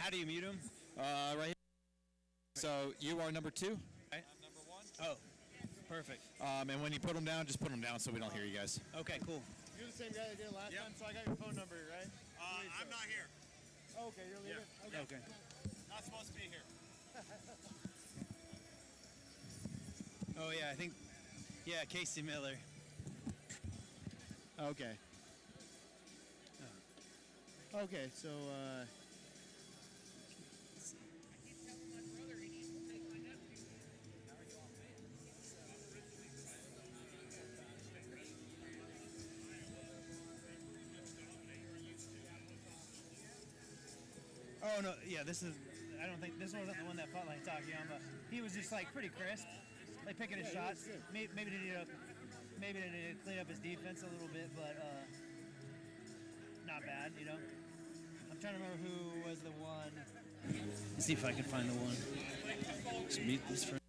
How do you mute him? Right here. So you are number 2? Right. I'm number 1. Oh, perfect. And when you put them down, just put them down so we don't hear you guys. Okay, cool. You're the same guy that did it last time, so I got your phone number, right? I'm not here. Oh, okay, you're leaving? Yeah. Okay. Not supposed to be here. Oh, yeah, I think, yeah, Casey Miller. Okay. Okay, so, Oh, no, yeah, this is, I don't think, this wasn't the one that felt like Takayama. He was just, like, pretty crisp, like, picking his shots. Maybe they need to clean up his defense a little bit, but not bad, you know? I'm trying to remember who was the one. Let's see if I can find the one. Let's meet this friend.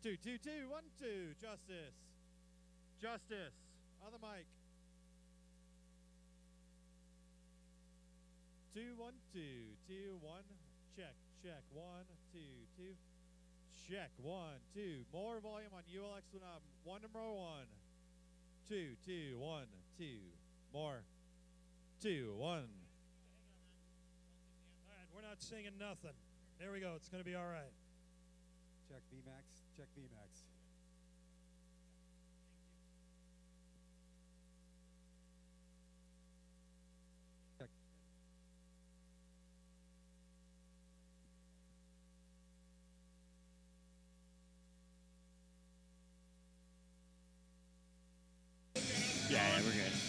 2, 2, 2, 1, 2. Justice. Justice. On the mic. 2, 1, 2, 2, 1. Check, check. 1, 2, 2. Check. 1, 2. More volume on ULX knob. 1 number 1. 2, 2, 1, 2. More. 2, 1. All right, we're not singing nothing. There we go. It's going to be all right. Check VMAX. Check VMAX. Check. yeah, we're good.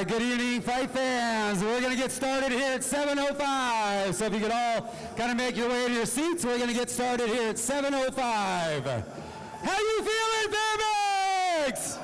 right, good evening, fight fans. We're going to get started here at 7:05. So if you could all kind of make your way to your seats, we're going to get started here at 7:05. How you feeling, Fairbanks?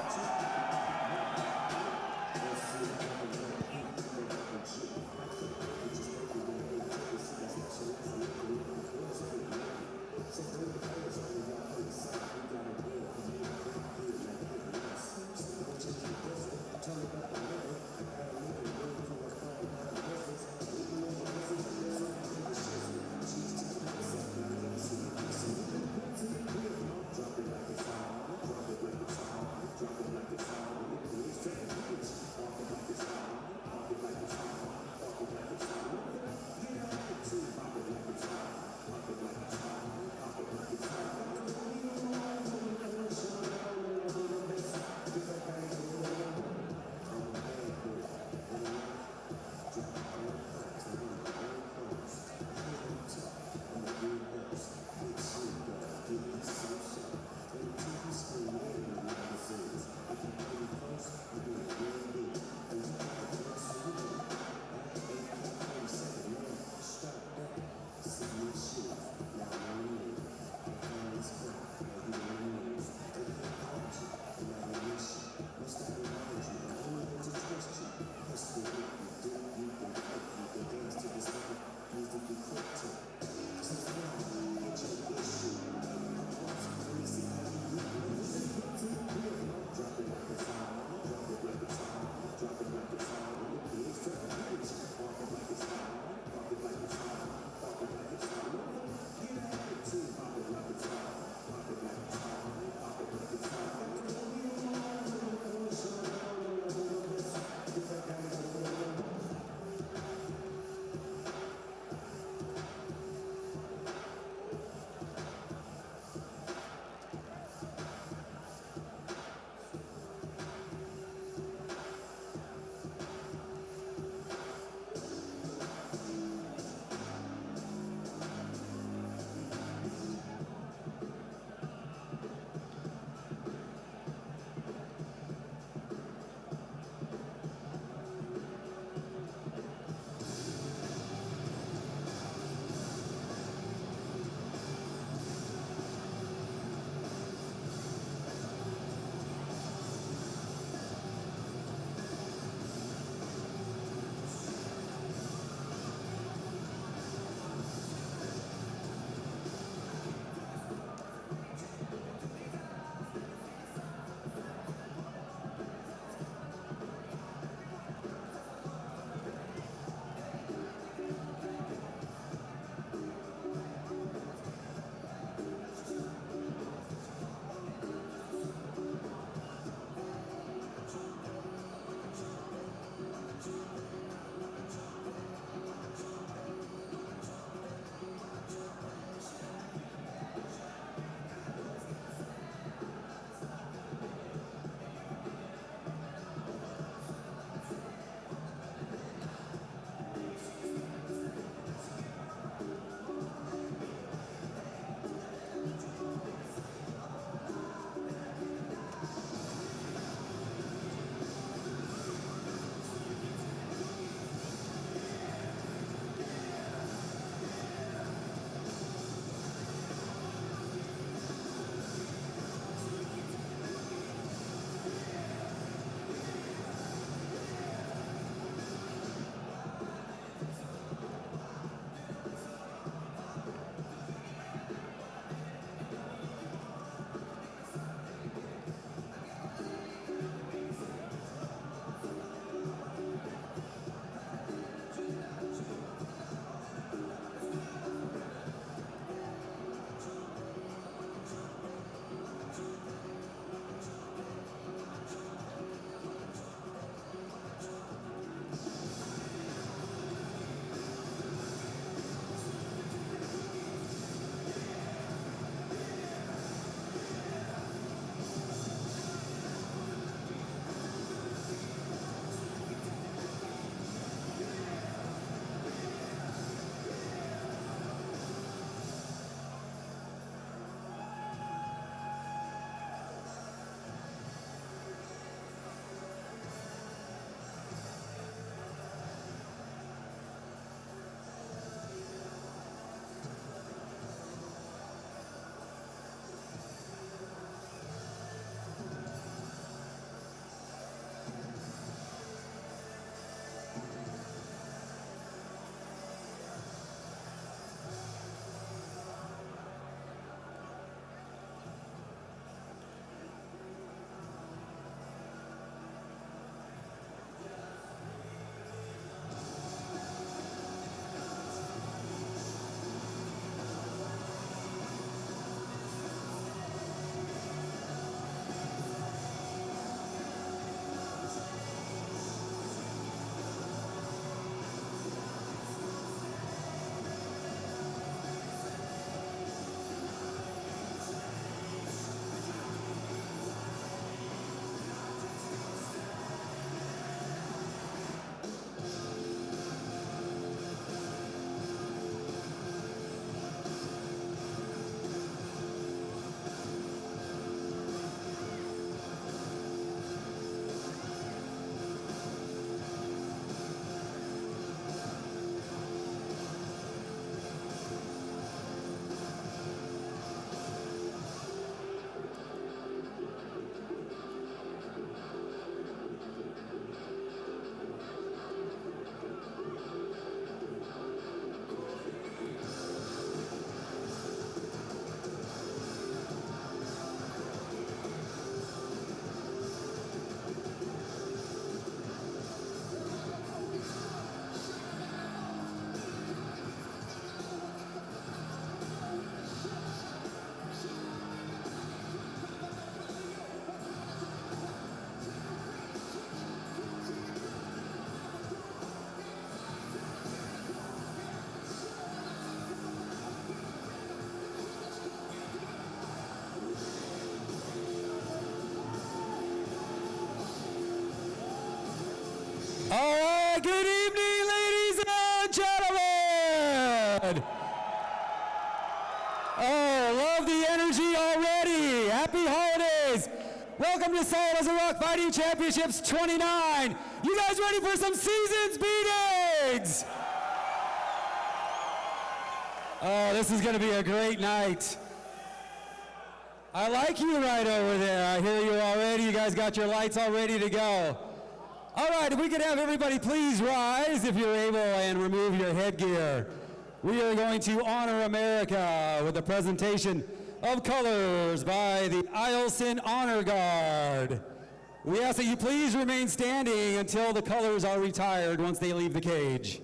good. Oh, love the energy already. Happy holidays. Welcome to Solid as a Rock Fighting Championships 29. You guys ready for some seasons beatings? Oh, this is going to be a great night. I like you right over there. I hear you already. You guys got your lights all ready to go. All right, if we could have everybody please rise if you're able and remove your headgear. We are going to honor America with a presentation of colors by the Eielson Honor Guard. We ask that you please remain standing until the colors are retired once they leave the cage.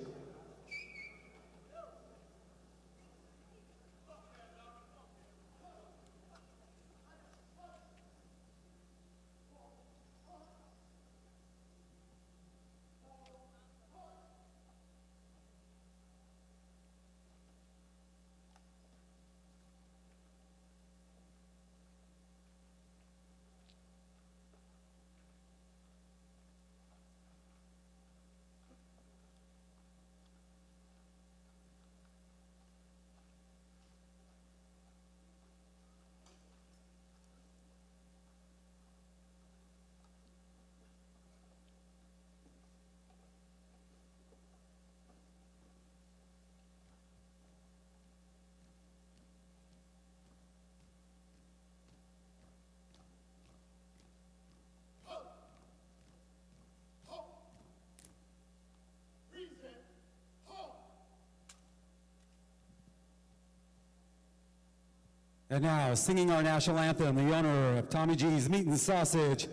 And now, singing our national anthem, the owner of Tommy G's Meat and Sausage,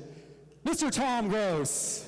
Mr. Tom Gross.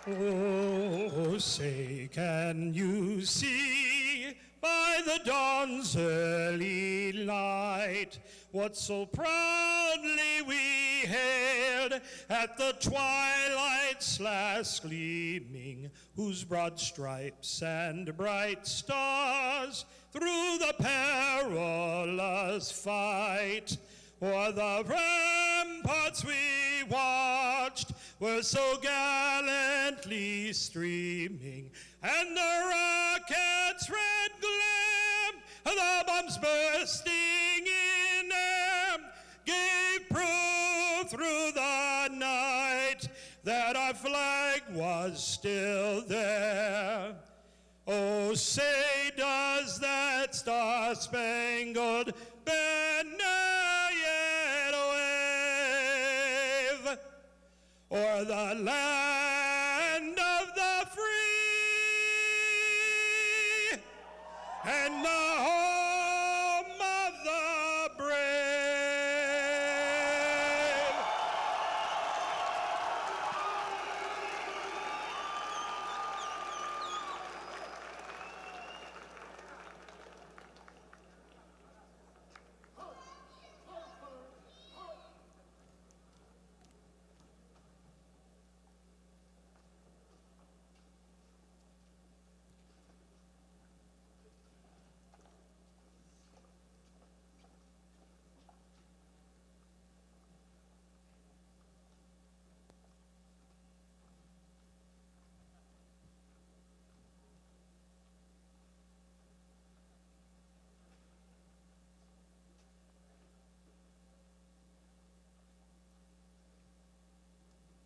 Oh, say, can you see by the dawn's early light what so proudly we hailed at the twilight's last gleaming, whose broad stripes and bright stars through the perilous fight o'er the ramparts we watched were so gallantly streaming, and the rocket's red gleam, the bombs bursting in air, gave proof through the night that our flag was still there. Oh, say, does that star-spangled banner yet wave o'er the land of the free and the home of the brave?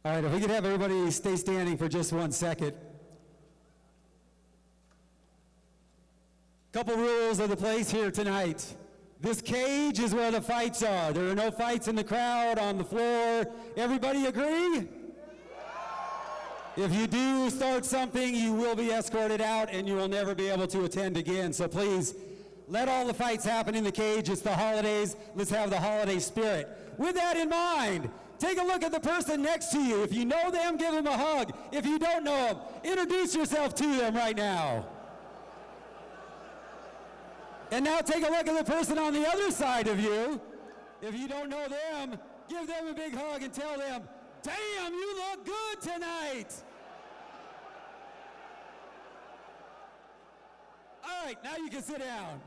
All right, if we could have everybody stay standing for just 1 second. Couple rules of the place here tonight. This cage is where the fights are. There are no fights in the crowd, on the floor. Everybody agree? If you do start something, you will be escorted out and you will never be able to attend again. So please, let all the fights happen in the cage. It's the holidays. Let's have the holiday spirit. With that in mind, take a look at the person next to you. If you know them, give them a hug. If you don't know them, introduce yourself to them right now. And now take a look at the person on the other side of you. If you don't know them, give them a big hug and tell them, damn, you look good tonight. All right, now you can sit down.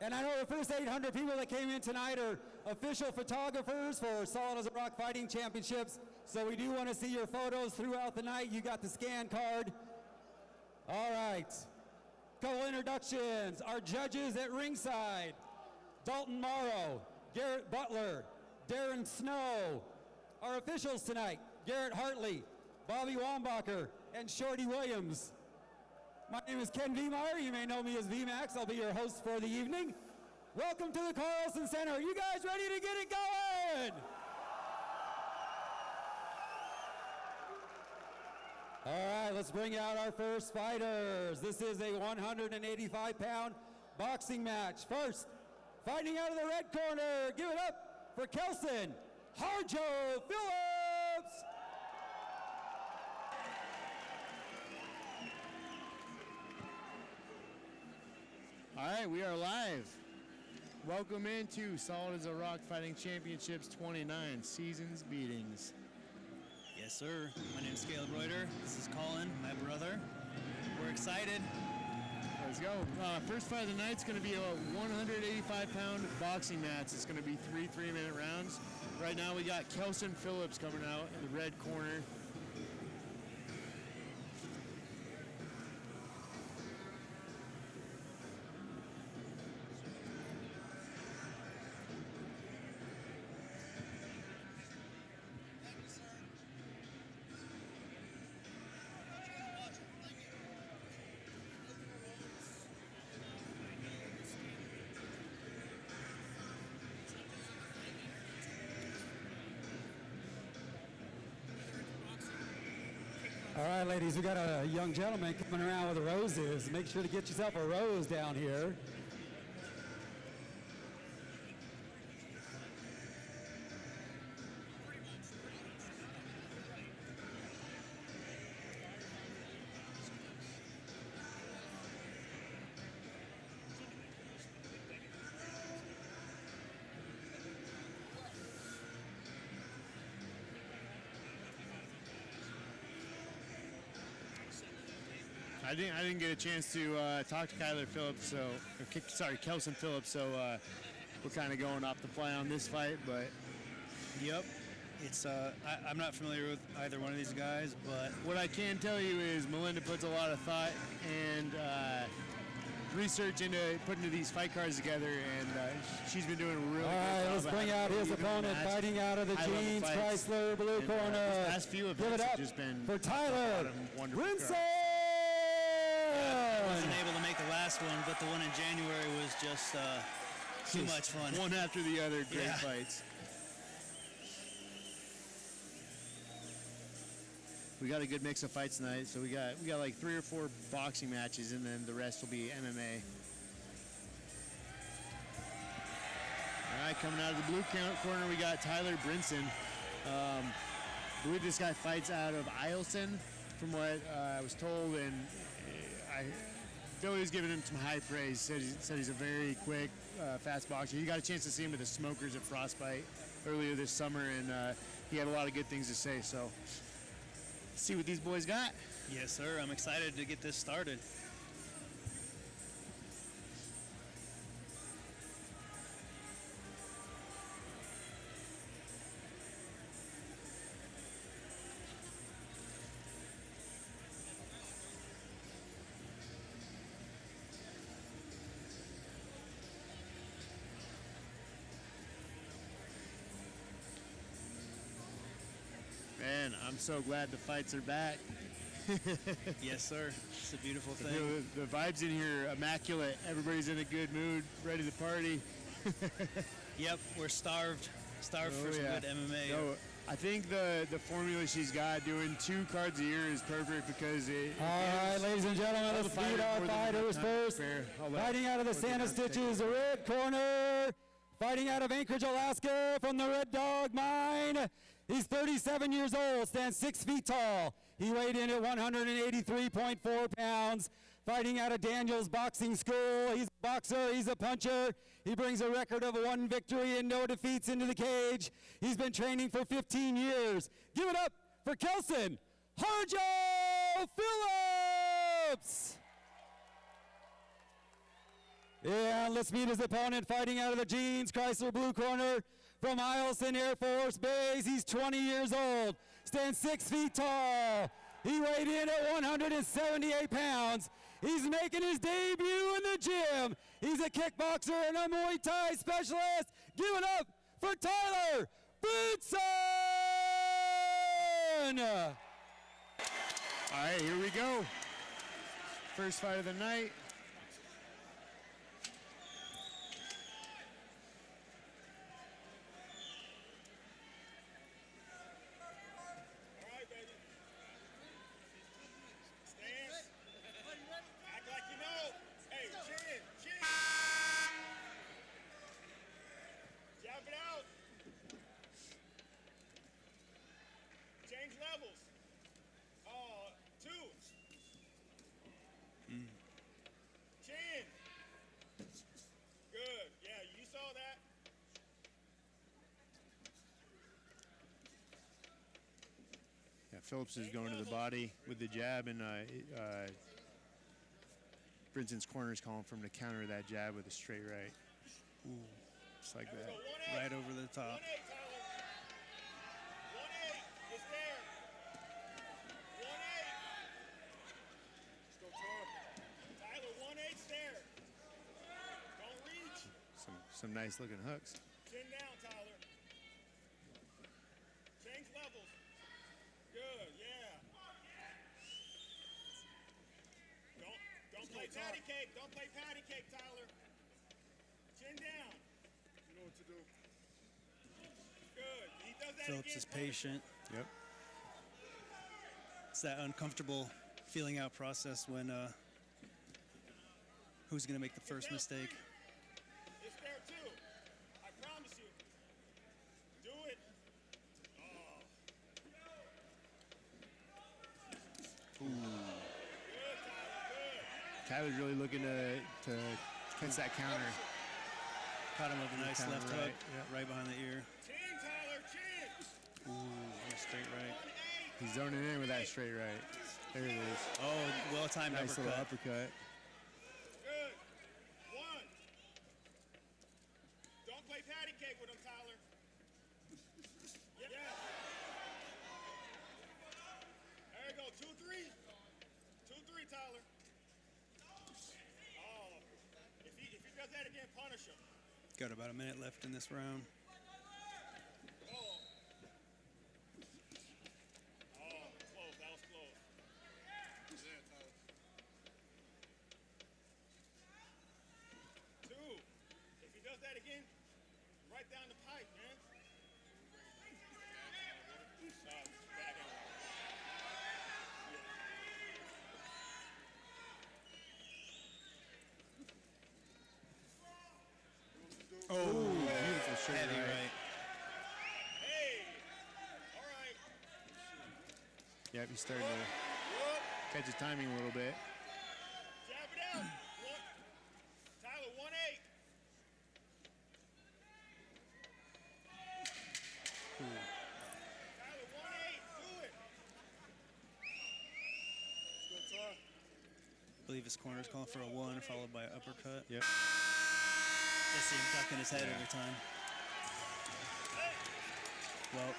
And I know the first 800 people that came in tonight are official photographers for Solid as a Rock Fighting Championships. So we do want to see your photos throughout the night. You got the scan card. All right. Couple introductions. Our judges at ringside: Dalton Morrow, Garrett Butler, Darren Snow. Our officials tonight: Garrett Hartley, Bobby Wambacher, and Shorty Williams. My name is Ken Viemeyer. You may know me as VMAX. I'll be your host for the evening. Welcome to the Carlson Center. Are you guys ready to get it going? All right, let's bring out our first fighters. This is a 185-pound boxing match. First, fighting out of the red corner, give it up for Kelson Harjo Phillips. All right, we are live. Welcome into Solid as a Rock Fighting Championships 29 Seasons Beatings. Yes, sir. My name is Caleb Reuter. This is Colin, my brother. We're excited. Let's go. First fight of the night is going to be a 185-pound boxing match. It's going to be three 3-minute rounds. Right now we got Kelson Phillips coming out in the red corner. All right, ladies, we got a young gentleman coming around with the roses. Make sure to get yourself a rose down here. I didn't get a chance to talk to Kelson Phillips, so we're kind of going off the fly on this fight, but Yep. It's I'm not familiar with either one of these guys, but what I can tell you is Melinda puts a lot of thought and research into putting these fight cards together, and she's been doing a really good job. All right, let's bring out his opponent, fighting out of the Jeans Chrysler blue corner. The past few events Give it up have just been for Tyler Brinson. I wasn't able to make the last one, but the one in January was just too much fun. One after the other, great Yeah. fights. We got a good mix of fights tonight, so we got like 3 or 4 boxing matches, and then the rest will be MMA. All right, coming out of the blue corner, we got Tyler Brinson. I believe this guy fights out of Eielson, from what I was told, and Billy was giving him some high praise. Said he's a very quick, fast boxer. You got a chance to see him at the Smokers at Frostbite earlier this summer, and he had a lot of good things to say. So, let's see what these boys got. Yes, sir. I'm excited to get this started. Man, I'm so glad the fights are back. Yes, sir. It's a beautiful You thing. know, the vibes in here are immaculate. Everybody's in a good mood, ready to party. Yep, we're starved for some good MMA. No, I think the formula she's got, doing 2 cards a year, is perfect because it. All right, ladies and gentlemen, let's meet our fighters first. Fighting out of the Santa Stitches, the red corner. Fighting out of Anchorage, Alaska, from the Red Dog Mine. He's 37 years old, stands 6 feet tall. He weighed in at 183.4 pounds. Fighting out of Daniels Boxing School. He's a boxer, he's a puncher. He brings a record of 1 victory and no defeats into the cage. He's been training for 15 years. Give it up for Kelson Harjo Phillips. Yeah, let's meet his opponent, fighting out of the Jeans Chrysler blue corner. from Eielson Air Force Base. He's 20 years old, stands 6 feet tall. He weighed in at 178 pounds. He's making his debut in the gym. He's a kickboxer and a Muay Thai specialist. Give it up for Tyler Brinson! All right, here we go. First fight of the night. Phillips is going to the body with the jab, and Brinson's corner is calling for him to counter that jab with a straight right. Ooh, just like that. Right over the top. Some nice looking hooks. Chin down, Tyler. Change levels. Good, yeah. Don't play patty cake. Don't play patty cake, Tyler. Chin down. You know what to do. Good. He does that Phillips again. is patient. Yep. It's that uncomfortable feeling out process when who's going to make the first mistake. It's there too. I promise you. Do it. Ooh. Tyler's really looking to catch that counter. Caught him with a nice left hook, right behind the ear. Chin, Tyler, chin. Ooh, straight right. He's zoning in with that straight right. There it is. Oh, well-timed Nice uppercut. little uppercut. Good. One. Don't play patty cake with him, Tyler. Yeah. There you go. 2-3. 2-3, Tyler. Oh. If he does that again, punish him. Got about a minute left in this round. Oh. Oh, close. That was close. Yeah, Tyler. 2. If he does that again, right down the pipe, man. Back in. Oh, beautiful straight Heavy right. right. Hey! All right. Yep, he's starting to catch his timing a little bit. Jab it out. Tyler, 1-8. Tyler, 1-8. Do it. Let's go, Tar. I believe his corner's calling for a 1, followed by an uppercut. Yep. I see him ducking his head every time. Well,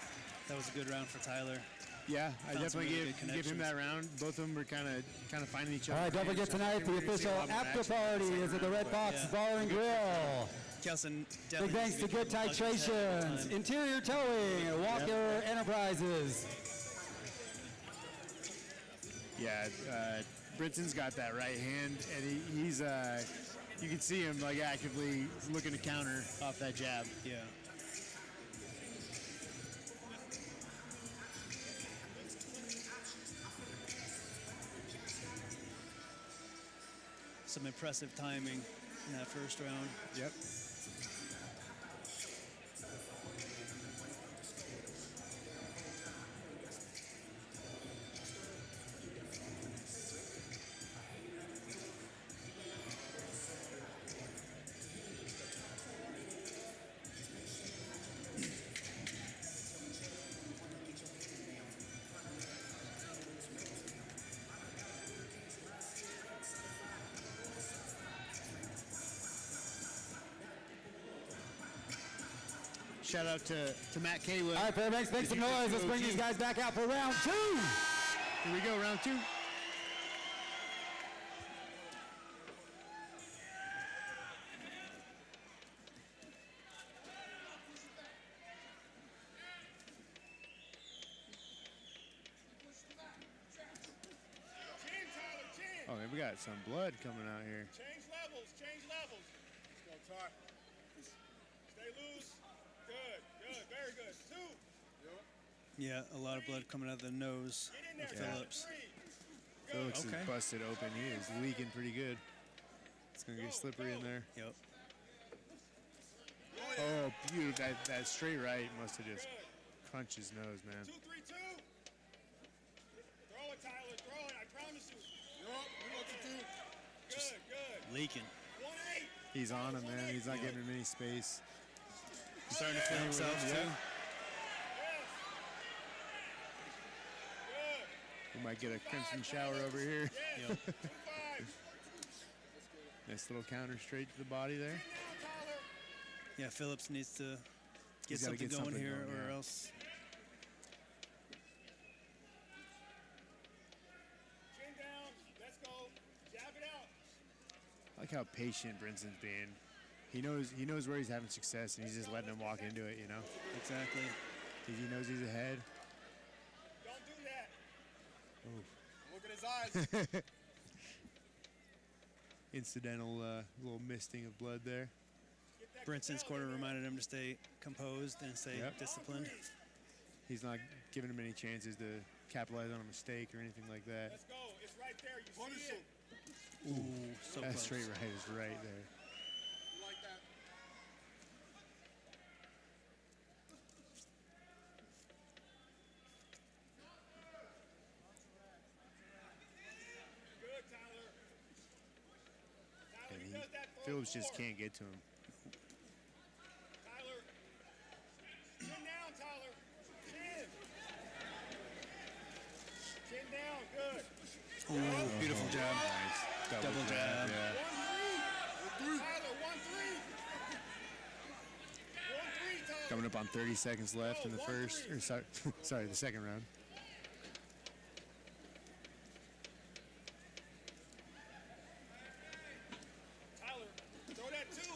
that was a good round for Tyler. Yeah, I Found some definitely really good give him connections. that round. Both of them were kind of finding each other. All right, don't forget tonight the official after party is at the Red Box Yeah. Bar and Grill. Kelson Big definitely thanks to Good Titrations, Interior Towing, and Walker Enterprises. Yeah, Brinson's got that right hand, and he's you can see him like actively looking to counter off that jab. Yeah. Some impressive timing in that first round. Yep. shout out to Matt Kaywood. All right, Fairbanks, make some noise. Let's bring these guys back out for round 2. Here we go, round 2. Oh, man, we got some blood coming out here. Change levels, change levels. Let's go, Tar. Stay loose. Good, good, very good. 2. Yeah, a lot of blood coming out of the nose of Phillips. 3. Phillips is busted open. He is leaking pretty good. It's going to get slippery in there. Yep. Oh, beautiful. That straight right must have just crunched his nose, man. 2, 3, 2. Throw it, Tyler. Throw it. I promise you. Good, good. Leaking. 1-8. He's on him, man. He's not giving him any space. He's starting to feel himself, too. We might get a crimson shower over here. Yep. Nice little counter straight to the body there. Yeah, Phillips needs to He's get gotta something get going something here, going, or yeah. else. Chin down. Let's go. Jab it out. I like how patient Brinson's being. He knows where he's having success, and he's just letting him walk into it, you know? Exactly. He knows he's ahead. Don't do that. Oof. Look at his eyes. Incidental little misting of blood there. Brinson's corner reminded him to stay composed and stay disciplined. He's not giving him any chances to capitalize on a mistake or anything like that. Let's go. It's right there. You see it. Ooh, so That close. straight right is right there. You like that? Good, Tyler. Tyler, And he he, does that throw Phillips just before. can't get to him. Tyler. Chin down, Tyler. Chin. Chin down. Good. Ooh, beautiful job. Nice. Double jab. Yeah. 1-3. Tyler, 1-3. 1-3, Tyler. Coming up on 30 seconds left in the first, or sorry, the second round. Tyler, throw that too.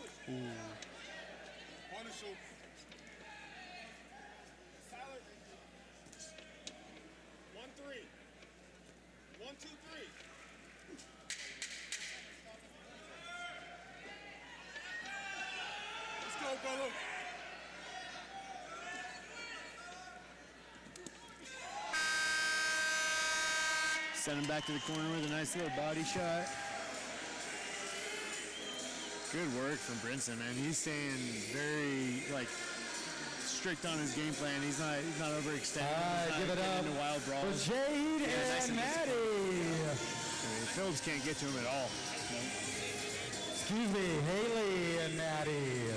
Punish him. Tyler. 1-3. 1, 2, 3. Let's go, brother. Send him back to the corner with a nice little body shot. Good work from Brinson, man. He's staying very strict on his game plan. He's not overextending. All right, give it up into wild for brawls. Jade nice and and Maddie. I mean, Phillips can't get to him at all. Excuse me, Haley and Maddie.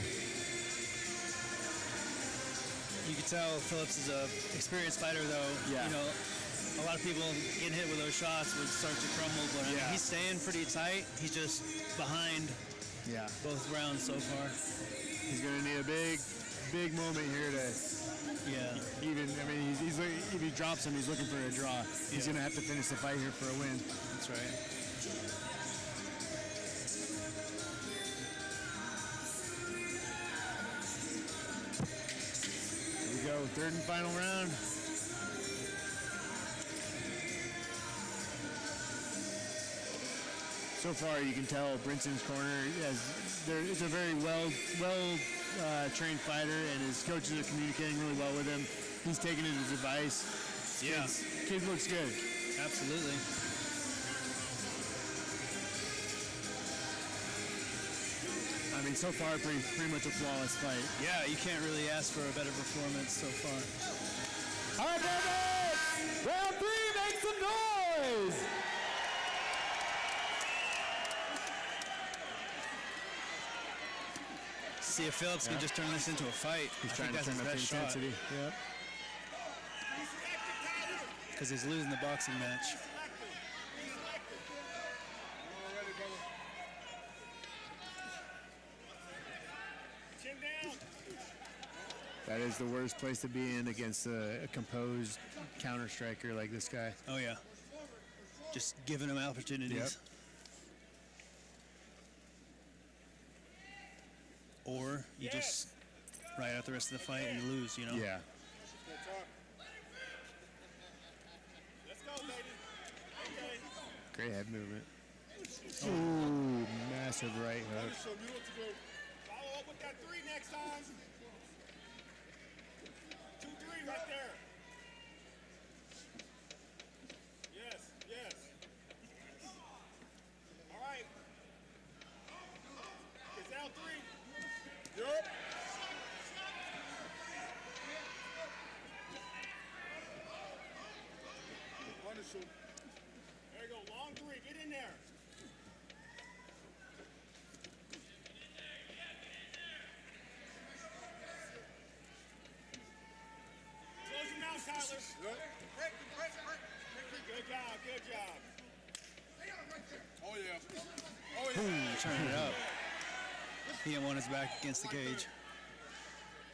You can tell Phillips is a experienced fighter, though. Yeah. You know, a lot of people getting hit with those shots would start to crumble, but I mean, he's staying pretty tight. He's just behind both rounds so far. He's going to need a big moment here to even. I mean, he's if he drops him, he's looking for a draw. He's going to have to finish the fight here for a win. That's right. Here we go, third and final round. So far, you can tell Brinson's corner it's a very well trained fighter, and his coaches are communicating really well with him. He's taking his advice. Yeah. Kid looks good. Absolutely. I mean, so far, pretty much a flawless fight. Yeah, you can't really ask for a better performance so far. All right, baby! Round 3, make some noise! See if Phillips can just turn this into a fight. He's I trying think to that's turn up his the best shot. intensity. Yep. Because he's losing the boxing match. Chin down. That is the worst place to be in against a composed counter striker like this guy. Oh yeah. Just giving him opportunities. Yep. Or you just ride out the rest of the fight and you lose, you know? Yeah. Let's go, baby. Okay. Great head movement. Ooh, massive right hook. So you know what to do. Follow up with that 3 next time. 2-3 right there. Yes, yes. All right. It's out 3. Yup. Punish him. There you go. Long 3. Get in there. Close your mouth, Tyler. Break. Good job, good job. Oh, yeah. Oh, yeah. Boom, turning it up. He didn't want his back against the cage.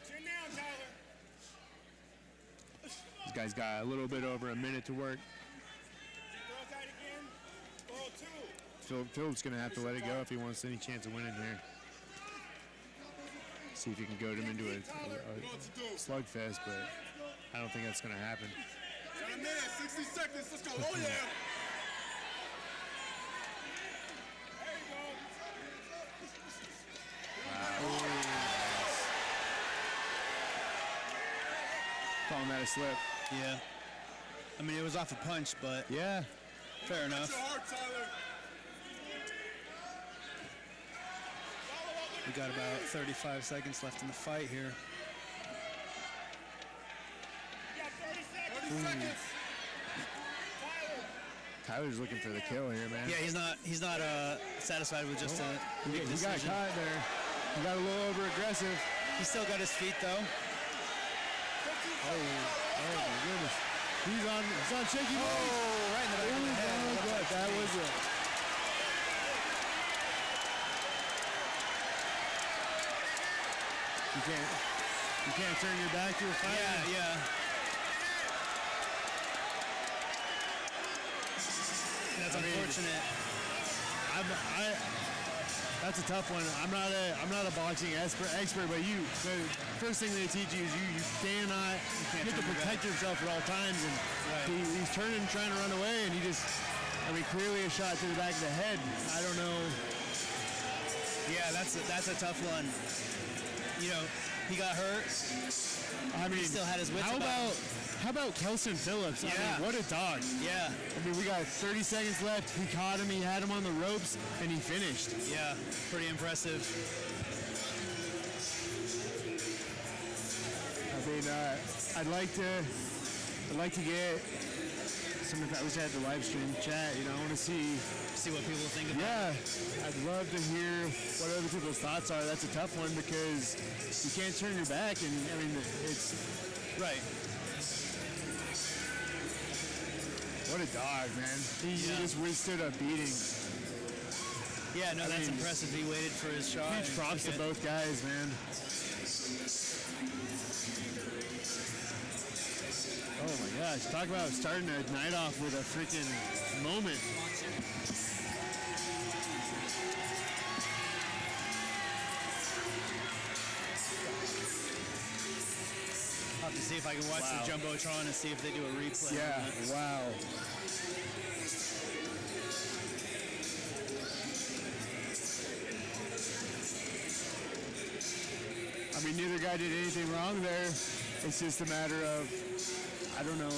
Chin down, Tyler. This guy's got a little bit over a minute to work. Throw tight again. Throw 2. Philip's going to have to let it go if he wants any chance of winning here. See if he can goad him into a slugfest, but I don't think that's going to happen. 10 minutes, 60 seconds. Let's go. Oh, yeah. There you go. Calling that a slip. Yeah. I mean, it was off a punch, but Yeah. fair enough. Your heart, Tyler. We got about 35 seconds left in the fight here. You got 30 seconds. Tyler's looking for the kill here, man. Yeah, he's not satisfied with just a He big got decision. caught there. He got a little over aggressive. He still got his feet though. Oh my goodness. He's on shaky legs. Oh, right in the back of the head. That was it. You can't turn your back to a fight. Yeah. That's unfortunate. That's a tough one. I'm not a boxing expert, but the first thing they teach you is you cannot you have to protect yourself at all times. And he's turning, trying to run away, and clearly a shot to the back of the head. I don't know. Yeah, that's a tough one. You know, he got hurt. He still had his wits about him. How about Kelson Phillips? I mean, what a dog. Yeah. We got 30 seconds left. He caught him. He had him on the ropes, and he finished. Yeah, pretty impressive. I'd like to get some of that. I wish I had the live stream chat. I want to see what people think about it. Yeah, I'd love to hear what other people's thoughts are. That's a tough one because you can't turn your back, and it's right. What a dog, man. He just withstood a beating. Yeah, no, that's impressive. He waited for his shot. Huge props to both guys, man. Oh my gosh, talk about starting a night off with a freaking moment. I'll have to see if I can watch the Jumbotron and see if they do a replay. Yeah, wow. Neither guy did anything wrong there. It's just a matter of, I don't know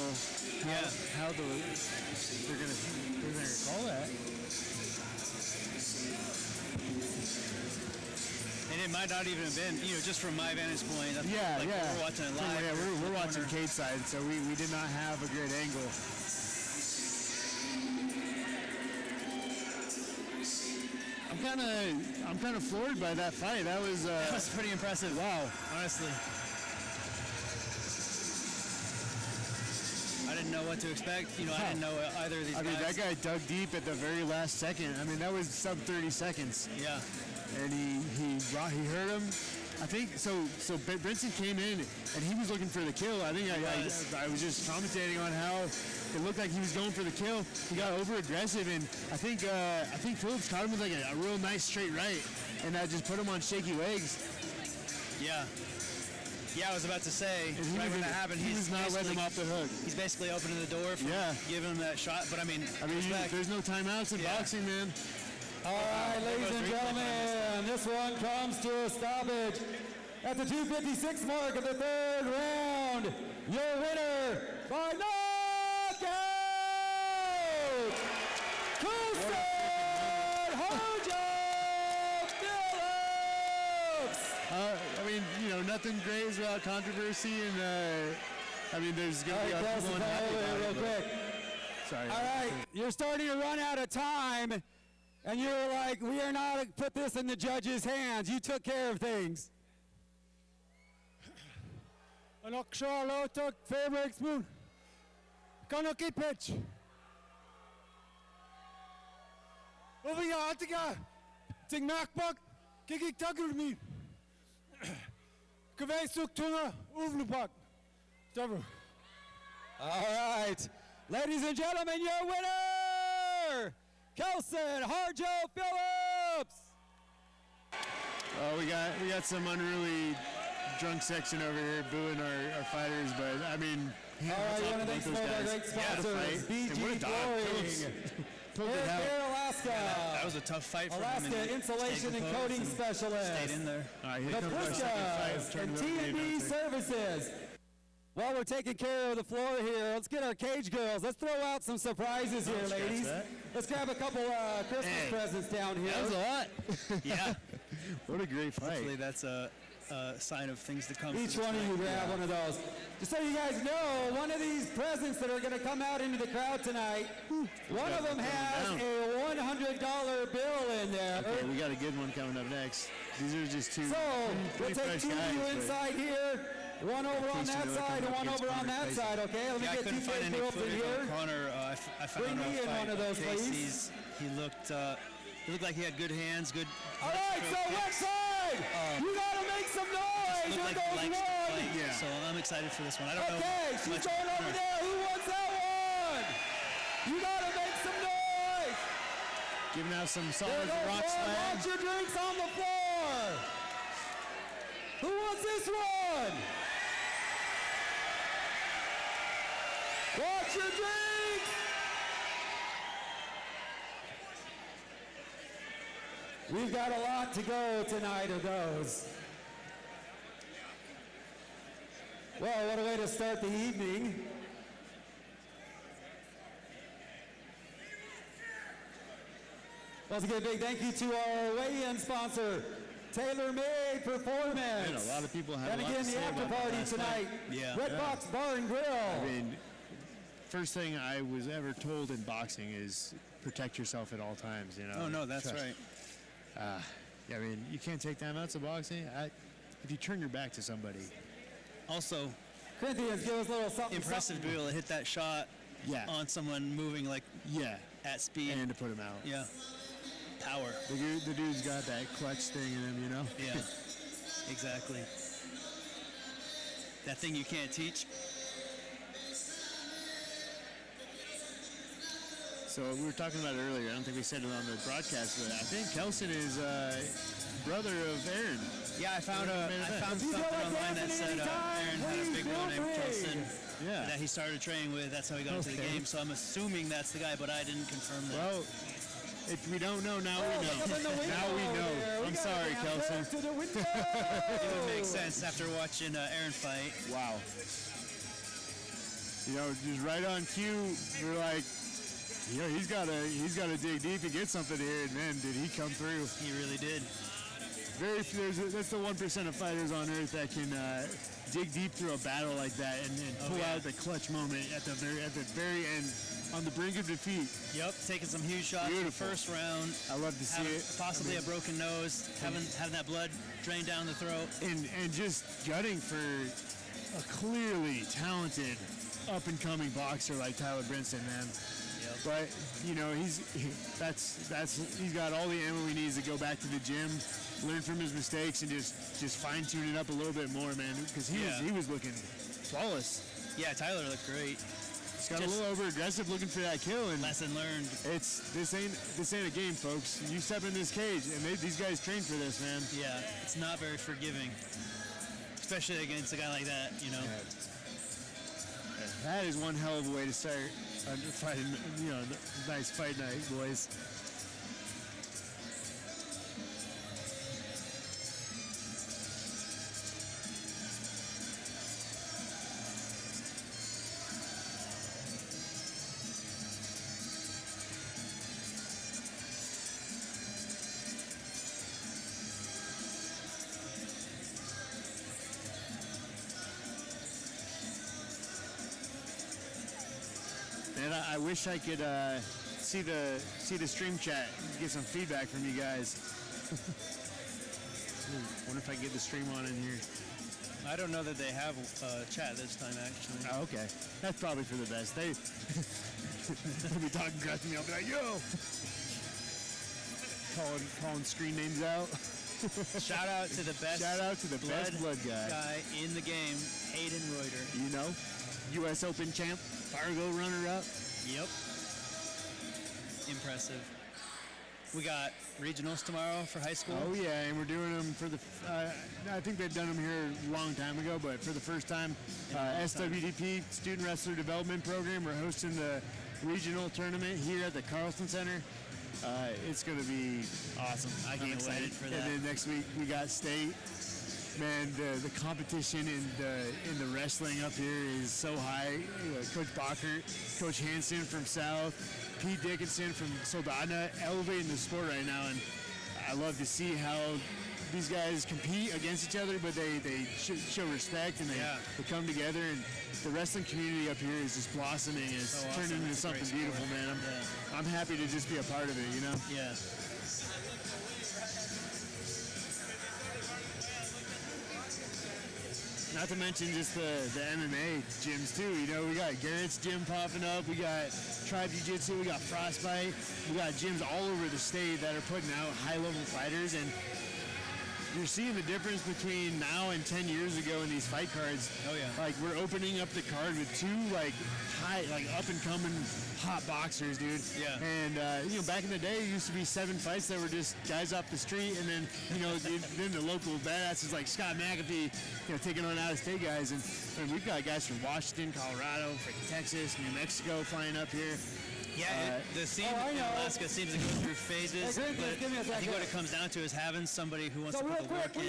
how they're gonna call that. And it might not even have been, just from my vantage point. Yeah. We're watching it live. Yeah, we're watching cage side, so we did not have a great angle. I'm kind of floored by that fight. That was pretty impressive. Wow, honestly. I didn't know what to expect. I didn't know either of these guys. That guy dug deep at the very last second. That was sub 30 seconds. Yeah. And he hurt him, I think so. So Brinson came in and he was looking for the kill. I think I was just commentating on how it looked like he was going for the kill. He got over aggressive, and I think Phillips caught him with like a real nice straight right, and that just put him on shaky legs. Yeah. Yeah, I was about to say, right when that happened, he was not letting him off the hook. He's basically opening the door for giving him that shot. But I mean, there's no timeouts in boxing, man. All right, ladies and gentlemen, this one comes to a stoppage at the 2:56 mark of the third round. Your winner by knockout, Coulson Hojo Phillips. I mean, you know, nothing great is without controversy, and I mean, there's going to be other people unhappy about it. Real quick. Sorry. All right, you're starting to run out of time. And you're like, we are not put this in the judge's hands. You took care of things. Anak Charlotte, favorite spoon. Kanaki pitch. Over here, Attica. Ting nakbak. Kiki tagger me. Kavay suk tunga. Uvlupak. Double. All right. Ladies and gentlemen, your winner, Coulson Hojo Phillips. Oh, we got some unruly drunk section over here booing our fighters, but I mean, all right, you want to thank some of our great sponsors, BG Flooring, Alaska. That was a tough fight for Alaska him. Insulation and Coating Specialist. Stayed in there. All right, here comes our second fight. And T&D Services. While we're taking care of the floor here, let's get our cage girls. Let's throw out some surprises here, ladies. Let's grab a couple Christmas presents down here. That was a lot. Yeah. What a great fight. Hopefully that's a sign of things to come. Each one of you grab one of those. Just so you guys know, one of these presents that are going to come out into the crowd tonight, one of them has a $100 bill in there. Okay, we got a good one coming up next. These are just two. So we'll take two of you inside here. One over on that side and one over on that side, okay? Let me get two find any girls in footage here. on Connor. I found Bring me in one of those, please. He looked like he had good hands, good. All right, so what side? You gotta make some noise. Here goes one. Yeah. So I'm excited for this one. I don't know. Okay, she's going over there. Who wants that one? You gotta make some noise. Giving out some solid There rock goes one. slam. Watch your drinks on the floor. Who wants this one? Watch your drinks! We've got a lot to go tonight of those. Well, what a way to start the evening. Let's give a big thank you to our weigh-in sponsor, TaylorMade Performance. Man, a lot of people have and a lot again, to the say after about party that tonight, Yeah. Red Box Bar and Grill. I mean, first thing I was ever told in boxing is protect yourself at all times. You know. Oh no, that's Trust. right. Yeah, I mean, you can't take timeouts in boxing. If you turn your back to somebody. Also, Corinthians, give us a little something. impressive to be able to hit that shot on someone moving like at speed and to put him out. Yeah. Power. The dude's got that clutch thing in him, you know? Yeah, exactly. That thing you can't teach. So we were talking about it earlier. I don't think we said it on the broadcast, but I think Kelson is brother of Aaron. Yeah, I found something online that said Aaron had a big bro named Kelson that he started training with. That's how he got into the game. So I'm assuming that's the guy, but I didn't confirm that. Well, if we don't know, now we know. Now we know. I'm sorry, Kelson. It would make sense after watching Aaron fight. Wow. You know, just right on cue, we're like, you know, he's got to dig deep and get something here, and man, did he come through? He really did. That's the 1% of fighters on earth that can dig deep through a battle like that and pull out the clutch moment at the very end on the brink of defeat. Yep, taking some huge shots in the first round. I love to see it. Possibly a broken nose, having that blood drain down the throat, and just gutting for a clearly talented up and coming boxer like Tyler Brinson, man. But you know, he's got all the ammo he needs to go back to the gym, learn from his mistakes, and just fine tune it up a little bit more, man. Because he was looking flawless. Yeah, Tyler looked great. He's got a little over aggressive looking for that kill, and lesson learned. This ain't a game, folks. You step in this cage, and these guys train for this, man. Yeah, it's not very forgiving, especially against a guy like that, you know. Yeah. That is one hell of a way to start fighting, you know, nice fight night, boys. And I wish I could see the stream chat, get some feedback from you guys. Wonder if I can get the stream on in here. I don't know that they have chat this time, actually. Oh, okay. That's probably for the best. They'll be talking crap to me. I'll be like, yo! Calling screen names out. Shout out to the best blood guy in the game, Hayden Reuter. You know, U.S. Open champ, Fargo runner-up. Yep. Impressive. We got regionals tomorrow for high school. Oh yeah, and we're doing them for the. I think they've done them here a long time ago, but for the first time, SWDP Student Wrestler Development Program. We're hosting the regional tournament here at the Carlson Center. It's going to be awesome. I'm excited for that. And then next week we got state. Man, the competition in the wrestling up here is so high. Coach Bacher, Coach Hansen from South, Pete Dickinson from Soldana, elevating the sport right now, and I love to see how these guys compete against each other, but they show respect and they come together, and the wrestling community up here is just blossoming. It's turning into something beautiful, man. I'm happy to just be a part of it, you know? Yeah. Not to mention just the MMA gyms too. You know, we got Garrett's gym popping up. We got Tribe Jiu-Jitsu. We got Frostbite. We got gyms all over the state that are putting out high-level fighters, and you're seeing the difference between now and 10 years ago in these fight cards. Oh yeah. Like, we're opening up the card with two up and coming hot boxers, dude. Yeah. And you know, back in the day, it used to be 7 fights that were just guys off the street, and then you know, then the local badasses like Scott McAfee, you know, taking on out-of-state guys, and we've got guys from Washington, Colorado, freaking Texas, New Mexico flying up here. Yeah, the scene in Alaska seems to go through phases, but I think what it comes down to is having somebody who wants to put the work in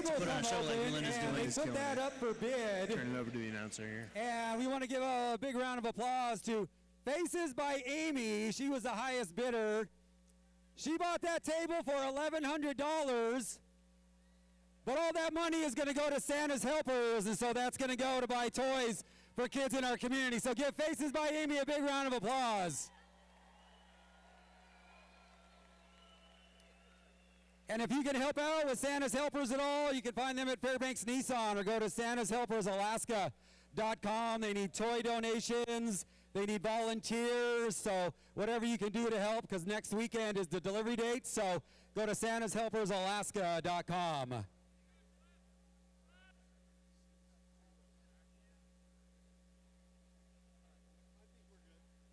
to put on a show like Melinda's doing. They put that up for bid. Turn it over to the announcer here. And we want to give a big round of applause to Faces by Amy. She was the highest bidder. She bought that table for $1,100. But all that money is going to go to Santa's Helpers, and so that's going to go to buy toys for kids in our community. So give Faces by Amy a big round of applause. And if you can help out with Santa's Helpers at all, you can find them at Fairbanks Nissan or go to santashelpersalaska.com. They need toy donations. They need volunteers. So whatever you can do to help, because next weekend is the delivery date. So go to santashelpersalaska.com.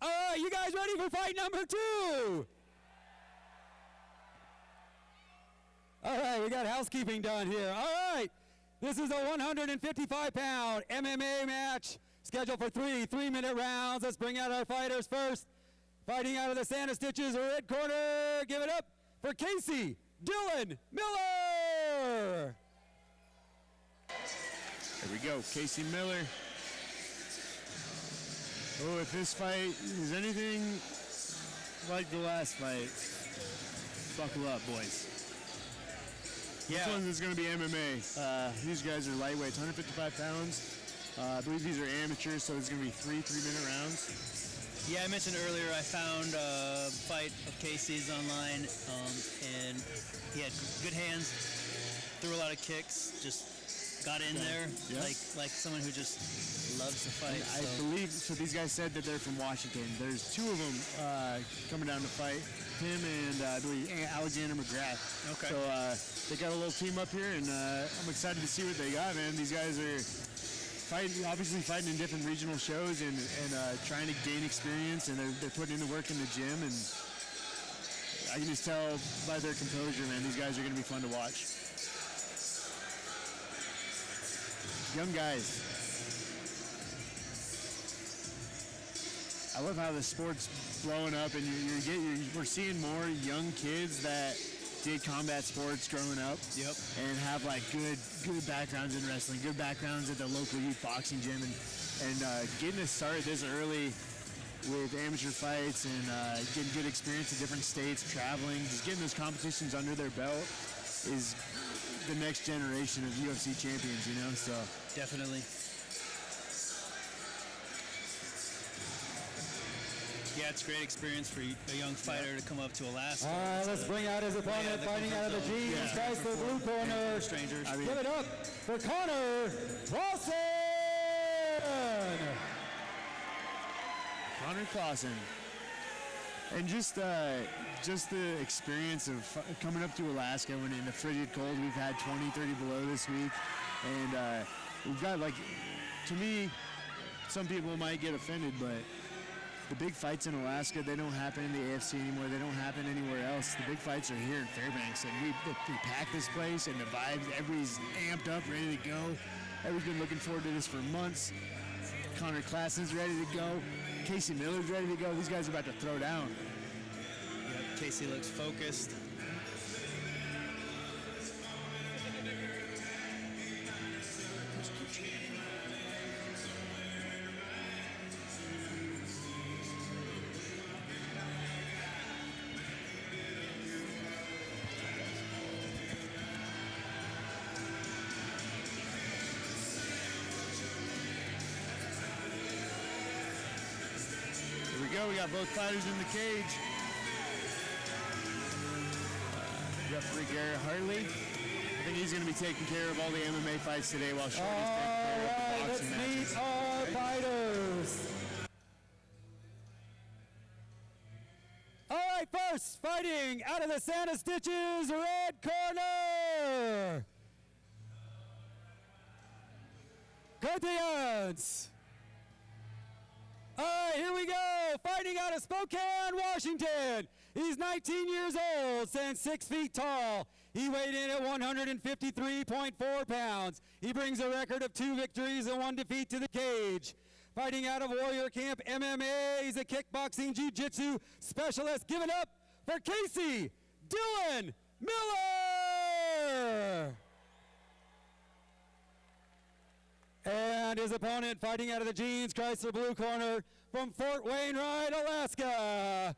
All right, you guys ready for fight number 2? All right, we got housekeeping done here. All right, this is a 155-pound MMA match scheduled for 3 3-minute rounds. Let's bring out our fighters first. Fighting out of the Santa Stitches red corner. Give it up for Casey Dylan Miller. There we go, Casey Miller. Oh, if this fight is anything like the last fight, buckle up, boys. Yeah. This one is going to be MMA. These guys are lightweights, 155 pounds. I believe these are amateurs, so it's going to be 3 3-minute rounds. Yeah, I mentioned earlier I found a fight of Casey's online, and he had good hands, threw a lot of kicks, just got in there, like someone who just loves to fight. I believe, so these guys said that they're from Washington. There's two of them coming down to fight, him and I believe Alexander McGrath. Okay. So they got a little team up here, and I'm excited to see what they got, man. These guys are obviously fighting in different regional shows and trying to gain experience, and they're putting in the work in the gym, and I can just tell by their composure, man, these guys are going to be fun to watch. Young guys. I love how the sport's blowing up, and we're seeing more young kids that did combat sports growing up. Yep. And have like good backgrounds in wrestling, good backgrounds at the local youth boxing gym, and getting to start this early with amateur fights and getting good experience in different states, traveling, just getting those competitions under their belt is the next generation of UFC champions, you know, so. Definitely. Yeah, it's a great experience for a young fighter to come up to Alaska. All right, let's bring out his opponent, fighting out of the jeans. Guys, the blue corner. Strangers. Give it up for Connor Clausen. Connor Clausen. And just the experience of coming up to Alaska when in the frigid cold, we've had 20, 30 below this week. And we've got, like, to me, some people might get offended, but the big fights in Alaska, they don't happen in the AFC anymore. They don't happen anywhere else. The big fights are here in Fairbanks, and we pack this place, and the vibes, everybody's amped up, ready to go. Everybody's been looking forward to this for months. Connor Clausen's ready to go. Casey Miller's ready to go. These guys are about to throw down. Yep, Casey looks focused. We got both fighters in the cage. Referee Garrett Hartley. I think he's going to be taking care of all the MMA fights today while Shorty's taking care of the boxing matches. Let's meet our fighters. All right, first, fighting out of the Santa Stitches red corner. Corinthians. All right, here we go. Fighting out of Spokane, Washington. He's 19 years old, stands 6 feet tall. He weighed in at 153.4 pounds. He brings a record of 2 victories and 1 defeat to the cage. Fighting out of Warrior Camp MMA, he's a kickboxing jiu-jitsu specialist. Give it up for Casey Dylan Miller. And his opponent, fighting out of the jeans, Chrysler blue corner from Fort Wainwright, Alaska.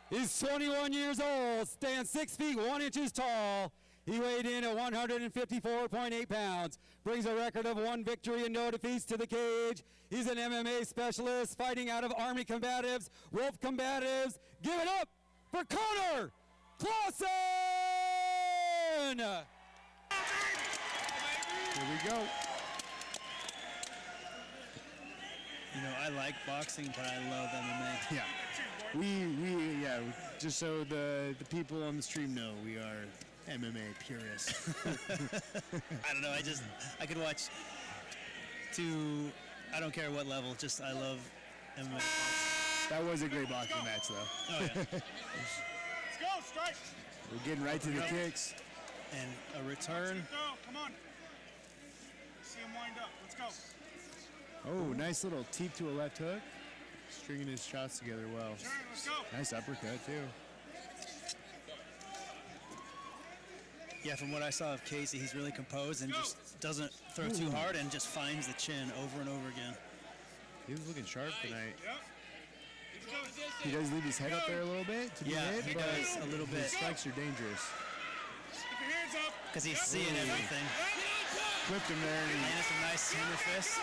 He's 21 years old, stands 6 feet 1 inches tall. He weighed in at 154.8 pounds. Brings a record of 1 victory and no defeats to the cage. He's an MMA specialist, fighting out of Army Combatives, Wolf Combatives. Give it up for Connor Clausen! Here we go. You know, I like boxing, but I love MMA. Yeah. Just so the people on the stream know, we are MMA purists. I don't know, I could watch I don't care what level, I love MMA boxing. That was a great boxing match, though. Oh, yeah. Let's go, strike. We're getting right to the kicks. And a return. Go, come on. See him wind up. Let's go. Oh, nice little teep to a left hook. Stringing his shots together well. Turn, let's go. Nice uppercut, too. Yeah, from what I saw of Casey, he's really composed and just doesn't throw too hard and just finds the chin over and over again. He was looking sharp tonight. Yep. He does leave his head up there a little bit to be hit, he but does a little bit. His strikes are dangerous. Keep your hands up. Because he's seeing everything. Flipped him there. And Landed some nice hammer fists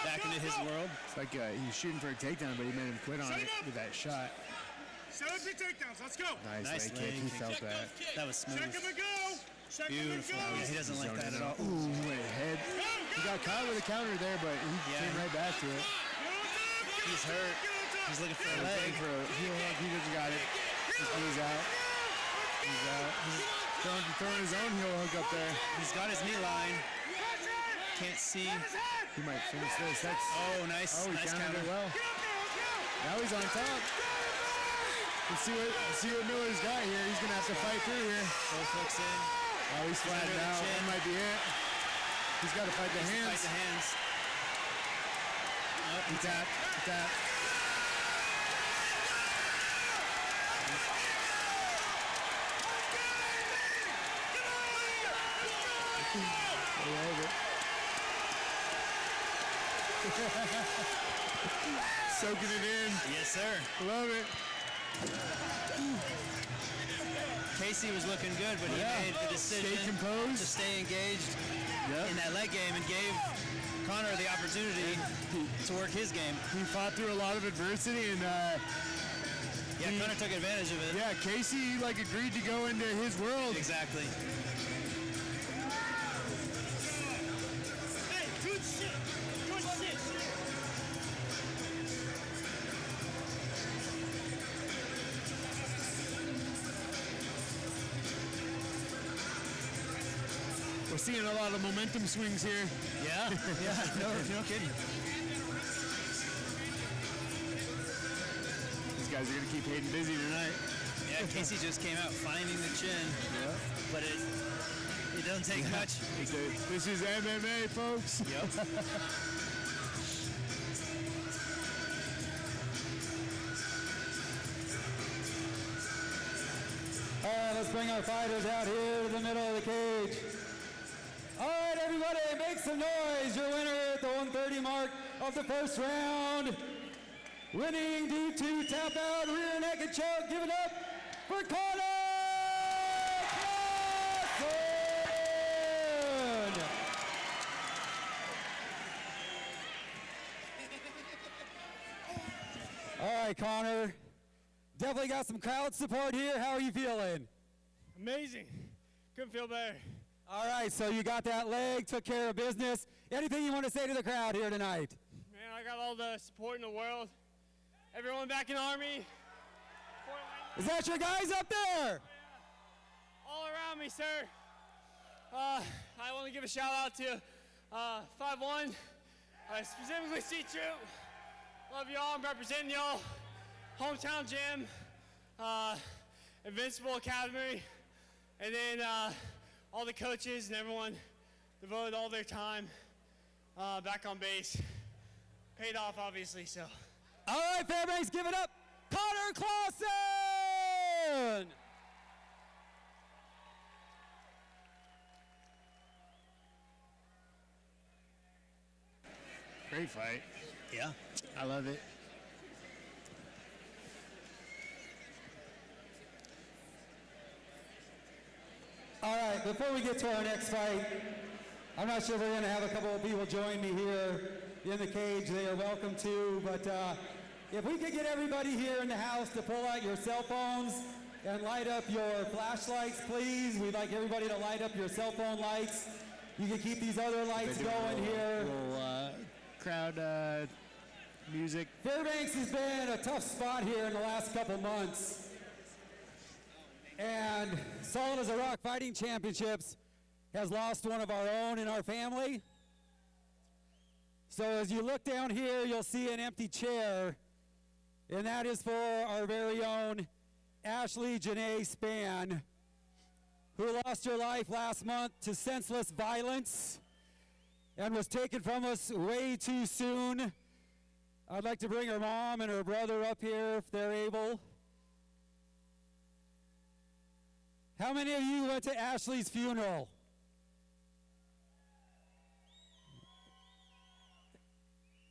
back into his world. it's like he was shooting for a takedown, but he made him quit on it with that shot. set up your takedowns. Let's go. Nice leg kick. He felt that. That was smooth. Check him and go. Check him and Beautiful. go. Yeah, he doesn't like that at all. Ooh, he went ahead. He got caught with a counter there, but he came right back to it. He's hurt. He's looking for a He's leg. looking for a heel hook. He doesn't got it. He's out. He's out. He's throwing his own heel hook up there. He's got his knee line. Can't see. He might finish this. That's Nice. he Nice countered counter. it well. Now he's on top. Let's see what Miller's got here. He's gonna have to fight through here. Both hooks in. Oh, he's flattened under the out. chin. That might be it. He's got to fight the hands. Fight the hands. He tapped. He tapped. I love it. Soaking it in. Yes, sir. Love it. Casey was looking good, but he made the decision Stay composed. to stay engaged in that leg game and gave Connor the opportunity to work his game. He fought through a lot of adversity, and Connor took advantage of it. yeah, Casey agreed to go into his world. Exactly. Hey, good shit. Good shit. We're seeing a lot of momentum swings here. Yeah, no kidding. These guys are gonna keep Hayden busy tonight. Yeah, Casey just came out finding the chin, but it doesn't take much. This is MMA, folks. Yep. All right, let's bring our fighters out here to the middle of the cage. All right, everybody, make some noise. Your winner at the 130 mark of the first round. Winning due to tap out, rear naked choke. Give it up for Connor Clausen. All right, Connor. Definitely got some crowd support here. How are you feeling? Amazing. Couldn't feel better. All right, so you got that leg, took care of business. Anything you want to say to the crowd here tonight? Man, I got all the support in the world. Everyone back in Army. Is that your guys up there? All around me, sir. I want to give a shout out to 5-1, specifically C-Troop. Love y'all. I'm representing y'all. Hometown Gym, Invincible Academy, and then all the coaches and everyone devoted all their time back on base. Paid off, obviously, so. All right, Fairbanks, give it up. Connor Clausen! Great fight. Yeah. I love it. All right, before we get to our next fight, I'm not sure if we're going to have a couple of people join me here in the cage. They are welcome to, but if we could get everybody here in the house to pull out your cell phones and light up your flashlights, please. We'd like everybody to light up your cell phone lights. You can keep these other lights going here. Little crowd music. Fairbanks has been a tough spot here in the last couple months. And Solid as a Rock Fighting Championships has lost one of our own in our family. So as you look down here, you'll see an empty chair, and that is for our very own Ashley Janae Spann, who lost her life last month to senseless violence and was taken from us way too soon. I'd like to bring her mom and her brother up here if they're able. How many of you went to Ashley's funeral?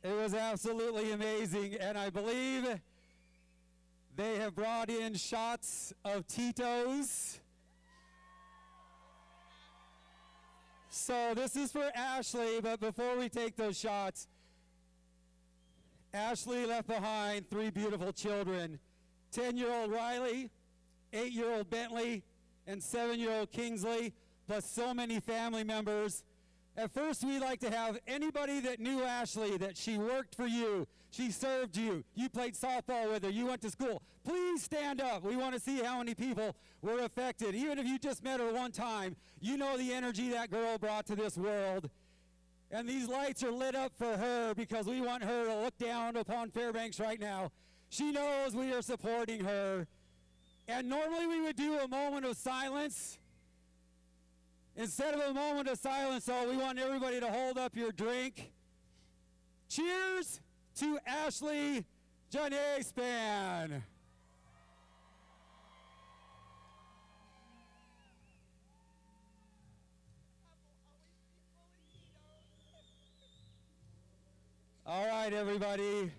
It was absolutely amazing, and I believe they have brought in shots of Tito's. So this is for Ashley, but before we take those shots, Ashley left behind 3 beautiful children, 10-year-old Riley, 8-year-old Bentley, and 7-year-old Kingsley, plus so many family members. At first, we'd like to have anybody that knew Ashley, that she worked for you, she served you, you played softball with her, you went to school. Please stand up. We want to see how many people were affected. Even if you just met her one time, you know the energy that girl brought to this world. And these lights are lit up for her because we want her to look down upon Fairbanks right now. She knows we are supporting her. And normally we would do a moment of silence. Instead of a moment of silence, though, we want everybody to hold up your drink. Cheers to Ashley Janae Span. All right, everybody.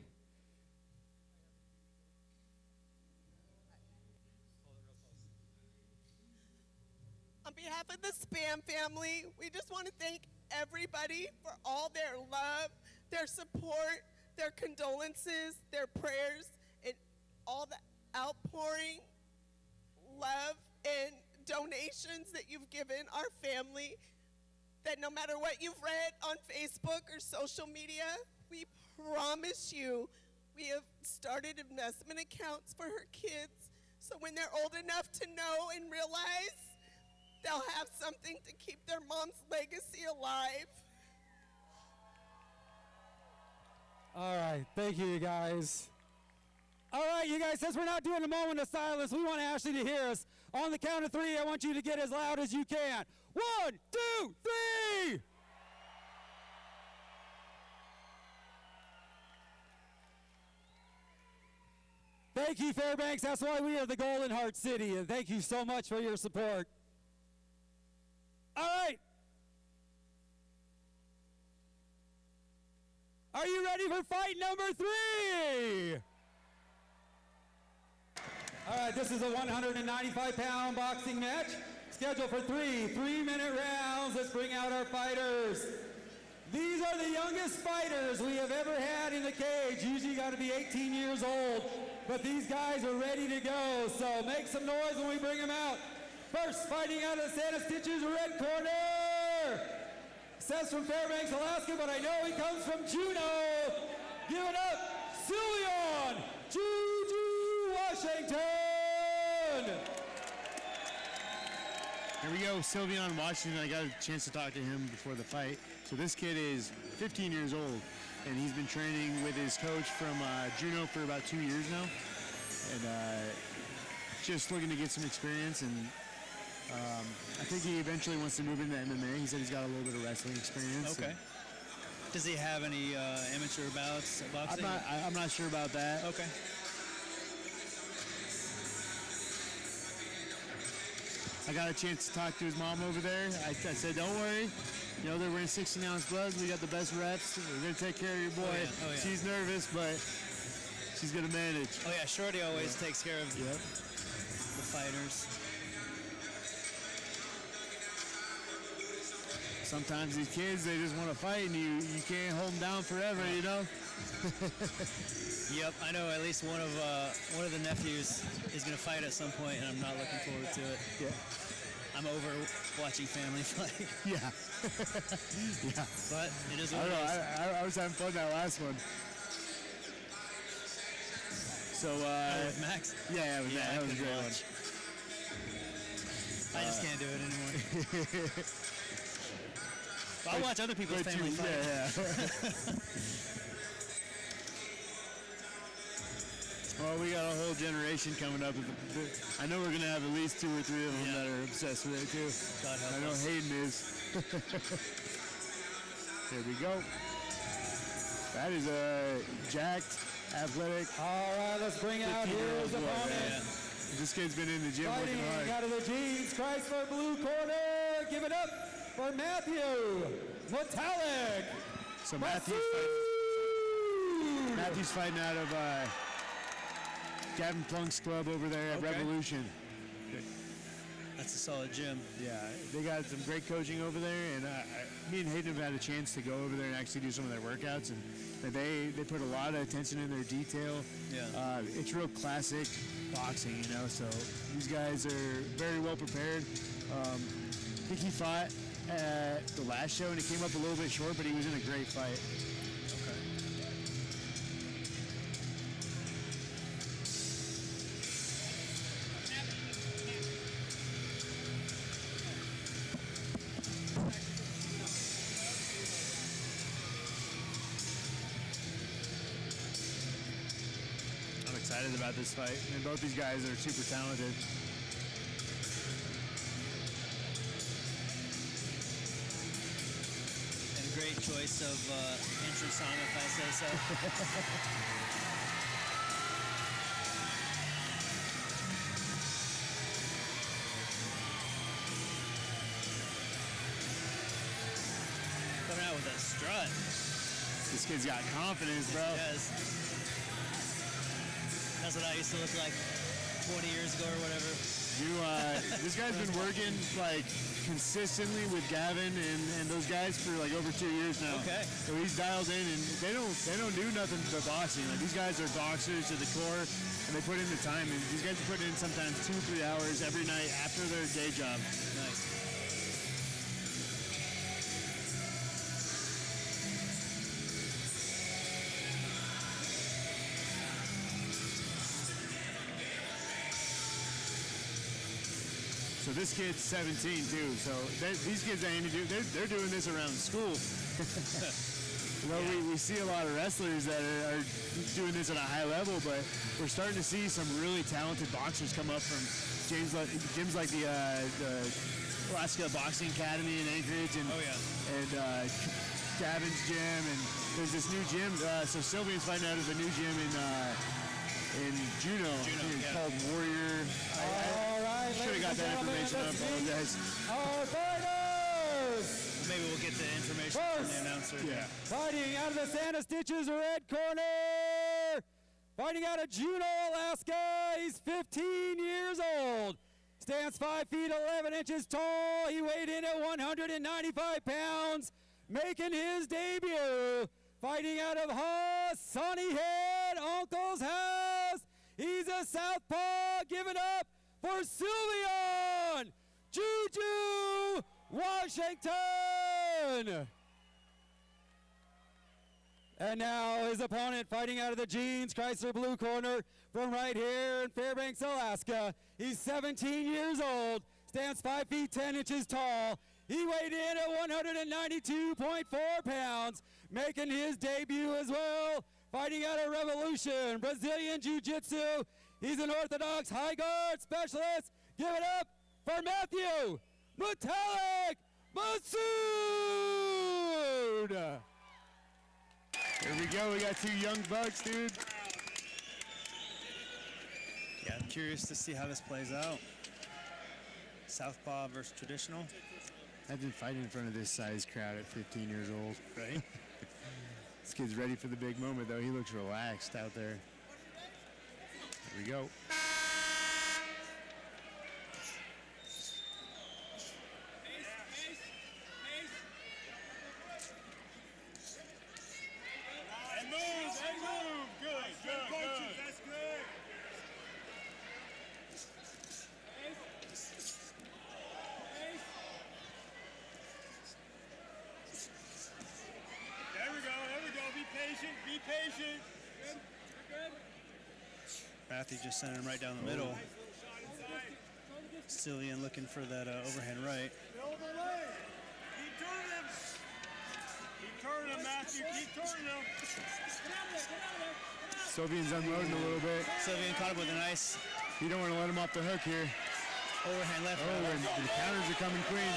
On behalf of the Spam family, we just want to thank everybody for all their love, their support, their condolences, their prayers, and all the outpouring love and donations that you've given our family. That no matter what you've read on Facebook or social media, we promise you we have started investment accounts for her kids, so when they're old enough to know and realize, they'll have something to keep their mom's legacy alive. All right, thank you, you guys. All right, you guys, since we're not doing a moment of silence, we want Ashley to hear us. On the count of 3, I want you to get as loud as you can. 1, 2, 3! Thank you, Fairbanks. That's why we are the Golden Heart City, and thank you so much for your support. All right. Are you ready for fight number 3? All right, this is a 195-pound boxing match scheduled for 3 3-minute rounds. Let's bring out our fighters. These are the youngest fighters we have ever had in the cage. Usually got to be 18 years old, but these guys are ready to go, so make some noise when we bring them out. First, fighting out of the Santa Stitches red corner. Says from Fairbanks, Alaska, but I know he comes from Juneau. Give it up, Sylvion Juju Washington. Here we go, Sylvion Washington. I got a chance to talk to him before the fight. So this kid is 15 years old, and he's been training with his coach from Juneau for about 2 years now. And just looking to get some experience, and I think he eventually wants to move into MMA. He said he's got a little bit of wrestling experience. Okay. Does he have any amateur bouts at boxing? I'm not sure about that. Okay. I got a chance to talk to his mom over there. I said, don't worry. You know, they're wearing 16-ounce gloves. We got the best reps. We're going to take care of your boy. Oh, yeah. Oh, yeah. She's nervous, but she's going to manage. Oh, yeah. Shorty always takes care of the fighters. Sometimes these kids, they just want to fight, and you can't hold them down forever, you know? Yep, I know at least one of the nephews is going to fight at some point, and I'm not looking forward to it. Yeah. I'm over watching family fight. Yeah. Yeah. But it is what it is. I was having fun that last one. So, with Max? Yeah, with Max. That was a great one. I just can't do it anymore. I'll watch other people's family fight. Yeah. Well, we got a whole generation coming up. I know we're going to have at least 2 or 3 of them that are obsessed with it, too. God help I know us. Hayden is. There we go. That is a jacked, athletic. All right, let's bring out his opponent. Yeah. This kid's been in the gym Fighting working hard. out of the Jeans Chrysler blue corner. Give it up for Matthew Metallic. So Matthew's fighting out of Gavin Plunk's club over there at Revolution. That's a solid gym. Yeah, they got some great coaching over there, and me and Hayden have had a chance to go over there and actually do some of their workouts, and they put a lot of attention in their detail. Yeah. It's real classic boxing, you know, so these guys are very well prepared. I think he fought at the last show, and he came up a little bit short, but he was in a great fight. I'm excited about this fight, and both these guys are super talented. And a great choice of entrance song, if I say so. Coming out with a strut. This kid's got confidence, bro. Yes, he does. That's what I used to look like 20 years ago or whatever. This guy's been working like consistently with Gavin and those guys for like over 2 years now. Okay. So he's dialed in, and they don't do nothing but boxing. Like, these guys are boxers to the core, and they put in the time. And these guys are putting in sometimes 2-3 hours every night after their day job. Nice. So this kid's 17 too. So these kids ain't they're doing this around school. You know, we see a lot of wrestlers that are doing this at a high level, but we're starting to see some really talented boxers come up from gyms like the Alaska Boxing Academy in Anchorage, and Gavin's gym, and there's this new gym. So Sylvian's fighting out of a new gym in Juneau, called Warrior. I should have got that information. I apologize. Our fighters! Maybe we'll get the information from the announcer. Yeah. Fighting out of the Santa Stitches red corner. Fighting out of Juneau, Alaska. He's 15 years old. Stands 5 feet 11 inches tall. He weighed in at 195 pounds, making his debut. Fighting out of Haas, Sunnyhead, Uncle's house. He's a southpaw. Give it up for Sylvian Juju Washington. And now his opponent, fighting out of the Jeans Chrysler blue corner from right here in Fairbanks, Alaska. He's 17 years old, stands 5 feet 10 inches tall. He weighed in at 192.4 pounds, making his debut as well. Fighting out of Revolution, Brazilian Jiu-Jitsu. He's an orthodox high guard specialist. Give it up for Matthew Metallic Masood. Here we go. We got two young bucks, dude. Yeah, I'm curious to see how this plays out. Southpaw versus traditional. I've been fighting in front of this size crowd at 15 years old. Right? This kid's ready for the big moment, though. He looks relaxed out there. Here we go. And move. Good. That's good. There we go. Be patient. Good. Matthew just sent him right down the middle. Cillian looking for that overhand right. Keep turning him, Matthew. Keep turning him. Sylvian's unloading a little bit. Cillian caught up with a nice. You don't want to let him off the hook here. Overhand left. Oh, and the counters are coming clean.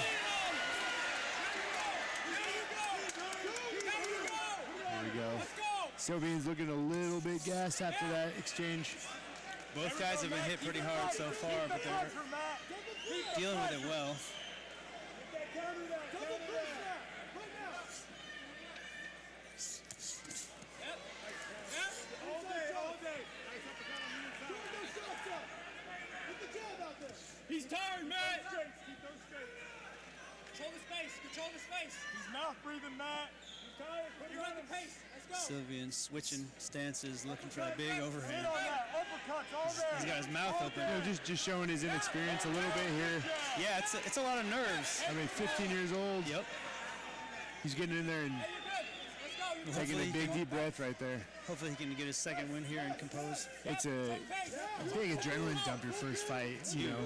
There we go. Sylvian's looking a little bit gassed after that exchange. Both guys have been hit pretty hard so far, but they're dealing with it well. He's tired, Matt. Sylvian switching stances, looking for that big overhand. He's got his mouth open. Just showing his inexperience a little bit here. Yeah, it's a lot of nerves. I mean, 15 years old. Yep. He's getting in there and taking a big, deep breath right there. Hopefully he can get his second win here and compose. It's a big adrenaline dump your first fight, you know.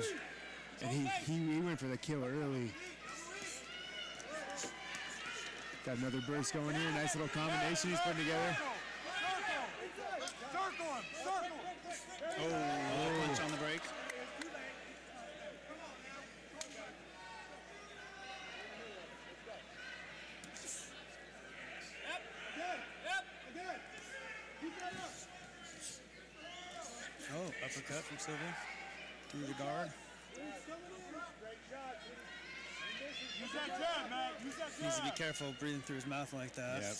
And he went for the kill early. Got another burst going here. Nice little combination he's putting together. Oh, punch on the break. Oh, uppercut from Sylvian through the guard. Needs to be careful breathing through his mouth like that. Yep.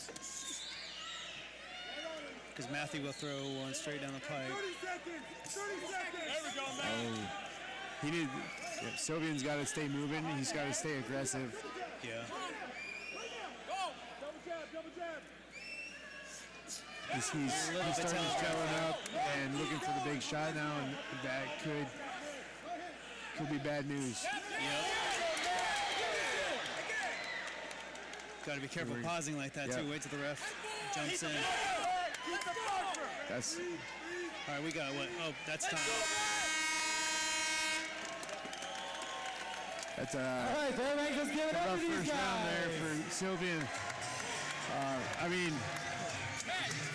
Because Matthew will throw one straight down the pipe. 30 seconds. There we go, man. Oh, Sylvian's got to stay moving. He's got to stay aggressive. Yeah. He's starting to showing up and looking for the big shot now, and that could be bad news. Yep. Got to be careful pausing like that too. Wait till the ref jumps in. That's all right. We got what? Oh, that's time. All That's right, Fairbanks, let's give it up to these first round there guys. for Sylvian. I mean,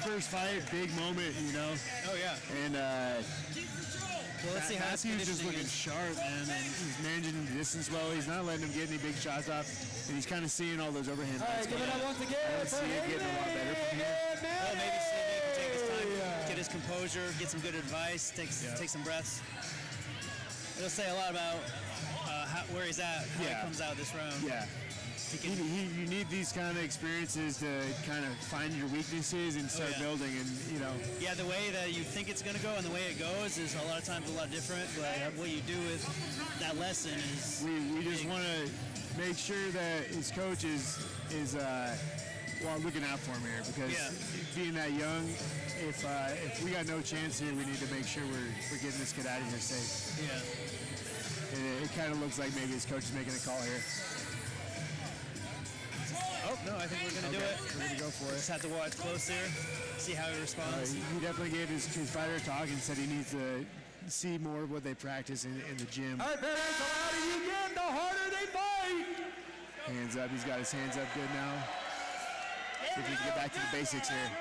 first fight, big moment, you know. Oh yeah. And well, let's see how his Matthew's just conditioning looking is. sharp, man, and he's managing the distance well. He's not letting him get any big shots off, and he's kind of seeing all those overhand All right, fights. give it up once again. I see it getting a lot better from here. Well, maybe Sylvian can take his time, get his composure, get some good advice, take some breaths. It'll say a lot about where he's at, how he comes out this round. Yeah. You need these kind of experiences to kind of find your weaknesses and start building, and you know. Yeah, the way that you think it's going to go and the way it goes is a lot of times a lot different, but what you do with that lesson is... We just want to make sure that his coach is looking out for him here, because being that young, if we got no chance here, we need to make sure we're getting this kid out of here safe. Yeah. And it kind of looks like maybe his coach is making a call here. Oh, no, I think we're going to do it. We're going to go for it. Just have to watch close here, see how he responds. He definitely gave his fighter a talk and said he needs to see more of what they practice in the gym. All right, Fairbanks, the louder you get, the harder they fight. Hands up. He's got his hands up good now. See if we can get back to the basics here.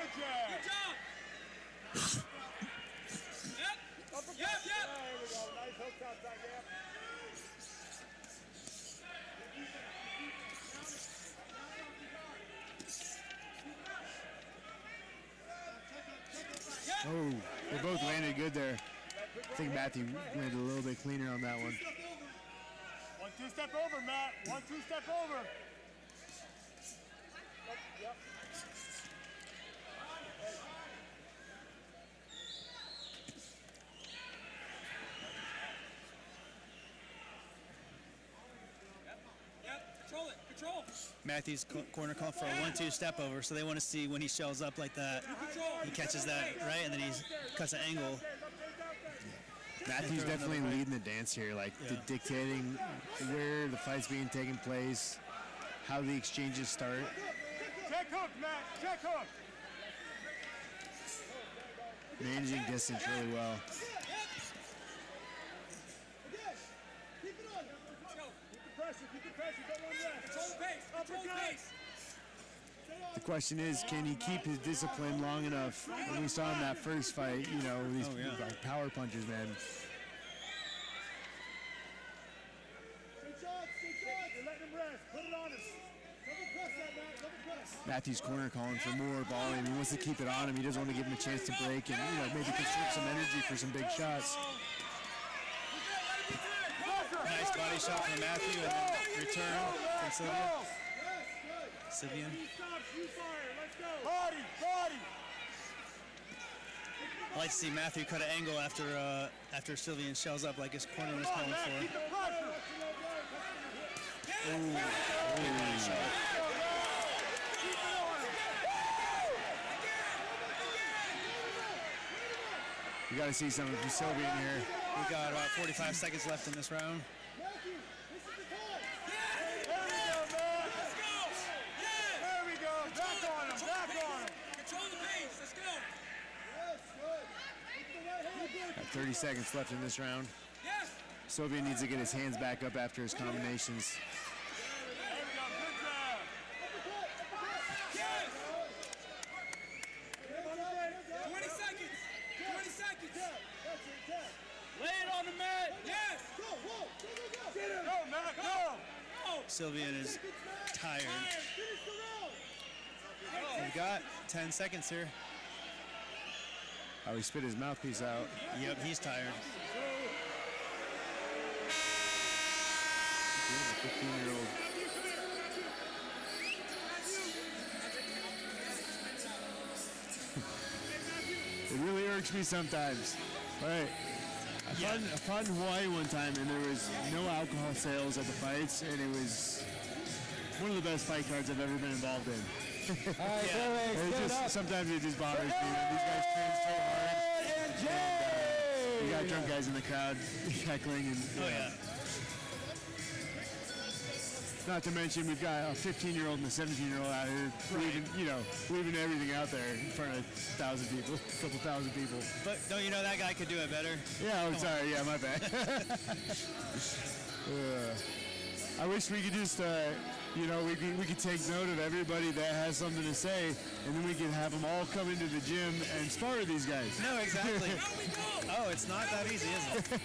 Oh, they both landed good there. I think Matthew landed a little bit cleaner on that one. 1-2 step over, Matt. 1-2 step over. Yep. Control it. Control. Matthew's corner call for a 1-2 step over, so they want to see when he shells up like that, he catches that right, and then he cuts an angle. Matthew's definitely leading the dance here, like dictating where the fight's being taken place, how the exchanges start. Check hook, Matt. Check hook. Managing distance really well. Keep it on. Keep the pressure. Keep the pressure. Don't run left. Control the pace. Control the pace. The question is, can he keep his discipline long enough? When we saw him that first fight, you know, these like power punchers, man. Good shots. You're letting him rest. Put it on him. Double press that, Matt. Double press. Matthew's corner calling for more volume. He wants to keep it on him. He doesn't want to give him a chance to break and, you know, maybe conserve some energy for some big shots. Nice body shot from Matthew and then return from Sylvian. Sylvian. Body. I like to see Matthew cut an angle after Sylvian shells up like his corner was calling for. Ooh. Body shot. We got to see something from Sylvian here. We got about 45 seconds left in this round. There we go. Back on him. Back on him. Control the pace. Let's go. Got 30 seconds left in this round. Sylvian needs to get his hands back up after his combinations. Sylvian is tired. We've got 10 seconds here. Oh, he spit his mouthpiece out. Yep, he's tired. 15-year-old. It really irks me sometimes. All right. I fought in Hawaii one time, and there was no alcohol sales at the fights, and it was one of the best fight cards I've ever been involved in. All right, sometimes it just bothers me when these guys train so hard. And, you got drunk guys in the crowd heckling, and not to mention we've got a 15-year-old and a 17-year-old out here leaving everything out there in front of 1,000 people, a couple thousand people. But don't you know that guy could do it better? Yeah, I'm sorry. Yeah, my bad. I wish we could just, we could take note of everybody that has something to say, and then we could have them all come into the gym and spar with these guys. No, exactly. Oh, it's not that easy, is it?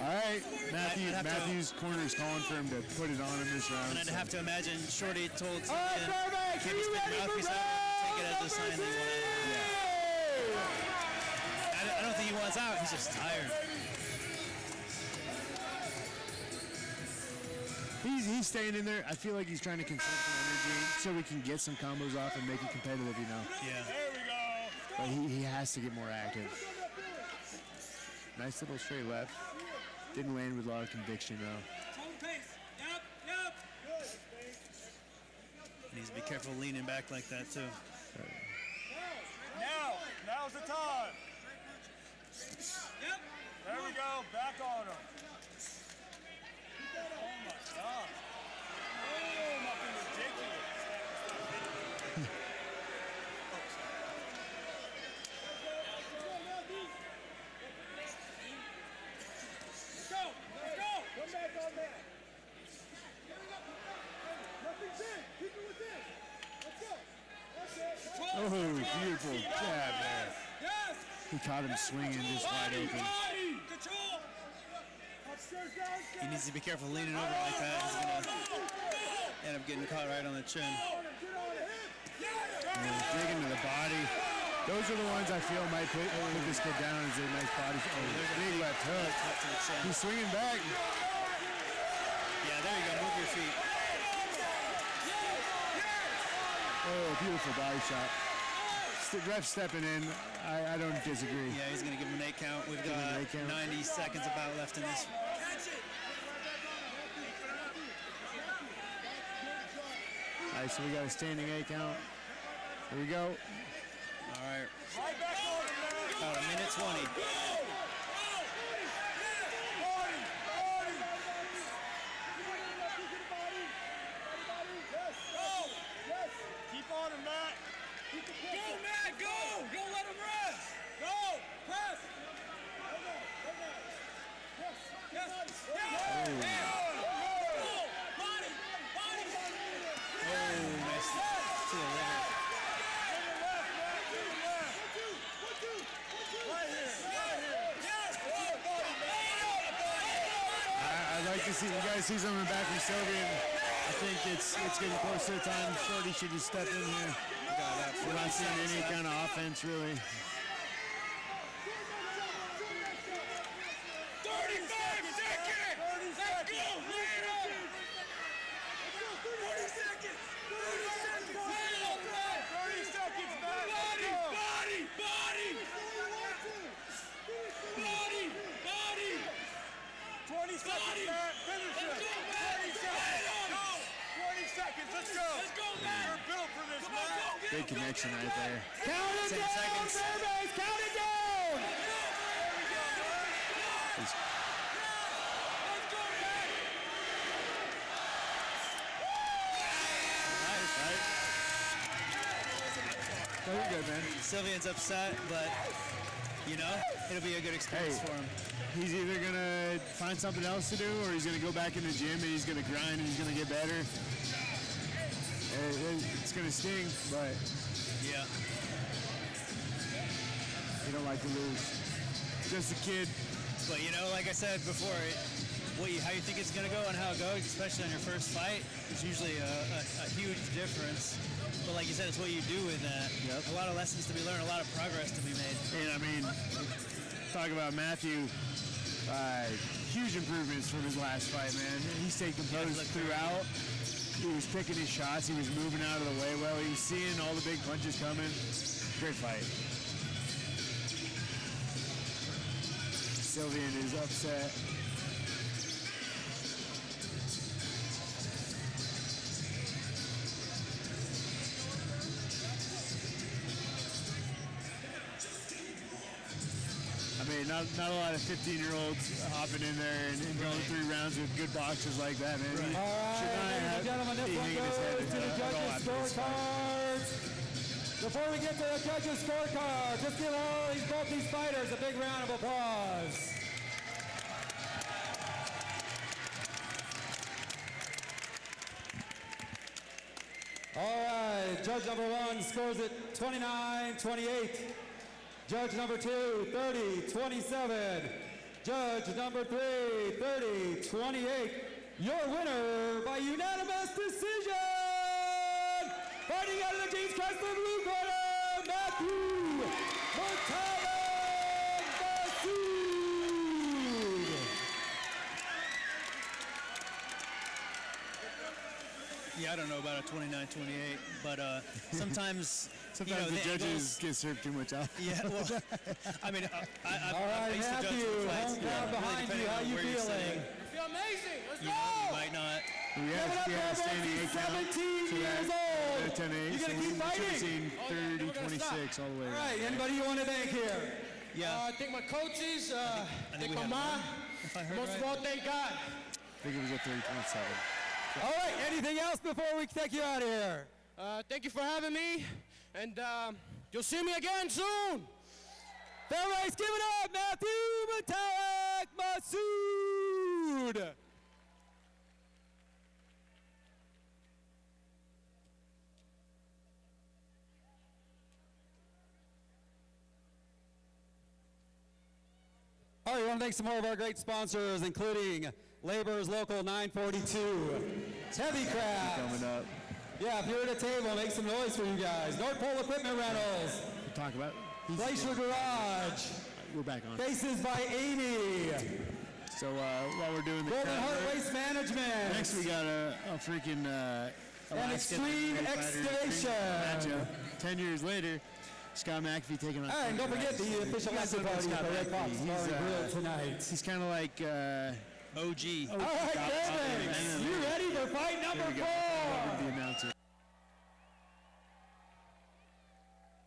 All right, Matthew's corner's calling for him to put it on him this round. And I'd have to imagine Shorty told Sylvian, "Can you spit your mouthpiece out? Take it as a sign that you want to." I don't think he wants out. He's just tired. He's staying in there. I feel like he's trying to conserve some energy so we can get some combos off and make it competitive, Yeah. There we go. But he has to get more active. Nice little straight left. Didn't land with a lot of conviction, though. He needs to be careful leaning back like that, too. Now's the time. There we go. Back on him. Oh my God. Oh, nothing ridiculous. Let's go. Come back on that. Nothing's in. Keep it within. Let's go. That's it. Oh, beautiful jab there. Yes. He caught him swinging just wide open. Control. He needs to be careful leaning over like that. He's going to end up getting caught right on the chin. Digging to the body. Those are the ones I feel might put this kid down. Is a nice body. Oh, big left hook. He's swinging back. Yeah, there you go. Move your feet. Oh, beautiful body shot. Ref stepping in. I don't disagree. Yeah, he's going to give him an 8 count. We've got 90 seconds about left in this. All right, so we got a standing 8 count. Here we go. All right. About a minute 20. Keep on him, Matt. Go, Matt, go! Don't let him rest! Go! Press! Yes! Body! Oh, nice. To the left. I'd like to see you guys see something back from Sylvian. I think it's getting close to the time. Shorty should just step in here. We're not seeing any kind of offense really. 35 seconds! Let's go! Lay it on! 40 seconds! 30 seconds! Lay it on, Matt! 30 seconds, Matt. Body! Body! Body! Body! Body! 20 seconds, Matt. Finish it. 20 seconds. 20 seconds. Let's go. Let's go, Matt! You're built for this, Come on, Matt. go get Big connection right there. Count it down, Fairbanks! Count it down! Very good, man. Sylvian's upset, but you know, it'll be a good experience for him. He's either gonna find something else to do, or he's gonna go back in the gym and he's gonna grind and he's gonna get better. It's gonna sting, but yeah, you don't like to lose. Just a kid. But you know, like I said before, how you think it's gonna go and how it goes, especially on your first fight, is usually a huge difference. But like you said, it's what you do with that. Yep. A lot of lessons to be learned, a lot of progress to be made. And I mean, talk about Matthew. Huge improvements from his last fight, man. He stayed composed throughout. He was picking his shots. He was moving out of the way well. He was seeing all the big punches coming. Great fight. Sylvian is upset. I mean, not a lot of 15-year-olds hopping in there and going 3 rounds with good boxers like that, man. Right. All right, ladies and gentlemen, this one goes to the judges' scorecards. Before we get to the judges' scorecard, just give both these fighters a big round of applause. All right, judge number 1 scores it 29-28. Judge number 2, 30-27. Judge number 3, 30-28. Your winner by unanimous decision, fighting out of the James Chrysler blue corner, Matthew Masood. Yeah, I don't know about a 29-28, but sometimes Sometimes you know, the judges angles, get served too much out. Yeah, well, I mean, all right, Matthew, home crowd behind you. How you feeling? I feel amazing. Let's go. You might not. We have a standing 8 count. 17 years old. 10-8. You're going to keep fighting. 30-26 all the way. All right, anybody you want to thank here? I thank my coaches. I thank my mom. Most of all, thank God. I think it was a 30-27. All right, anything else before we take you out of here? Thank you for having me, and you'll see me again soon. Fairways, give it up, Matthew Metallic Masood. All right, we want to thank some more of our great sponsors, including Labor's Local 942, Heavy Craft. Coming up. Yeah, if you're at a table, make some noise for you guys. North Pole Equipment Rentals. We'll talk about Glacier Garage. We're back on. Faces by Amy. So while we're doing the Golden Heart Waste Management. next we got a freaking an Extreme Excavation. 10 years later, Scott McAfee taking on. All right, and don't forget the official after party for Red Fox Bar and Grill tonight. He's kind of like OG. All right, Fairbanks, you ready for fight number 4? The announcer.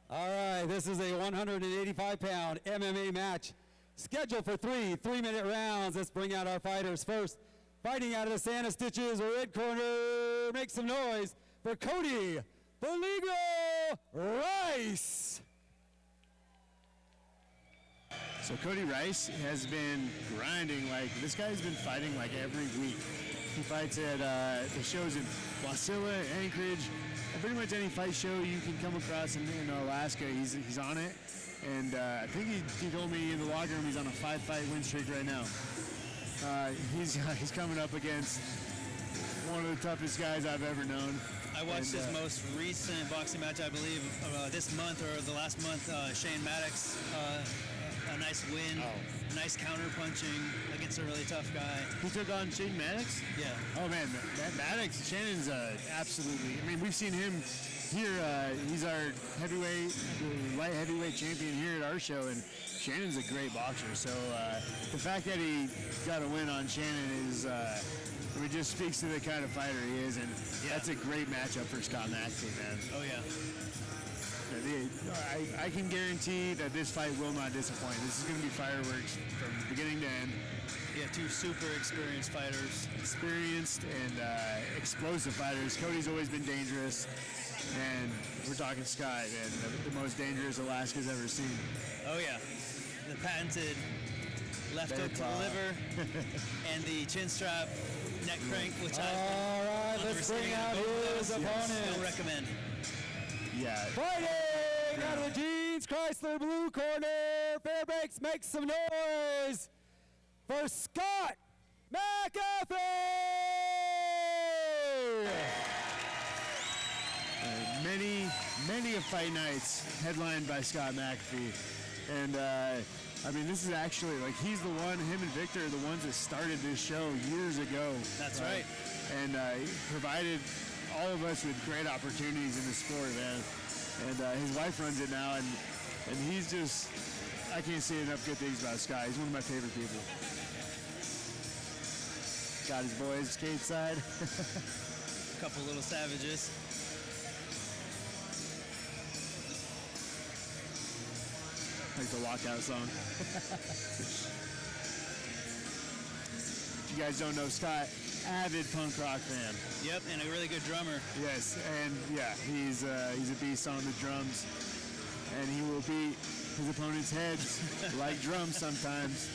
All right, this is a 185-pound MMA match scheduled for 3 3-minute rounds. Let's bring out our fighters first. Fighting out of the Santa Stitches red corner, make some noise for Cody the Negro Rice. So Cody Rice has been grinding. Like, this guy's been fighting like every week. He fights at the shows in Wasilla, Anchorage, and pretty much any fight show you can come across in Alaska, he's on it. And I think he told me in the locker room he's on a 5-fight win streak right now. He's coming up against one of the toughest guys I've ever known. I watched his most recent boxing match, I believe, this month or the last month. Shane Maddox, a nice win, nice counter punching against a really tough guy. He took on Shane Maddox? Yeah. Oh man, Maddox, Shannon's absolutely. I mean, we've seen him here. He's our light heavyweight champion here at our show, and Shannon's a great boxer. So the fact that he got a win on Shannon is it just speaks to the kind of fighter he is, and that's a great matchup for Scott McAfee, man. Oh, yeah. I can guarantee that this fight will not disappoint. This is going to be fireworks from beginning to end. Yeah, two super experienced fighters. Experienced and explosive fighters. Cody's always been dangerous, and we're talking Scott, and the most dangerous Alaska's ever seen. Oh, yeah. The patented left hook to the liver and the chin strap neck crank, which all right, let's bring out his opponent. Don't recommend. Yeah. Fighting out of the Jeans Chrysler blue corner, Fairbanks, make some noise for Scott McAfee! Many of fight nights headlined by Scott McAfee. And I mean, this is actually, like, he's the one, him and Victor are the ones that started this show years ago. That's right. And he provided all of us with great opportunities in the sport, man. And his wife runs it now, and he's just, I can't say enough good things about Scott. He's one of my favorite people. Got his boys stateside. A couple little savages. Like the lockout song. If you guys don't know Scott, avid punk rock fan. Yep, and a really good drummer. Yes, and yeah, he's a beast on the drums, and he will beat his opponent's heads like drums sometimes.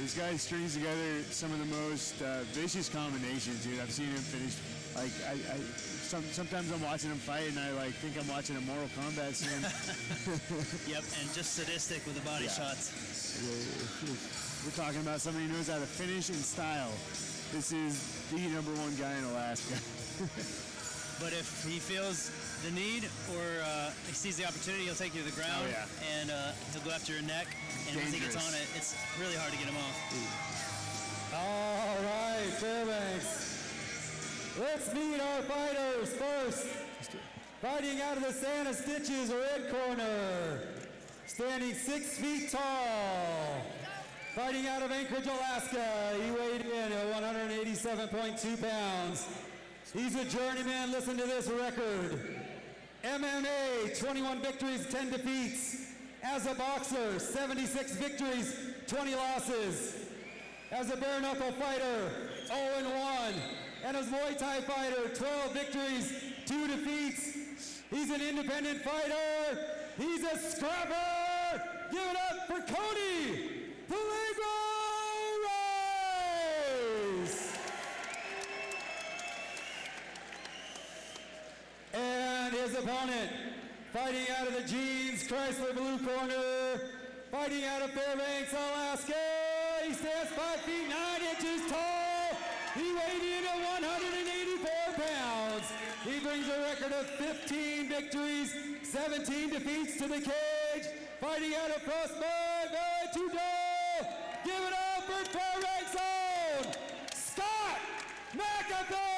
This guy strings together some of the most vicious combinations, dude. I've seen him finish. Like sometimes I'm watching him fight, and I think I'm watching a Mortal Kombat scene. Yep, and just sadistic with the body shots. If we're talking about somebody who knows how to finish in style. This is the #1 guy in Alaska. But if he feels the need or he sees the opportunity, he'll take you to the ground and he'll go after your neck. And once he gets on it, it's really hard to get him off. All right, Fairbanks. Let's meet our fighters first. Fighting out of the Santa Stitches red corner. Standing 6 feet tall. Fighting out of Anchorage, Alaska. He weighed in at 187.2 pounds. He's a journeyman. Listen to this record. MMA, 21 victories, 10 defeats. As a boxer, 76 victories, 20 losses. As a bare knuckle fighter, 0-1. And as Muay Thai fighter, 12 victories, 2 defeats. He's an independent fighter. He's a scrapper. Give it up for Cody Peligro Rice. And his opponent, fighting out of the Jeans Chrysler blue corner, fighting out of Fairbanks, Alaska. He stands 5 feet 9 inches tall. He weighed in at 184 pounds. He brings a record of 15 victories, 17 defeats to the cage. Fighting out of Frostburg, today. Give it up for Fairbanks' own Scott McAfee.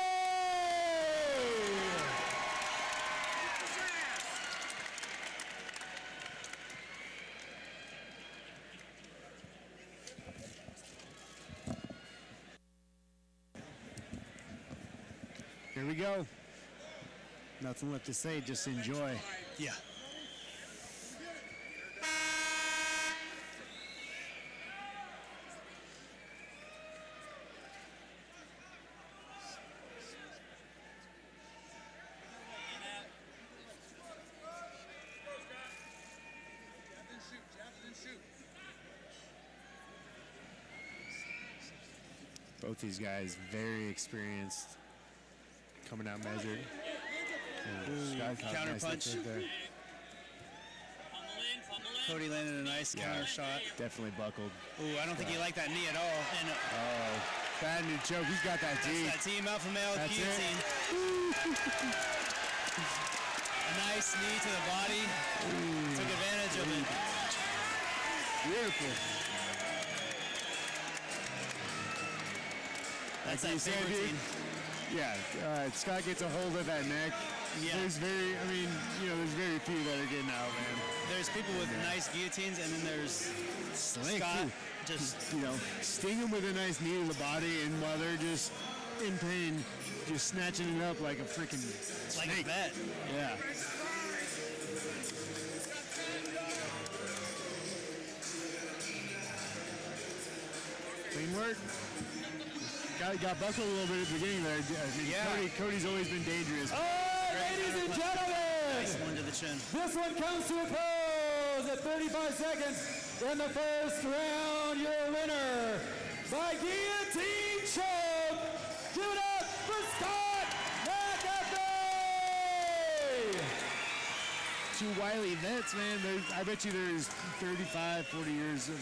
Here we go. Nothing left to say, just enjoy. Yeah. Both these guys very experienced, coming out measured. Counter punch. Right there. Cody landed a nice counter shot. Definitely buckled. Ooh, I don't think he liked that knee at all. And bad knee choke. He's got that T. That's that team alpha male guillotine. A nice knee to the body. Took advantage of it. Beautiful. That's that favorite team. Yeah, Scott gets a hold of that neck. Yeah. There's very few that are getting out, man. There's people with nice guillotines, and then there's Slick, Scott too. just sting him with a nice knee to the body, and while they're just in pain, just snatching it up like a freaking Like a snake. vet. Yeah. Clean work. Got buckled a little bit at the beginning there. I mean, Cody's always been dangerous. Ladies and gentlemen, Nice one to the chin. this one comes to a close at 35 seconds in the first round. Your winner by guillotine choke. Give it up for Scott McAfee! Two wily vets, man. I bet you there's 35, 40 years of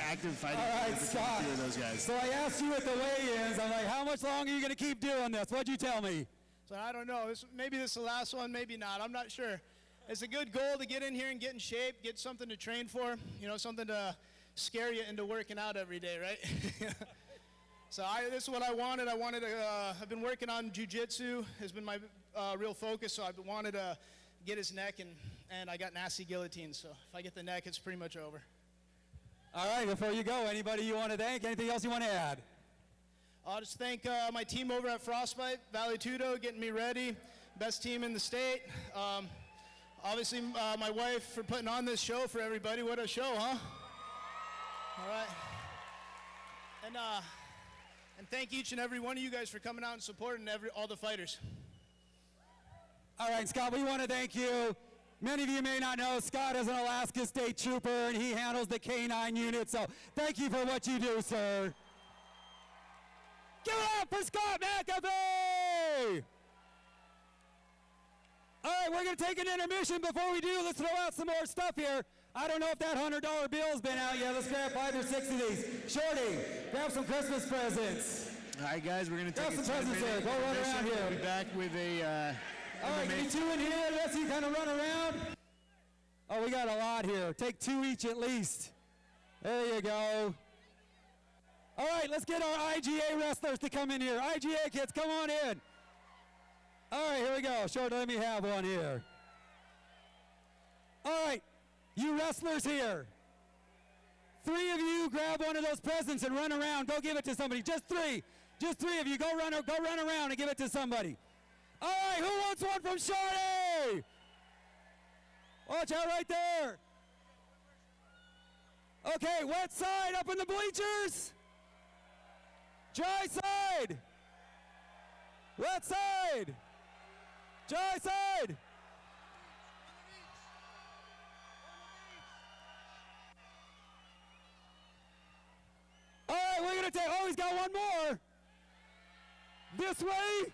active fighting. All right, between Scott. the two of those guys. So I asked you at the weigh-ins, I'm like, how much longer are you going to keep doing this? What'd you tell me? So I don't know. Maybe this is the last one, maybe not. I'm not sure. It's a good goal to get in here and get in shape, get something to train for, something to scare you into working out every day, right? So this is what I wanted. I've been working on jiu-jitsu, has been my real focus, so I've wanted to get his neck, and I got nasty guillotine, so if I get the neck, it's pretty much over. All right, before you go, anybody you want to thank? Anything else you want to add? I'll just thank my team over at Frostbite, Valley Tudo, getting me ready. Best team in the state. Obviously, my wife for putting on this show for everybody. What a show, huh? All right. And thank each and every one of you guys for coming out and supporting all the fighters. All right, Scott, we want to thank you. Many of you may not know, Scott is an Alaska State Trooper, and he handles the K-9 unit, so thank you for what you do, sir. Give it up for Scott McAfee! All right, we're going to take an intermission. Before we do, let's throw out some more stuff here. I don't know if that $100 bill's been out yet. Let's grab 5 or 6 of these. Shorty, grab some Christmas presents. All right, guys, we're going to take grab some presents here. Go run around here. We'll be back with a... all right, give me 2 in here. The rest of you kind of run around. Oh, we got a lot here. Take 2 each at least. There you go. All right, let's get our IGA wrestlers to come in here. IGA kids, come on in. All right, here we go. Short, let me have one here. All right, you wrestlers here. 3 of you grab one of those presents and run around. Go give it to somebody. Just 3. Just 3 of you. Go run around and give it to somebody. All right, who wants one from Shorty? Watch out right there. Okay, wet side up in the bleachers. Dry side. Wet side. Dry side. All right, we're going to take, he's got one more. This way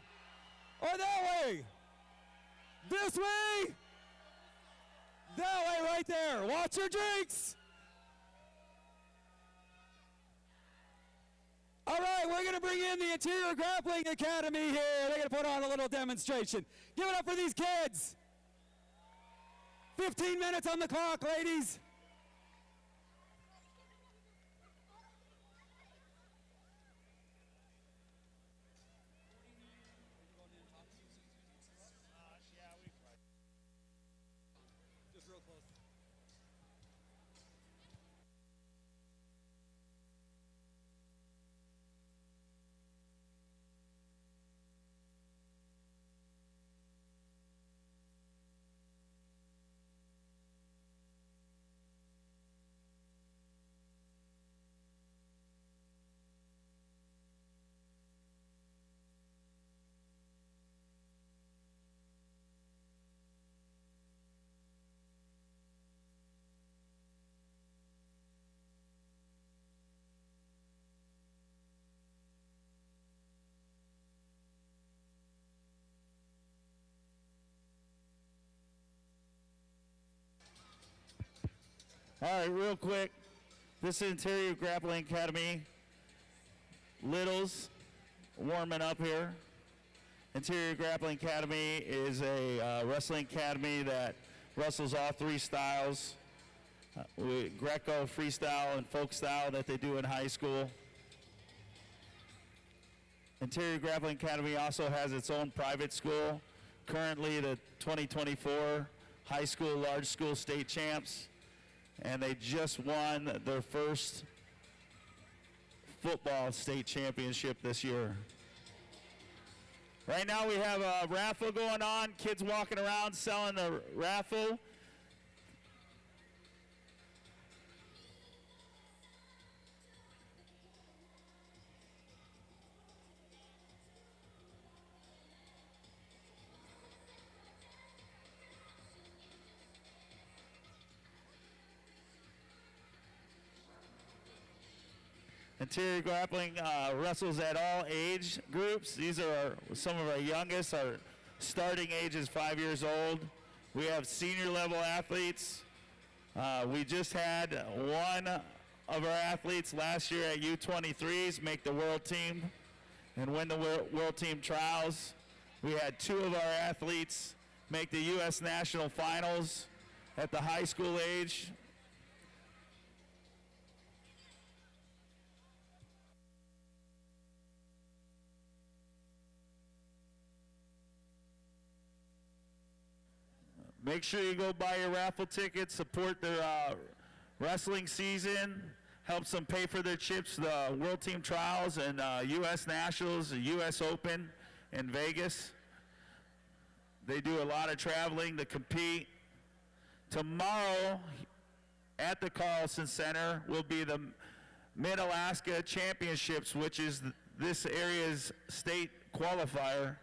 or that way? This way? That way right there. Watch your drinks. All right, we're going to bring in the Interior Grappling Academy here. They're going to put on a little demonstration. Give it up for these kids. 15 minutes on the clock, ladies. All right, real quick. This is Interior Grappling Academy. Littles warming up here. Interior Grappling Academy is a wrestling academy that wrestles all 3 styles. Greco, freestyle, and folk style that they do in high school. Interior Grappling Academy also has its own private school. Currently the 2024 high school, large school state champs. And they just won their first football state championship this year. Right now we have a raffle going on. Kids walking around selling the raffle. Interior grappling wrestles at all age groups. These are some of our youngest. Our starting age is 5 years old. We have senior level athletes. We just had one of our athletes last year at U23s make the world team and win the world team trials. We had two of our athletes make the U.S. national finals at the high school age. Make sure you go buy your raffle tickets, support their wrestling season, helps them pay for their chips, the World Team Trials and U.S. Nationals, the U.S. Open in Vegas. They do a lot of traveling to compete. Tomorrow at the Carlson Center will be the Mid-Alaska Championships, which is this area's state qualifier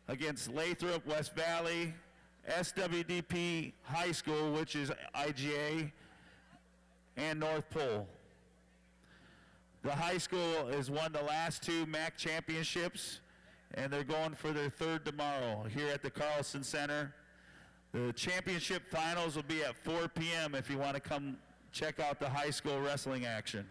against Lathrop, West Valley, SWDP High School, which is IGA, and North Pole. The high school has won the last two MAC championships, and they're going for their third tomorrow here at the Carlson Center. The championship finals will be at 4 p.m. if you want to come check out the high school wrestling action.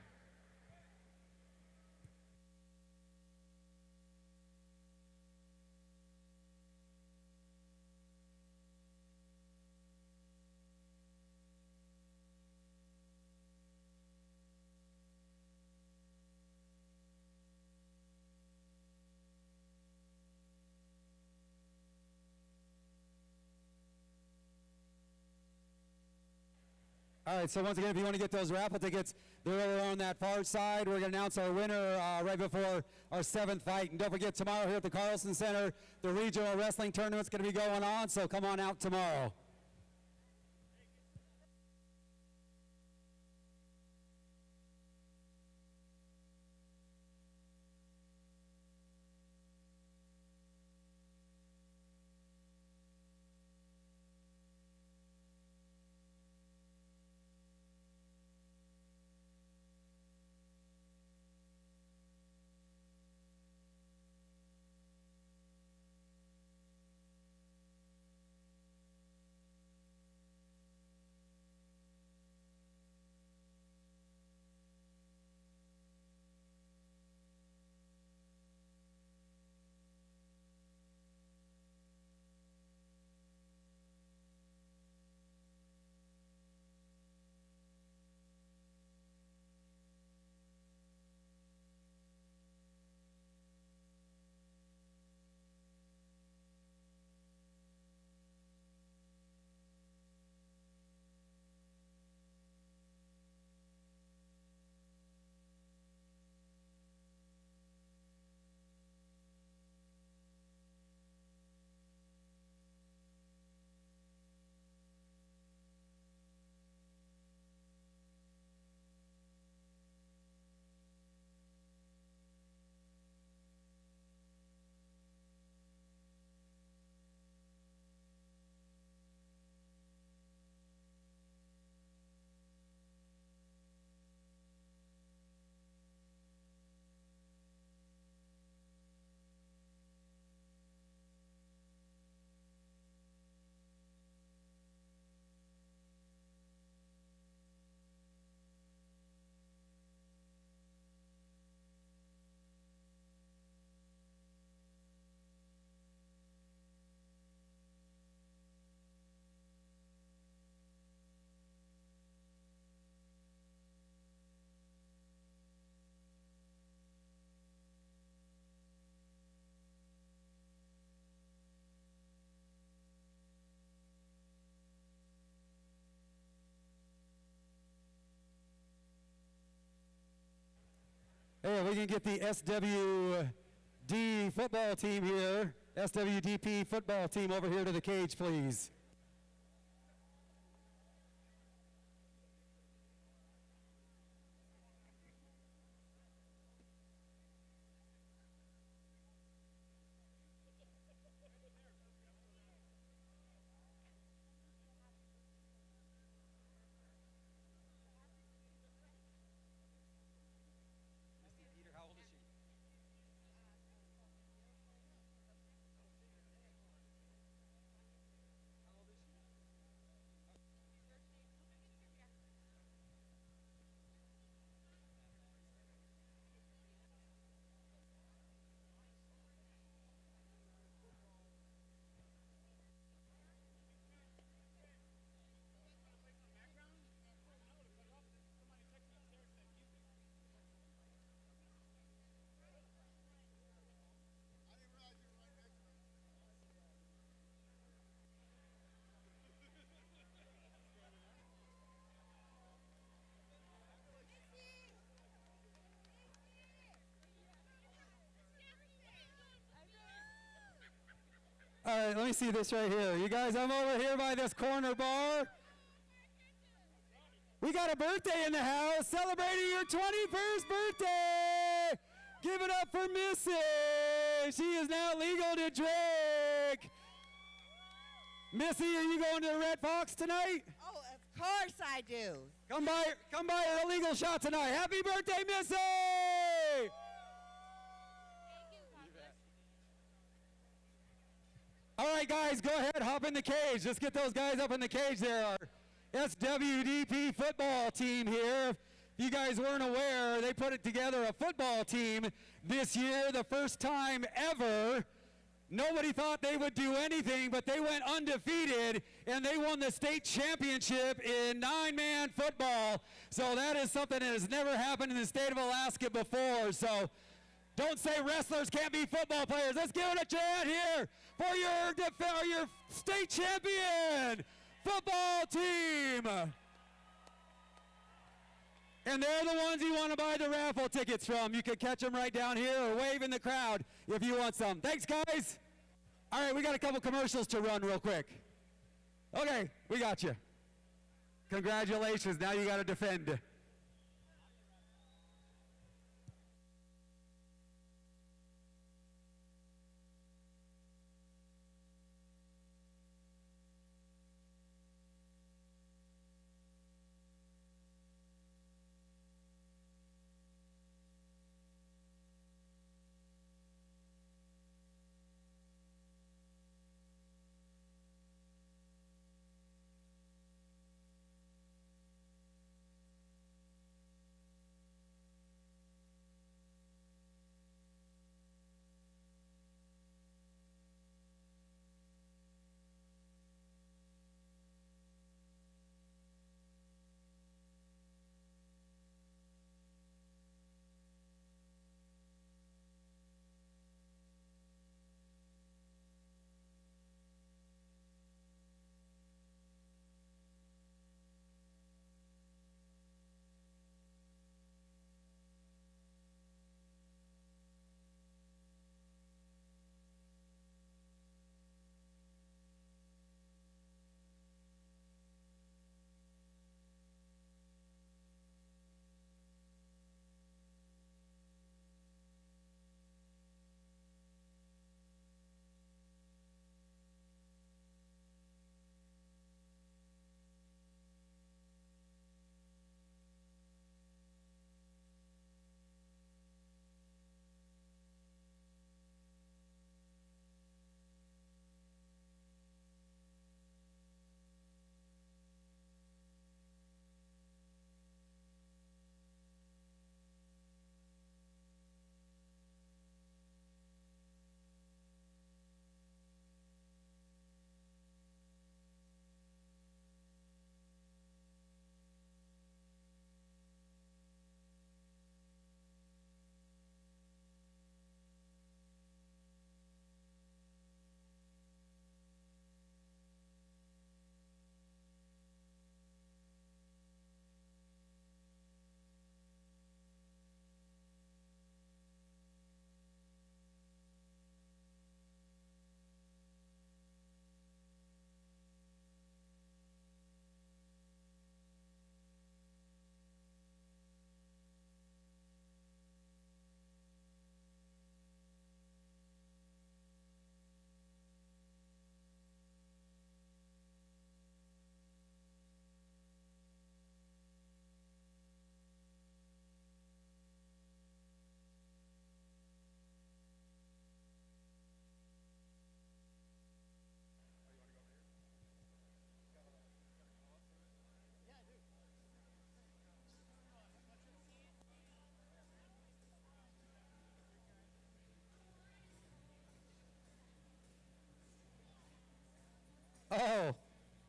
All right, so once again, if you want to get those raffle tickets, they're over on that far side. We're going to announce our winner right before our 7th fight. And don't forget, tomorrow here at the Carlson Center, the regional wrestling tournament's going to be going on, so come on out tomorrow. Hey, we can get the SWD football team here SWDP football team over here to the cage, please. All right, let me see this right here. You guys, I'm over here by this corner bar. We got a birthday in the house, celebrating your 21st birthday. Give it up for Missy. She is now legal to drink. Missy, are you going to the Red Fox tonight? Oh, of course I do. Come by her illegal shot tonight. Happy birthday, Missy! All right, guys, go ahead, hop in the cage. Let's get those guys up in the cage there. Our SWDP football team here. If you guys weren't aware, they put it together a football team this year, the first time ever. Nobody thought they would do anything, but they went undefeated, and they won the state championship in 9-man football. So that is something that has never happened in the state of Alaska before. So don't say wrestlers can't be football players. Let's give it a chant here for your state champion football team. And they're the ones you want to buy the raffle tickets from. You can catch them right down here or wave in the crowd if you want some. Thanks, guys. All right, we got a couple commercials to run real quick. Okay, we got you. Congratulations. Now you got to defend.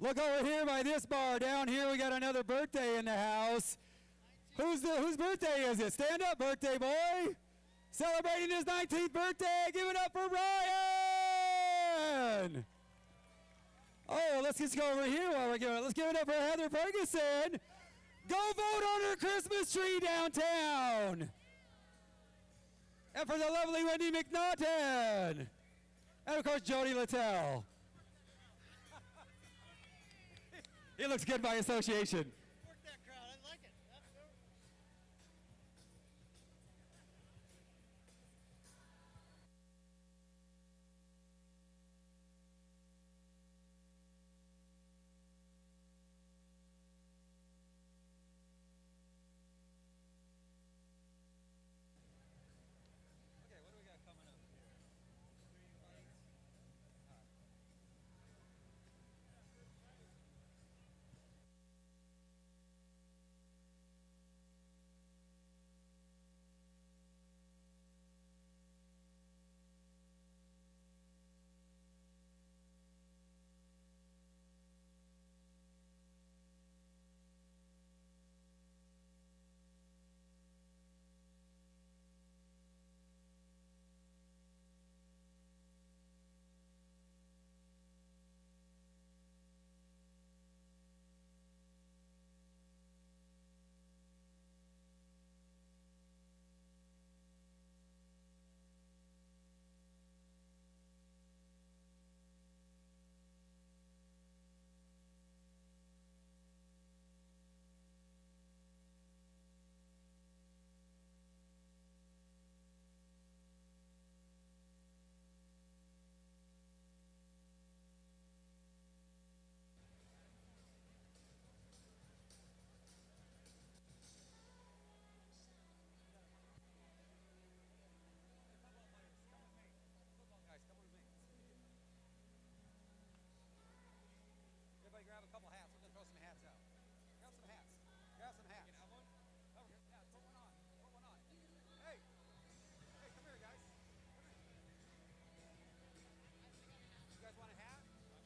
Look over here by this bar. Down here we got another birthday in the house. Whose birthday is it? Stand up, birthday boy. Celebrating his 19th birthday. Give it up for Ryan. Oh, let's just go over here while we're going. Let's give it up for Heather Ferguson. Go vote on her Christmas tree downtown. And for the lovely Wendy McNaughton. And of course, Jody Littell. He looks good by association. Work that crowd. I like it. Absolutely. Okay, what do we got coming up here? Everybody grab a couple hats. We're going to throw some hats out. Grab some hats. Grab some hats. You can have one? Oh, yeah, put one on. Put one on. Hey! Hey, come here, guys. Come here. You guys want a hat?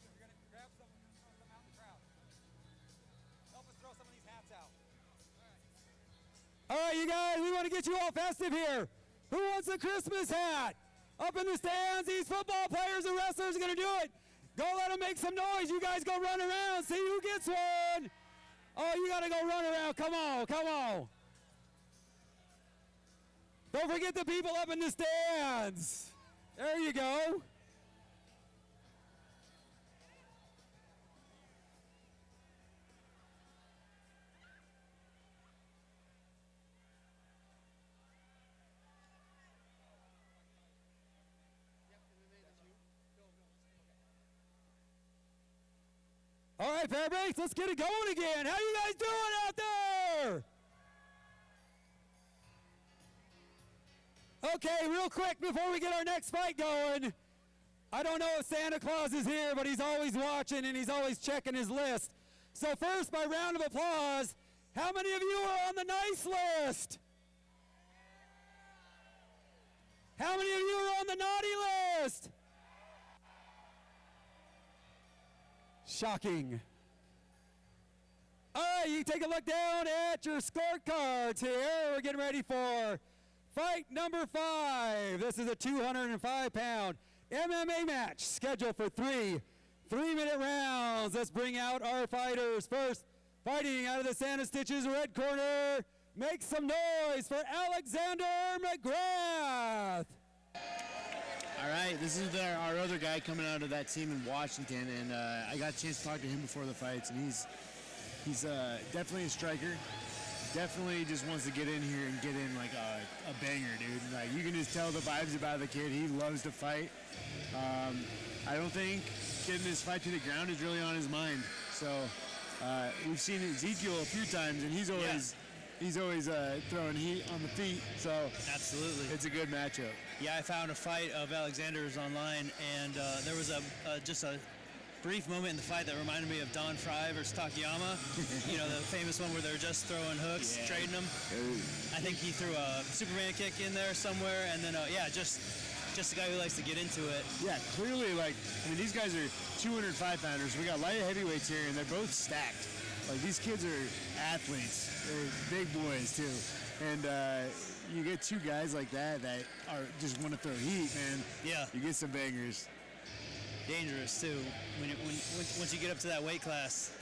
You're going to grab some, throw some out in the crowd. Help us throw some of these hats out. All right, you guys, we want to get you all festive here. Who wants a Christmas hat? Up in the stands, these football players and wrestlers are going to do it. Go let them make some noise. You guys go run around, see who gets one. Oh, you got to go run around. Come on, come on. Don't forget the people up in the stands. There you go. All right, Fairbanks, let's get it going again. How you guys doing out there? Okay, real quick before we get our next fight going, I don't know if Santa Claus is here, but he's always watching and he's always checking his list. So first, by round of applause, how many of you are on the nice list? How many of you are on the naughty list? Shocking. All right, you take a look down at your scorecards here. We're getting ready for fight number 5. This is a 205-pound MMA match scheduled for 3 3-minute rounds. Let's bring out our fighters. First, fighting out of the Santa Stitches red corner, make some noise for Alexander McGrath. All right, this is our other guy coming out of that team in Washington, and I got a chance to talk to him before the fights, and he's definitely a striker. Definitely just wants to get in here and get in like a banger, dude. Like you can just tell the vibes about the kid. He loves to fight. I don't think getting this fight to the ground is really on his mind. So we've seen Ezekiel a few times, and he's always throwing heat on the feet. So absolutely, it's a good matchup. Yeah, I found a fight of Alexander's online, and there was just a brief moment in the fight that reminded me of Don Fry versus Takayama. You know, the famous one where they're just throwing hooks, trading them. I think he threw a Superman kick in there somewhere, and then just just a guy who likes to get into it. Yeah, clearly, like, I mean, these guys are 205 pounders. We got light heavyweights here, and they're both stacked. Like, these kids are athletes. They're big boys, too. And you get two guys like that are just want to throw heat, man. Yeah. You get some bangers. Dangerous, too. Once you get up to that weight class,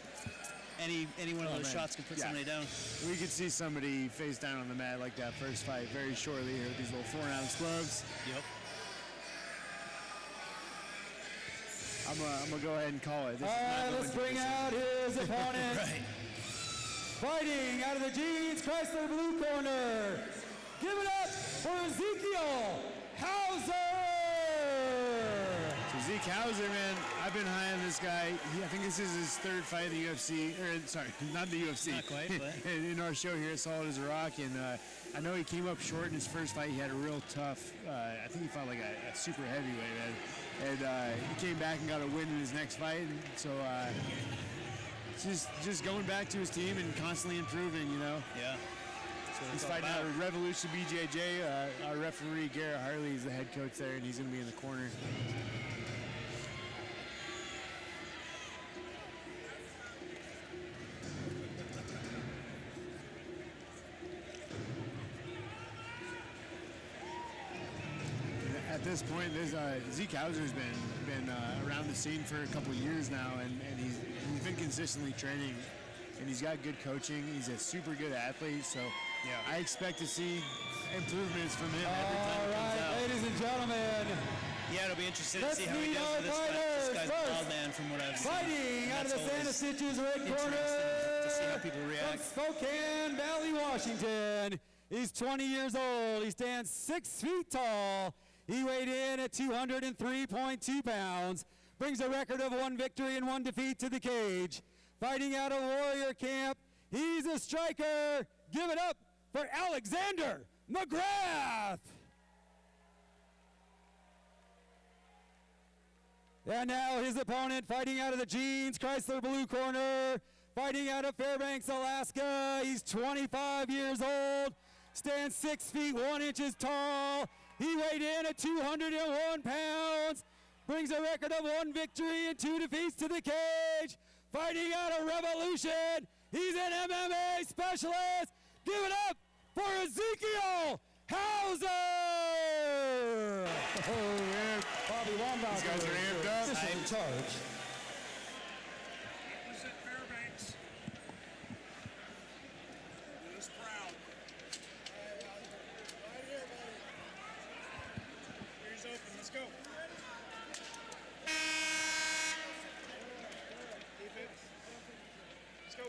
any one of those shots can put somebody down. We could see somebody face down on the mat like that first fight very shortly here with these little 4-ounce gloves. Yep. I'm gonna go ahead and call it. All right, let's bring out his opponent. Right. Fighting out of the Jeans Chrysler blue corner. Give it up for Ezekiel Hauser. So Zeke Hauser, man, I've been high on this guy. I think this is his third fight in the UFC, or sorry, not the UFC. Not quite, but. in our show here at Solid as a Rock, and I know he came up short in his first fight. He had a real tough, I think he fought like a super heavyweight, man. And he came back and got a win in his next fight. And so just going back to his team and constantly improving, you know. Yeah. He's fighting out of Revolution BJJ. Our referee, Garrett Harley, is the head coach there, and he's going to be in the corner. At this point, Zeke Hauser's been around the scene for a couple years now, and he's been consistently training, and he's got good coaching. He's a super good athlete, so I expect to see improvements from him every time he comes out. Ladies and gentlemen. Yeah, it'll be interesting to see how he does with this guy's a wild man from what I've seen. Fighting out of the Santa Stitches red corner. To see how people react. From Spokane Valley, Washington. He's 20 years old. He stands 6 feet tall. He weighed in at 203.2 pounds. Brings a record of 1 victory and 1 defeat to the cage. Fighting out of Warrior Camp. He's a striker. Give it up for Alexander McGrath. And now his opponent, fighting out of the Jeans Chrysler blue corner, fighting out of Fairbanks, Alaska. He's 25 years old, stands 6 feet 1 inches tall. He weighed in at 201 pounds, brings a record of 1 victory and 2 defeats to the cage. Fighting out of Revolution, he's an MMA specialist. Give it up for Ezekiel Hauser! Oh, yeah. Bobby Wambach. These guys are amped up. Official in charge. Represent Fairbanks. Do us proud. Right here, buddy. Ears open. Let's go. Keep it. Let's go.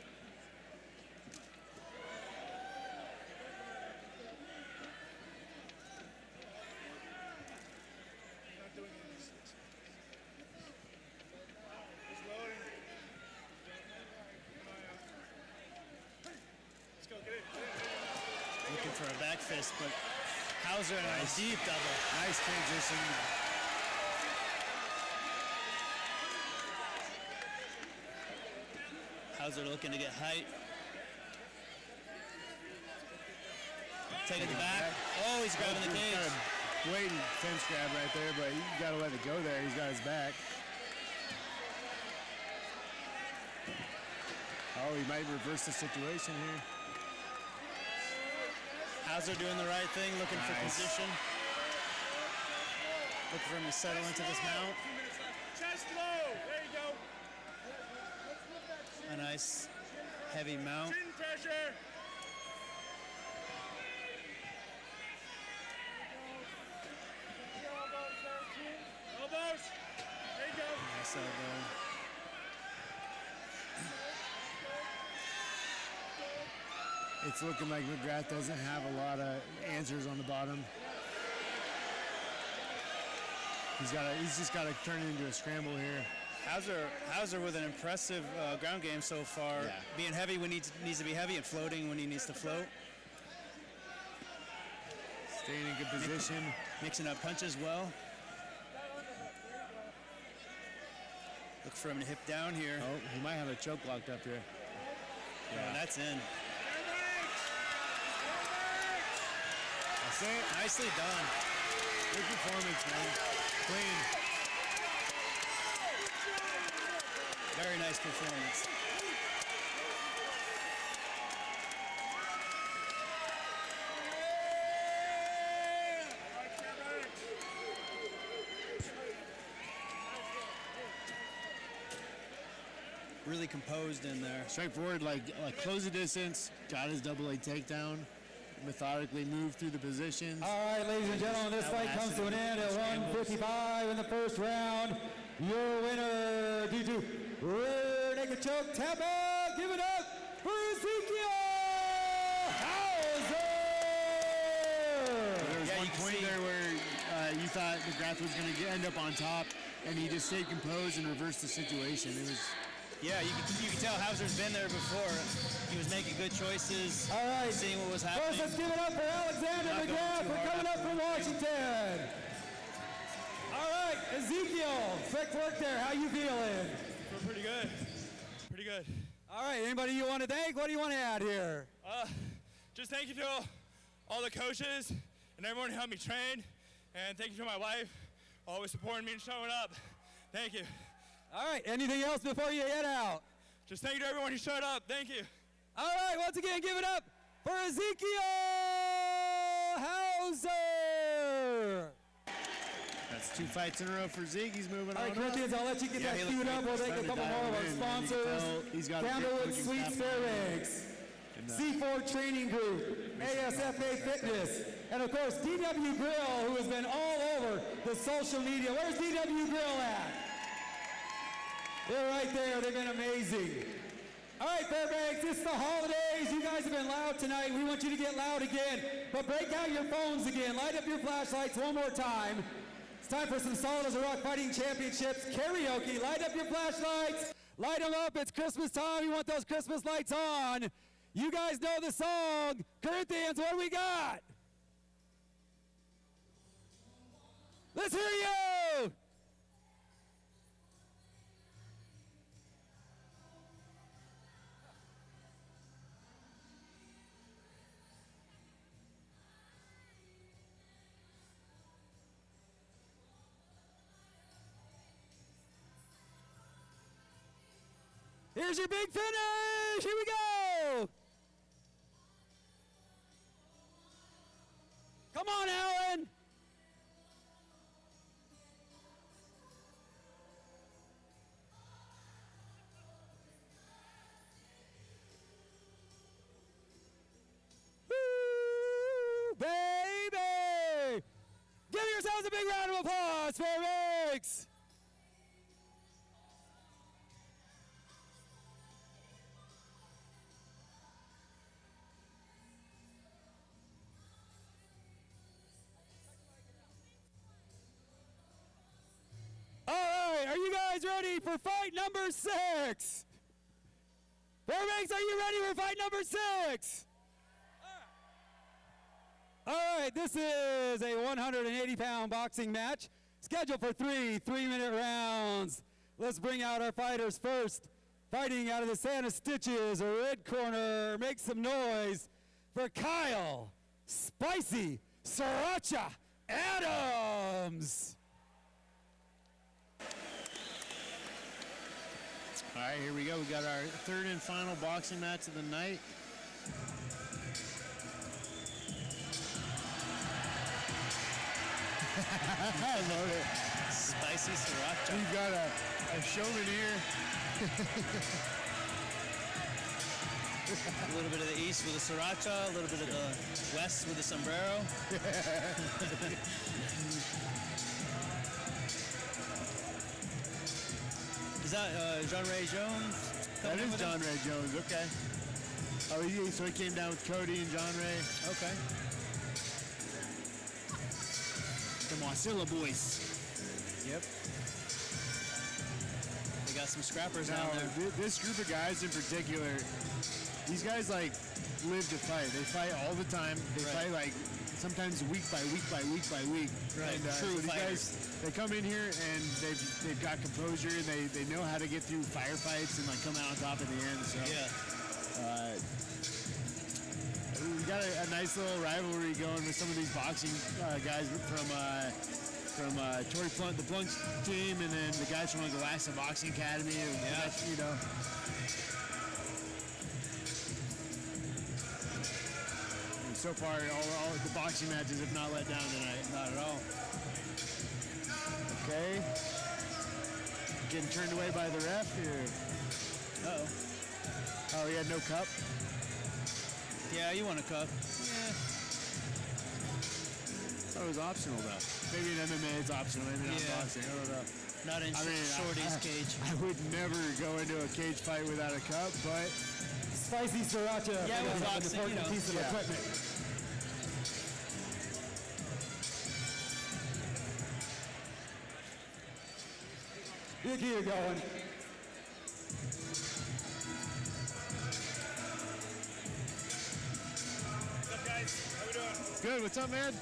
Not doing this. He's loading. Let's go. Get it. Looking for a back fist, but Hauser and a deep double. Nice transition. Hauser looking to get height. Taking the back. Oh, he's grabbing the cage. Kind of blatant fence grab right there, but you got to let it go there. He's got his back. Oh, he might reverse the situation here. Hauser doing the right thing, looking for Nice. position. Looking for him to settle into this mount. Chest low. There you go. A nice heavy mount. Chin pressure. Elbows. There you go. Nice elbow. It's looking like McGrath doesn't have a lot of answers on the bottom. He's just got to turn it into a scramble here. Hauser with an impressive ground game so far. Yeah. Being heavy when he needs to be heavy and floating when he needs to float. Staying in good position. Mixing up punches well. Look for him to hip down here. Oh, he might have a choke locked up here. Yeah, that's in. That's it. Nicely done. Good performance, man. Clean. Very nice performance. Really composed in there. Straightforward, like close the distance, got his double leg takedown, methodically moved through the positions. All right, ladies and gentlemen, this fight comes to an end at 155 in the first round. Your winner, due to rear naked choke, Tampa, give it up for Ezekiel Hauser! There was one point there where you thought McGrath was going to end up on top, and he just stayed composed and reversed the situation. It was. Yeah, you can tell Hauser's been there before. He was making good choices. All right. Seeing what was happening. First, let's give it up for Alexander McGrath for coming up from Washington. All right, Ezekiel, quick work there. How you feeling? Feeling pretty good. Pretty good. All right, anybody you want to thank? What do you want to add here? Just thank you to all the coaches and everyone who helped me train. And thank you to my wife, always supporting me and showing up. Thank you. All right, anything else before you head out? Just thank you to everyone who showed up. Thank you. All right, once again, give it up for Ezekiel Hauser. That's 2 fights in a row for Zeke. He's moving on. All right, Corinthians, I'll let you get that queued up. We'll take a couple more of our sponsors. Candlewood Sweets Fairbanks, C4 Training Group, ASFA Fitness, and of course, DW Grill, who has been all over the social media. Where's DW Grill at? They're right there. They've been amazing. All right, Fairbanks, it's the holidays. You guys have been loud tonight. We want you to get loud again. But break out your phones again. Light up your flashlights one more time. It's time for some Solid as a Rock Fighting Championships karaoke. Light up your flashlights. Light them up. It's Christmas time. You want those Christmas lights on. You guys know the song. Corinthians, what do we got? Let's hear you. Here's your big finish. Here we go. Come on, Alan. Woo, baby. Give yourselves a big round of applause, Fairbanks. All right, are you guys ready for fight number 6? Fairbanks, are you ready for fight number 6? All right, this is a 180-pound boxing match scheduled for 3 3-minute rounds. Let's bring out our fighters first. Fighting out of the Santa Stitches, red corner, make some noise for Kyle Spicy Sriracha Adams. All right, here we go. We got our third and final boxing match of the night. I love it. Spicy sriracha. We've got a showman here. A little bit of the east with the sriracha, a little bit of the west with the sombrero. Is that John Ray Jones? That is John Ray Jones, okay. Oh, so he came down with Cody and John Ray. Okay. The Marcilla boys. Yep. They got some scrappers now, down there. This group of guys in particular, these guys like live to fight. They fight all the time. They fight like sometimes week by week by week by week. Right. And, True so these fighters. guys, they come in here and they've got composure and they know how to get through firefights and like come out on top at the end. So yeah. we got a nice little rivalry going with some of these boxing guys from Tory Plunk, the Plunk team, and then the guys from the Galactic Boxing Academy. Yeah. You know. And so far, all the boxing matches have not let down tonight. Not at all. Okay. Getting turned away by the ref here. Uh-oh. Oh, he had no cup? Yeah, you want a cup. Yeah. That was optional, though. Maybe in MMA it's optional, maybe not boxing. I don't know. Not in Shorty's cage. I would never go into a cage fight without a cup, but... Spicy sriracha. Yeah, with an boxing, important piece of equipment. You keep going. What's up, guys? How we doing? Good, what's up, man?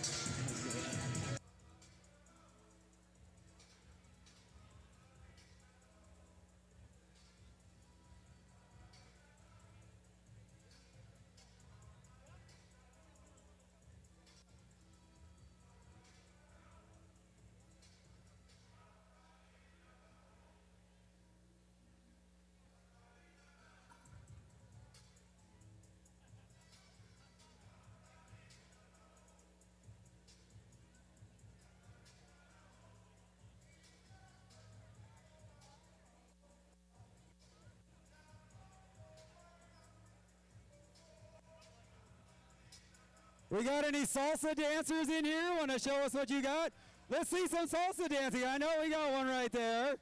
We got any salsa dancers in here? Want to show us what you got? Let's see some salsa dancing. I know we got one right there.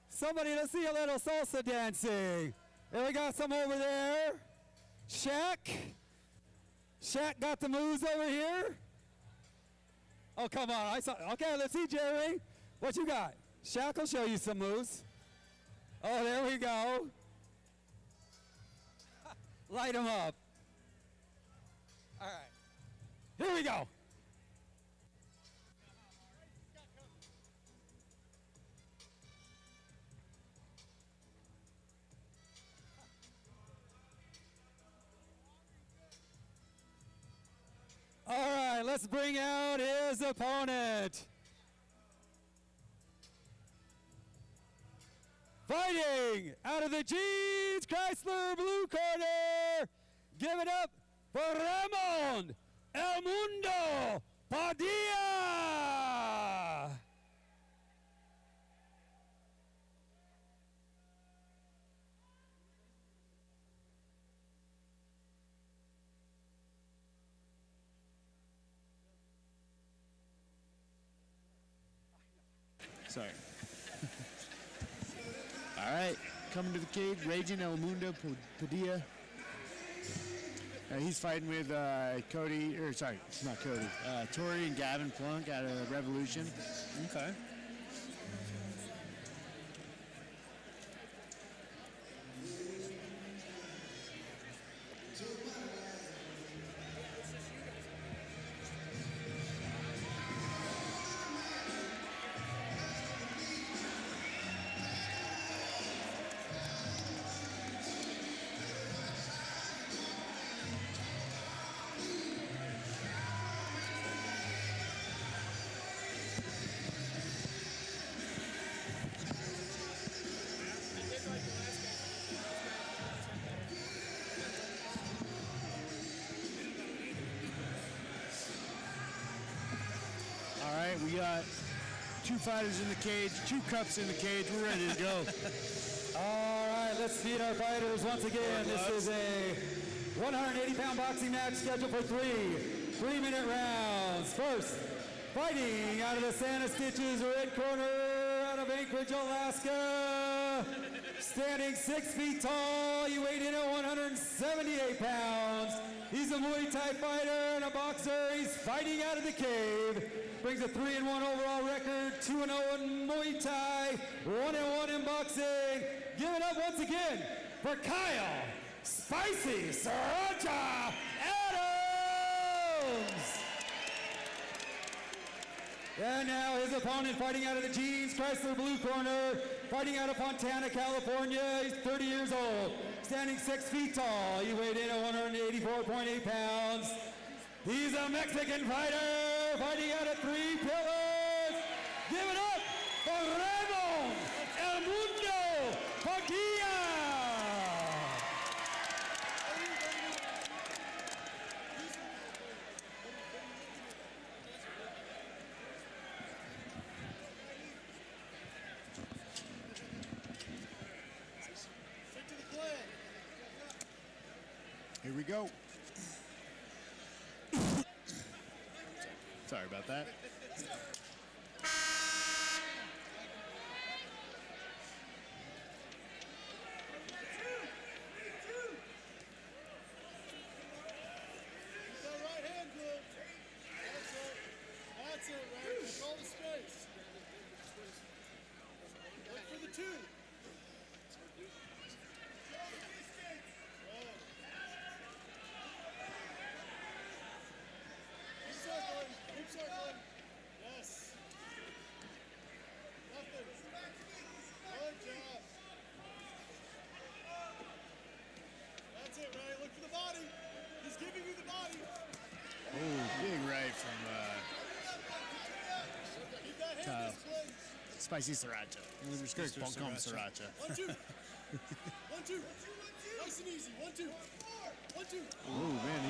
Somebody, let's see a little salsa dancing. And we got some over there. Shaq. Shaq got the moves over here. Oh, come on. I saw. Okay, let's see, Jerry. What you got? Shaq will show you some moves. Oh, there we go. Light them up. All right. Here we go. All right, let's bring out his opponent. Fighting out of the Jeans Chrysler blue corner. Give it up for Ramon El Mundo Padilla. Sorry. All right, coming to the cage, Raging El Mundo Padilla. He's fighting with Cody, or sorry, it's not Cody, Tory and Gavin Plunk out of Revolution. Okay. All right, we got 2 fighters in the cage, 2 cups in the cage. We're ready to go. All right, let's meet our fighters once again. This is a 180-pound boxing match scheduled for 3 3-minute rounds. First, fighting out of the Santa Stitches red corner out of Anchorage, Alaska. Standing 6 feet tall, he weighed in at 178 pounds. He's a Muay Thai fighter and a boxer. He's fighting out of the cave. Brings a 3-1 overall record, 2-0 in Muay Thai, 1-1 in boxing. Give it up once again for Kyle Spicy Sriracha Adams. And now his opponent fighting out of the Jeans Chrysler blue corner, fighting out of Fontana, California. He's 30 years old, standing 6 feet tall. He weighed in at 184.8 pounds. He's a Mexican fighter, fighting out of 3 pillars. Give it up for Ramon El Mundo Padilla. Here we go. Sorry about that. That's it, right? Control the space. Look for the 2. Keep circling. Yes. Nothing. Good job. That's it, Ray. Look for the body. He's giving you the body. Oh, big right from Keep that hand Kyle. disciplined. Spicy Sriracha. Mr. Sriracha. 1, 2. 1, 2. Nice and easy. 1, 2. 1, 2. Oh man,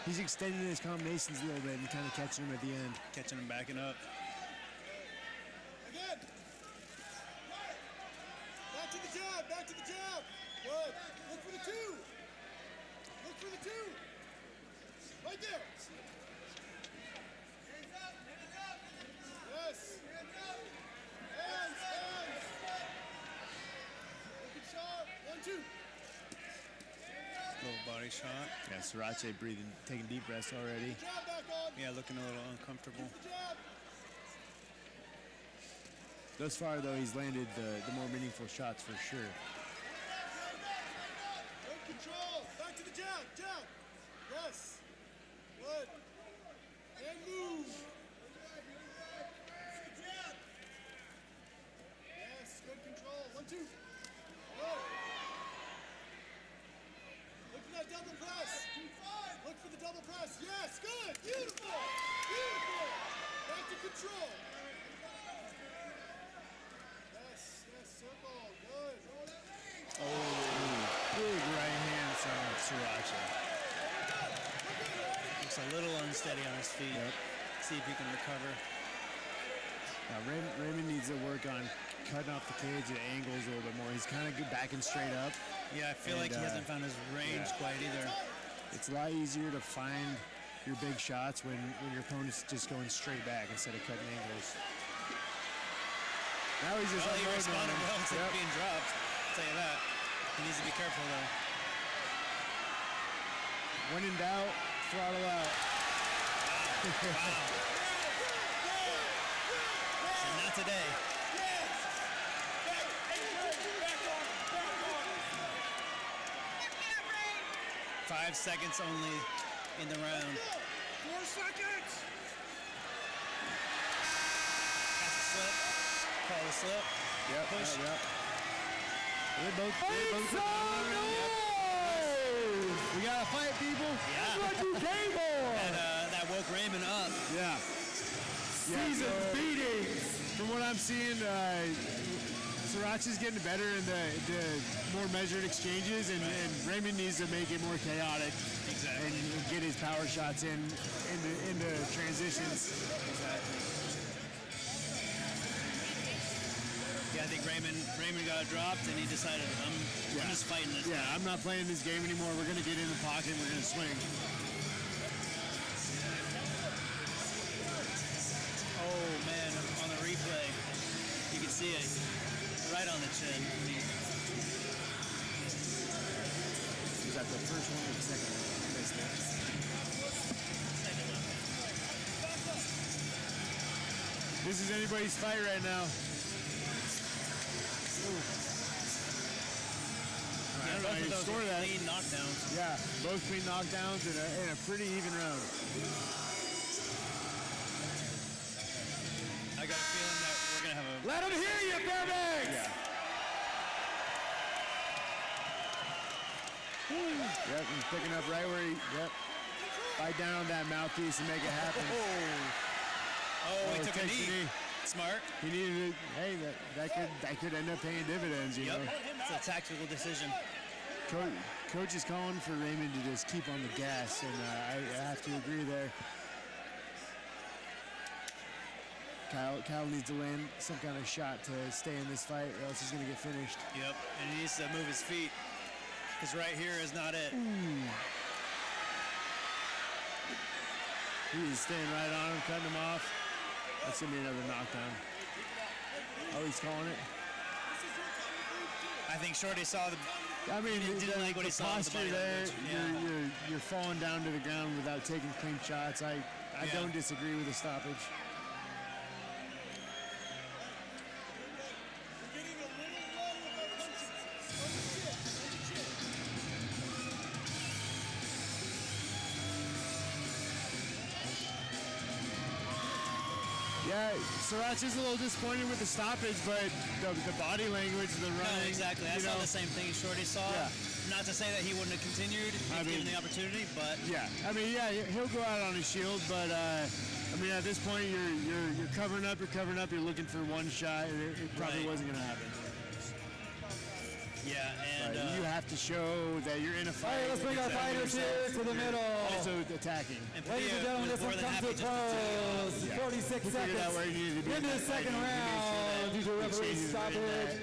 he's extending his combinations a little bit and kind of catching him at the end. Catching him backing up. Again. Back to the jab. Back to the jab. Good. Look for the 2. Look for the 2. Right there. Yes. Hands. Hands. Looking sharp. 1, 2. Little body shot. Yeah, Sriracha breathing, taking deep breaths already. Jab back on. Yeah, looking a little uncomfortable. Jab. Thus far, though, he's landed the more meaningful shots for sure. Good control. Back to the jab. Jab. Yes. Good. And move. Yes. Good control. 1, 2. Good. Look for that double press. Look for the double press. Yes. Good. Beautiful. Beautiful. Back to control. Yes. Yes. Circle. Good. Oh, big right hand from Sriracha. Looks a little unsteady on his feet. Yep. See if he can recover. Now, Raymond needs to work on cutting off the cage at angles a little bit more. He's kind of backing straight up. Yeah, I feel like he hasn't found his range quite either. It's a lot easier to find your big shots when your opponent's just going straight back instead of cutting angles. Now he's just he unloading on responded him. well to Yep. being dropped. I'll tell you that. He needs to be careful though. When in doubt, throttle out. And not today. 5 seconds only in the round. 4 seconds. That's a slip. Call the slip. Yep. Push. Yep. They both we gotta fight, people. Yeah. That's what you came for. That woke Raymond up. Yeah. Season beatings. From what I'm seeing, Sriracha's getting better in the more measured exchanges, and Raymond needs to make it more chaotic. Exactly. And get his power shots into transitions. Exactly. Yeah, I think Raymond got dropped, and he decided, I'm just fighting this. Yeah, I'm not playing this game anymore. We're gonna get in the pocket and we're gonna swing. Oh man, on the replay, you can see it right on the chin. Was that the first one or the second one? I missed it. This is anybody's fight right now. I don't know how you score that. Clean knockdowns. Yeah, both clean knockdowns in a pretty even round. Let them hear you, Fairbanks! Yeah. Yep, he's picking up right where he, yep. Bite down on that mouthpiece and make it happen. Oh, he took a knee. Smart. He needed it. Hey, that could end up paying dividends, you know. It's a tactical decision. Coach is calling for Raymond to just keep on the gas, and I have to agree there. Kyle needs to land some kind of shot to stay in this fight, or else he's going to get finished. Yep, and he needs to move his feet, because right here is not it. He's staying right on him, cutting him off. That's going to be another knockdown. Oh, he's calling it. I think Shorty saw the. I mean, didn't like what he saw in the body there. language. You're falling down to the ground without taking clean shots. I don't disagree with the stoppage. Yeah, Sriracha's a little disappointed with the stoppage, but the body language, the running. No, exactly. I saw the same thing Shorty saw. Yeah. Not to say that he wouldn't have continued if given the opportunity, but yeah. I mean, yeah, he'll go out on his shield, but I mean, at this point, you're covering up. You're looking for one shot. It probably wasn't going to happen. Yeah, and you have to show that you're in a fight. All right, let's bring our fighters here to the middle. Also attacking. Ladies and gentlemen, this one comes to a close. 46 seconds into the second round due to referee stoppage.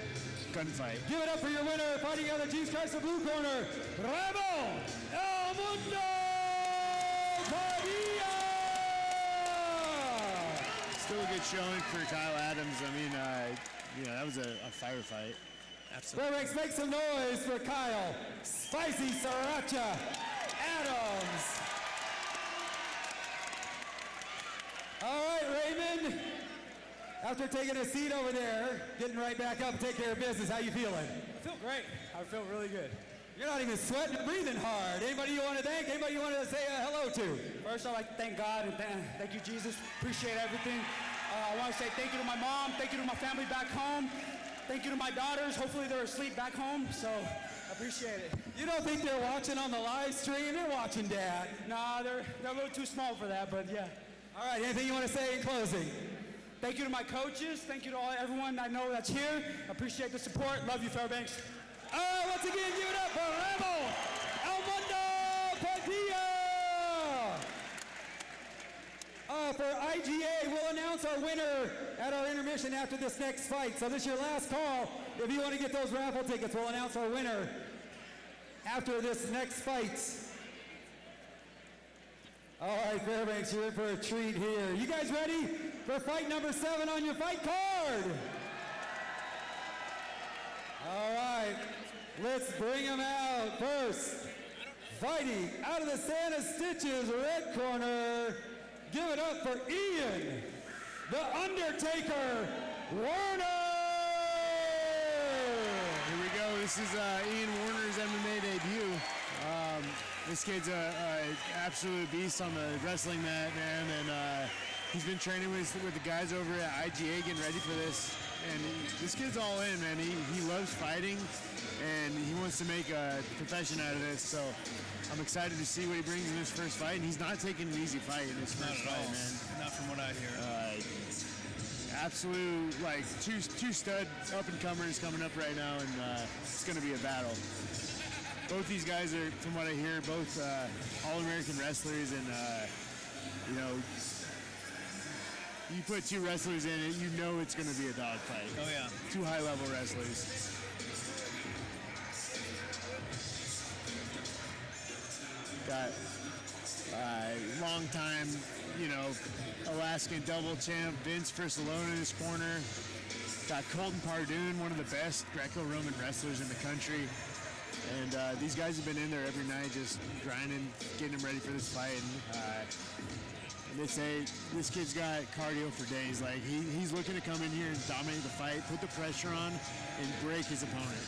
Gunfight. Give it up for your winner, fighting out of the Jesus Christ, the blue corner, Ramon El Mundo Padilla. Still a good showing for Kyle Adams. I mean, that was a firefight. Fairbanks, make some noise for Kyle Spicy Sriracha Adams. All right, Raymond. After taking a seat over there, getting right back up and take care of business, how you feeling? I feel great. I feel really good. You're not even sweating, breathing hard. Anybody you want to thank? Anybody you want to say hello to? First, I'd like to thank God and thank you, Jesus. Appreciate everything. I want to say thank you to my mom. Thank you to my family back home. Thank you to my daughters. Hopefully they're asleep back home, so I appreciate it. You don't think they're watching on the live stream? They're watching, Dad. Nah, they're a little too small for that, but yeah. All right, anything you want to say in closing? Thank you to my coaches. Thank you to everyone I know that's here. I appreciate the support. Love you, Fairbanks. Once again, give it up for Ramon El Mundo Padilla. For IGA, we'll announce our winner at our intermission after this next fight. So this is your last call. If you want to get those raffle tickets, we'll announce our winner after this next fight. All right, Fairbanks, you're in for a treat here. You guys ready for fight number 7 on your fight card? All right, let's bring them out. First, fighting out of the Santa Stitches red corner, give it up for Ian, the Undertaker Warner. Here we go. This is Ian Warner's MMA debut. This kid's a absolute beast on the wrestling mat, man, and he's been training with the guys over at IGA, getting ready for this. And this kid's all in, man. He loves fighting, and he wants to make a profession out of this. So I'm excited to see what he brings in his first fight. And he's not taking an easy fight in his first fight, man. Not from what I hear. Absolute, like, two stud up-and-comers coming up right now, and it's going to be a battle. Both these guys are, from what I hear, both All-American wrestlers, and, you put two wrestlers in it, you know it's going to be a dogfight. Oh, yeah. Two high-level wrestlers. Got long-time, Alaskan double champ Vince Frisolone in his corner. Got Colton Pardoon, one of the best Greco-Roman wrestlers in the country. And these guys have been in there every night just grinding, getting them ready for this fight. And they say this kid's got cardio for days. Like, he's looking to come in here and dominate the fight, put the pressure on, and break his opponent.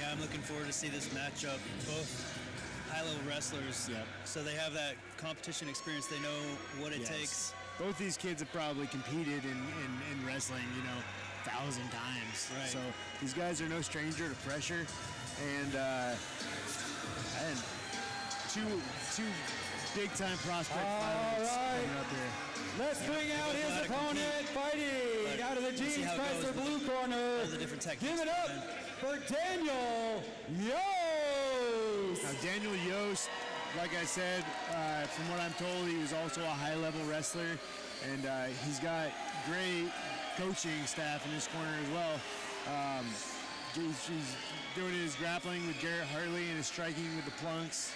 Yeah, I'm looking forward to see this matchup. Both high-level wrestlers. Yep. So they have that competition experience. They know what it takes. Both these kids have probably competed in wrestling, 1,000 times. Right. So these guys are no stranger to pressure, and two big-time prospect pilots coming up here. Let's bring out his opponent fighting out of the Jeans Chrysler blue corner. Give it up for Daniel Yost. Now Daniel Yost, like I said, from what I'm told, he was also a high-level wrestler, and he's got great coaching staff in his corner as well. He's doing his grappling with Garrett Hartley and his striking with the plunks.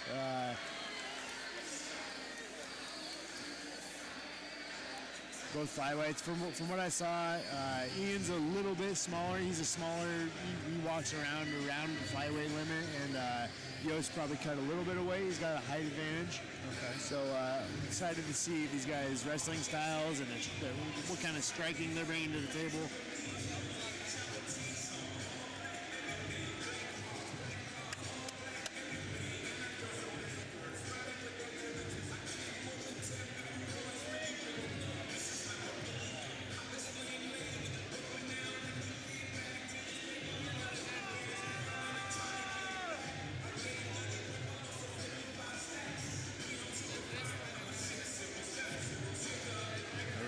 Both flyweights. From what I saw, Ian's a little bit smaller. He's a smaller. He walks around the flyweight limit, and Yost probably cut a little bit away. He's got a height advantage. Okay. So excited to see these guys' wrestling styles and what kind of striking they're bringing to the table.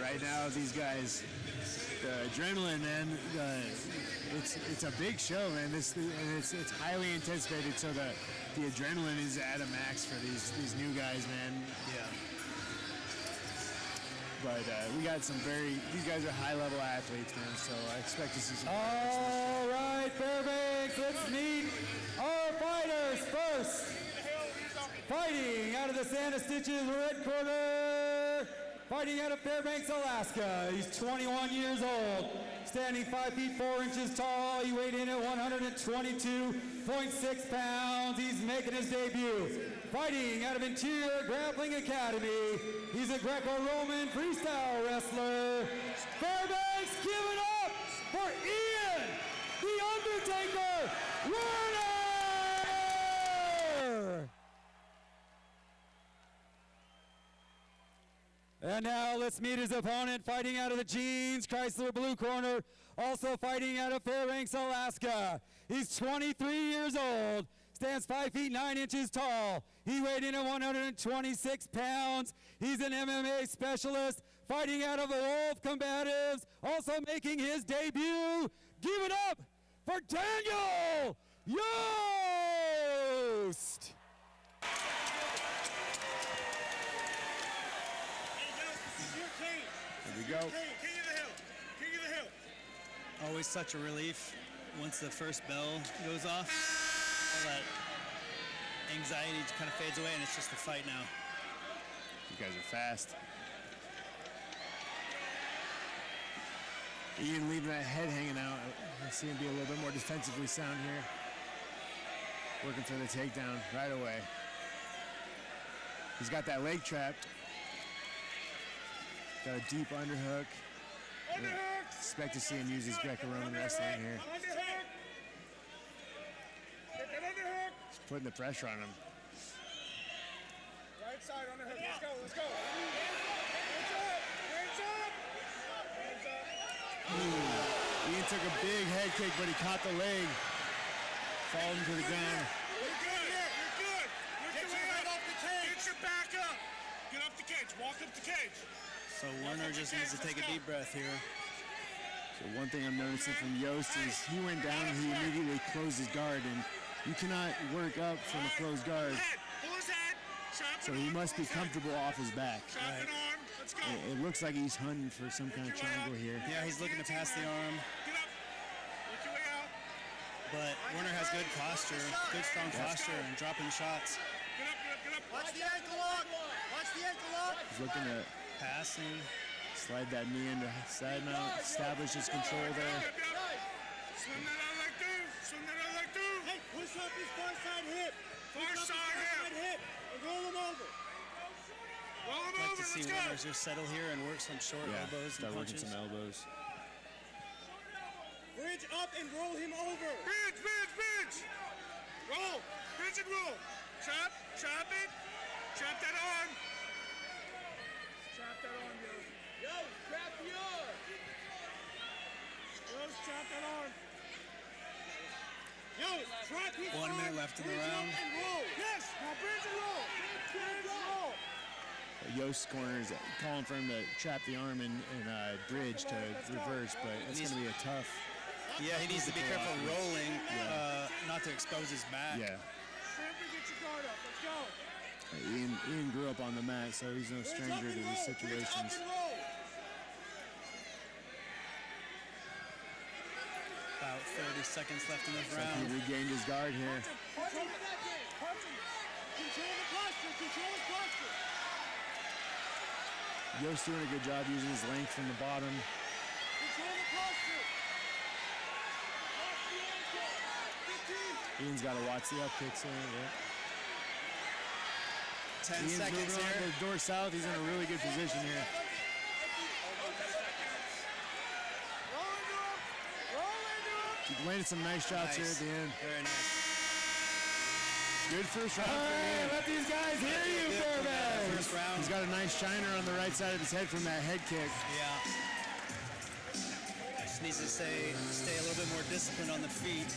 Right now, these guys, the adrenaline, man, it's a big show, man. It's highly anticipated, so the adrenaline is at a max for these new guys, man. Yeah. But we got these guys are high-level athletes, man, so I expect to see some. All right, Fairbanks, let's meet our fighters first. Fighting out of the Santa Stitches red corner, fighting out of Fairbanks, Alaska. He's 21 years old, standing 5 feet 4 inches tall. He weighed in at 122.6 pounds. He's making his debut. Fighting out of Interior Grappling Academy, he's a Greco-Roman freestyle wrestler. Fairbanks, give it up for Ian, the Undertaker, Werner! And now let's meet his opponent, fighting out of the Jeans Chrysler blue corner, also fighting out of Fairbanks, Alaska. He's 23 years old, stands 5 feet 9 inches tall. He weighed in at 126 pounds. He's an MMA specialist, fighting out of the Wolf Combatives, also making his debut. Give it up for Daniel Yost! Here we go. King of the hill. King of the hill. Always such a relief once the first bell goes off. All that anxiety kind of fades away, and it's just a fight now. You guys are fast. Ian leaving that head hanging out. I see him be a little bit more defensively sound here. Working for the takedown right away. He's got that leg trapped. Got a deep underhook. Expect to see him use his Greco-Roman wrestling here. He's putting the pressure on him. Right side underhook. Let's go. Let's go. Hands up. Hands up. Hands up. Ian took a big head kick, but he caught the leg. Falling to the ground. You're good. You're good. Get your way off the cage. Get your back up. Get up the cage. Walk up the cage. So Werner just needs to take a deep breath here. So one thing I'm noticing from Yost is he went down and he immediately closed his guard, and you cannot work up from a closed guard. Pull his head. So he must be comfortable off his back. Right. Arm. Let's go. It looks like he's hunting for some kind of triangle here. Yeah, he's looking to pass the arm. Get up. Work your way out. But Werner has good posture, good strong posture, and dropping shots. Get up, get up, get up. Watch the ankle lock. Watch the ankle lock. He's looking to passing. Slide that knee into side mount, establish his control there. Swing that out like this. Swing that out like this. Hey, push up his far side hip. Far side hip. And roll him over. Roll him I'd like over. to see Werner just settle here and work some short elbows and start working punches. some elbows. Bridge up and roll him over. Bridge, bridge, bridge. Roll. Bridge and roll. Chop it. Chop that arm. Chop that arm, Yo, trap the arm. Yo, chop that arm. Yo, trap his 1 minute left in the round. And roll. Yes, now bridge and roll. Bridge and roll. Yost's corner is calling for him to trap the arm and bridge to reverse, but it's going to be a tough. Yeah, he needs to be careful rolling, not to expose his back. Yeah. Shrimper, get your guard up. Let's go. Ian grew up on the mat, so he's no stranger to these situations. About 30 seconds left in this Looks like round. he regained his guard here. Control the posture. Control the posture. Yost's doing a good job using his length from the bottom. Control the posture. Ian's got to watch the up kicks here. Yeah. 10 Ian's seconds moving on here. to door south. He's in a really good position here. He landed some nice shots here at the end. Very nice. Good first round. Hey, let these guys hear you, Fairbanks. First round. He's got a nice shiner on the right side of his head from that head kick. Yeah. Just needs to stay a little bit more disciplined on the feet.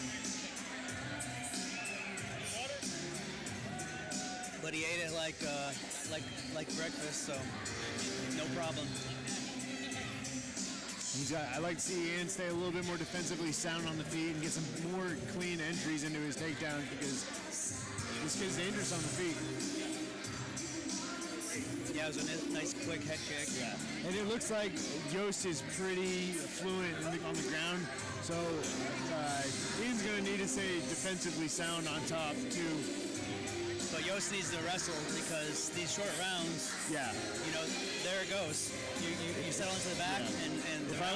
But he ate it like breakfast, so no problem. I like to see Ian stay a little bit more defensively sound on the feet and get some more clean entries into his takedowns because this kid's dangerous on the feet. Yeah, it was a nice quick head kick. Yeah. And it looks like Yost is pretty fluent on the ground, so Ian's going to need to stay defensively sound on top too. But Yost needs to wrestle because these short rounds, yeah, you know, there it goes. You settle into the back, and if I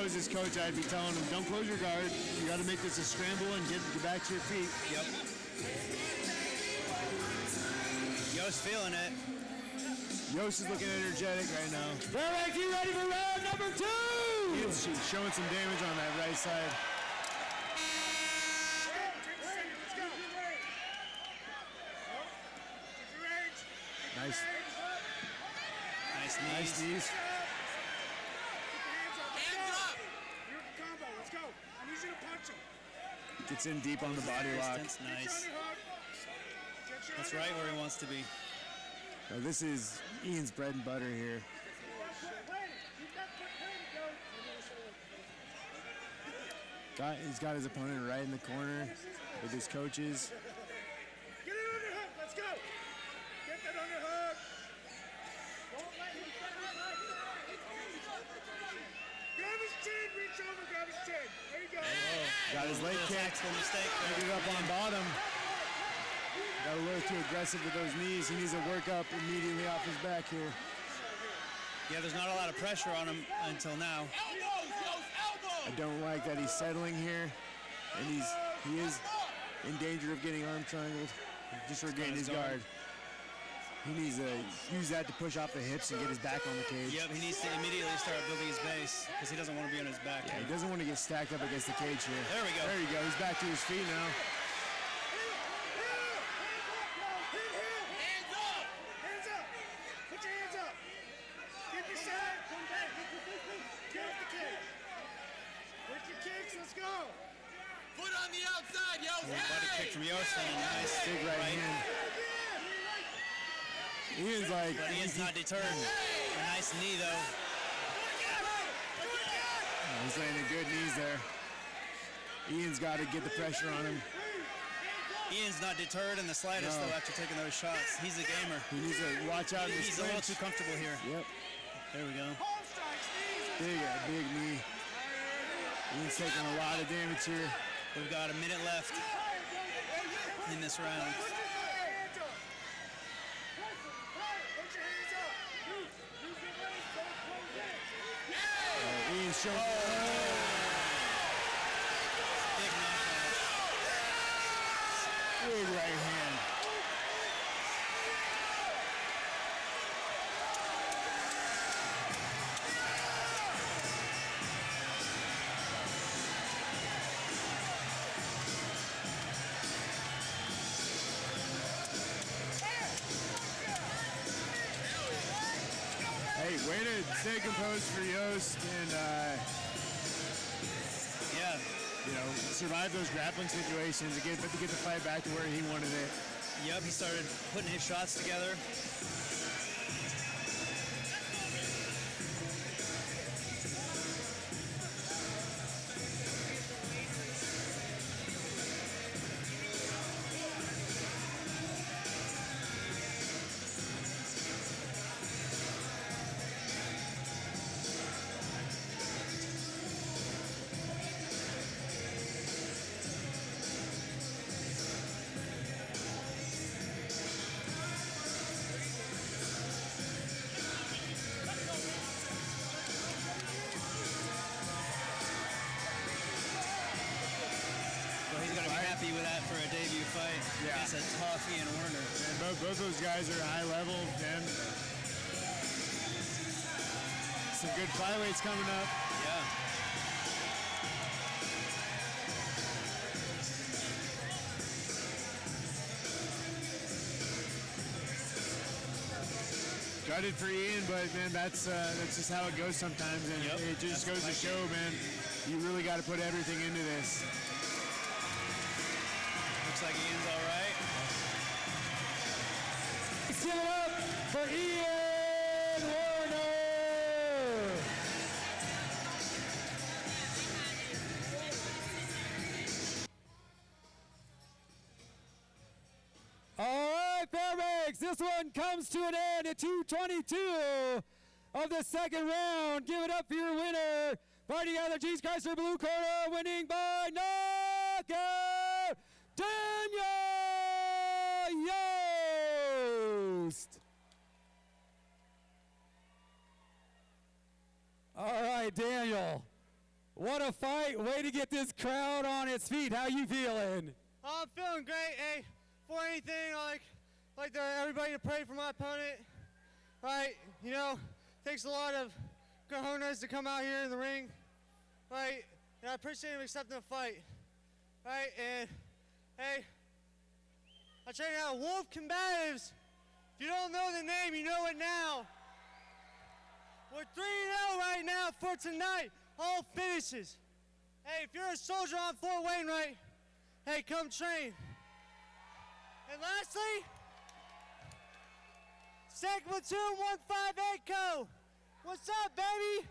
was his coach, I'd be telling him, don't close your guard. You got to make this a scramble and get back to your feet. Yep. Yost feeling it. Yost is looking energetic right now. Fairbanks, you ready for round number 2? He's showing some damage on that right side. Nice. Nice knees. Hands up. You're the combo. Let's go. I need you to punch him. Gets in deep on the body lock. Nice. That's right where he wants to be. Now this is Ian's bread and butter here. He's got his opponent right in the corner with his coaches. Get it on your hook. Let's go. Get that on your hook. Grab his chin. Reach over. Grab his chin. There you go. Got his leg kicked. Picked it up on bottom. Got a little too aggressive with those knees. He needs to work up immediately off his back here. Yeah, there's not a lot of pressure on him until now. I don't like that he's settling here, and he is in danger of getting arm triangled. Just regain his guard. He needs to use that to push off the hips and get his back on the cage. Yep, he needs to immediately start building his base because he doesn't want to be on his back. Yeah, he doesn't want to get stacked up against the cage here. There we go. There you go. He's back to his feet now. Hands up. Put your hands up. Keep your side. Get off the cage. Work your kicks. Let's go. Foot on the outside, yo. Body kick from Yost and a nice Big right hand. Ian's like... But Ian's not deterred. A nice knee, though. He's landing good knees there. Ian's got to get the pressure on him. Ian's not deterred in the slightest, though, after taking those shots. He's a gamer. He needs to watch out. He's a little too comfortable here. Yep. There we go. Big knee. Ian's taking a lot of damage here. We've got a minute left in this round. Ian's showing. Big right hand. stay composed for Yost and survive those grappling situations and get the fight back to where he wanted it. Yep, he started putting his shots together. Happy with that for a debut fight. Yeah. Against a tough Ian Warner. And both those guys are high level, and some good flyweights coming up. Yeah. Gutted for Ian, but man, that's just how it goes sometimes, and it just goes to show, man, you really got to put everything into this. Looks like Ian's all right. Let's give it up for Ian Warner. All right, Fairbanks, this one comes to an end at 2:22 of the second round. Give it up for your winner. Fighting out of the Jesus Chrysler blue corner, winning by knockout, Daniel Yost. All right, Daniel. What a fight. Way to get this crowd on its feet. How you feeling? I'm feeling great. Hey, for anything, I like everybody to pray for my opponent. All right, you know, takes a lot of cojones to come out here in the ring. All right, and I appreciate him accepting the fight. All right, and hey, I train out Wolf Combatives. If you don't know the name, you know it now. We're 3-0 right now for tonight, all finishes. Hey, if you're a soldier on Fort Wainwright, hey, come train. And lastly, 2nd Platoon 158 Co. What's up, baby?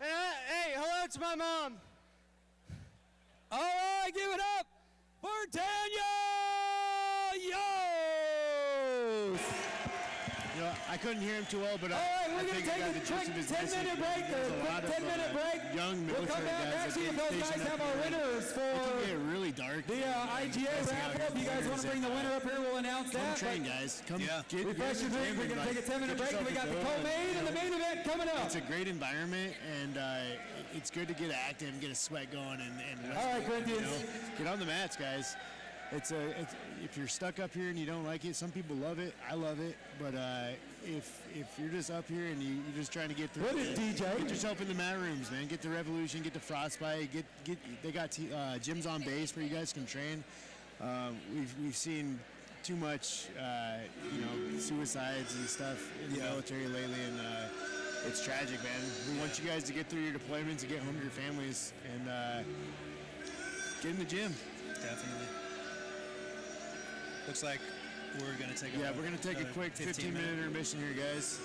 And hey, hello to my mom. All right, give it up for Daniel Yost. You know, I couldn't hear him too well, but all right, we're going to take a quick 10-minute break. A quick 10-minute break. Young we'll come back. Actually, if those guys have our winners for it can get really dark. The IGA raffle. If you guys want to bring the winner up here, we'll announce that. Come train, guys. Come refresh your drink. We're going to take a 10-minute break. And we got the co-main and the main event coming up. It's a great environment, and it's good to get active and get a sweat going. And all right, Corinthians. Get on the mats, guys. It's if you're stuck up here and you don't like it, some people love it. I love it, but if you're just up here and you're just trying to get through, what is DJ? Get yourself in the mat rooms, man. Get the Revolution, get the Frostbite, they got gyms on base where you guys can train. We've seen too much, suicides and stuff in the military lately, and it's tragic, man. We want you guys to get through your deployments and get home to your families and get in the gym. Definitely. Looks like we're going to take we're going to take a quick 15-minute intermission here, guys.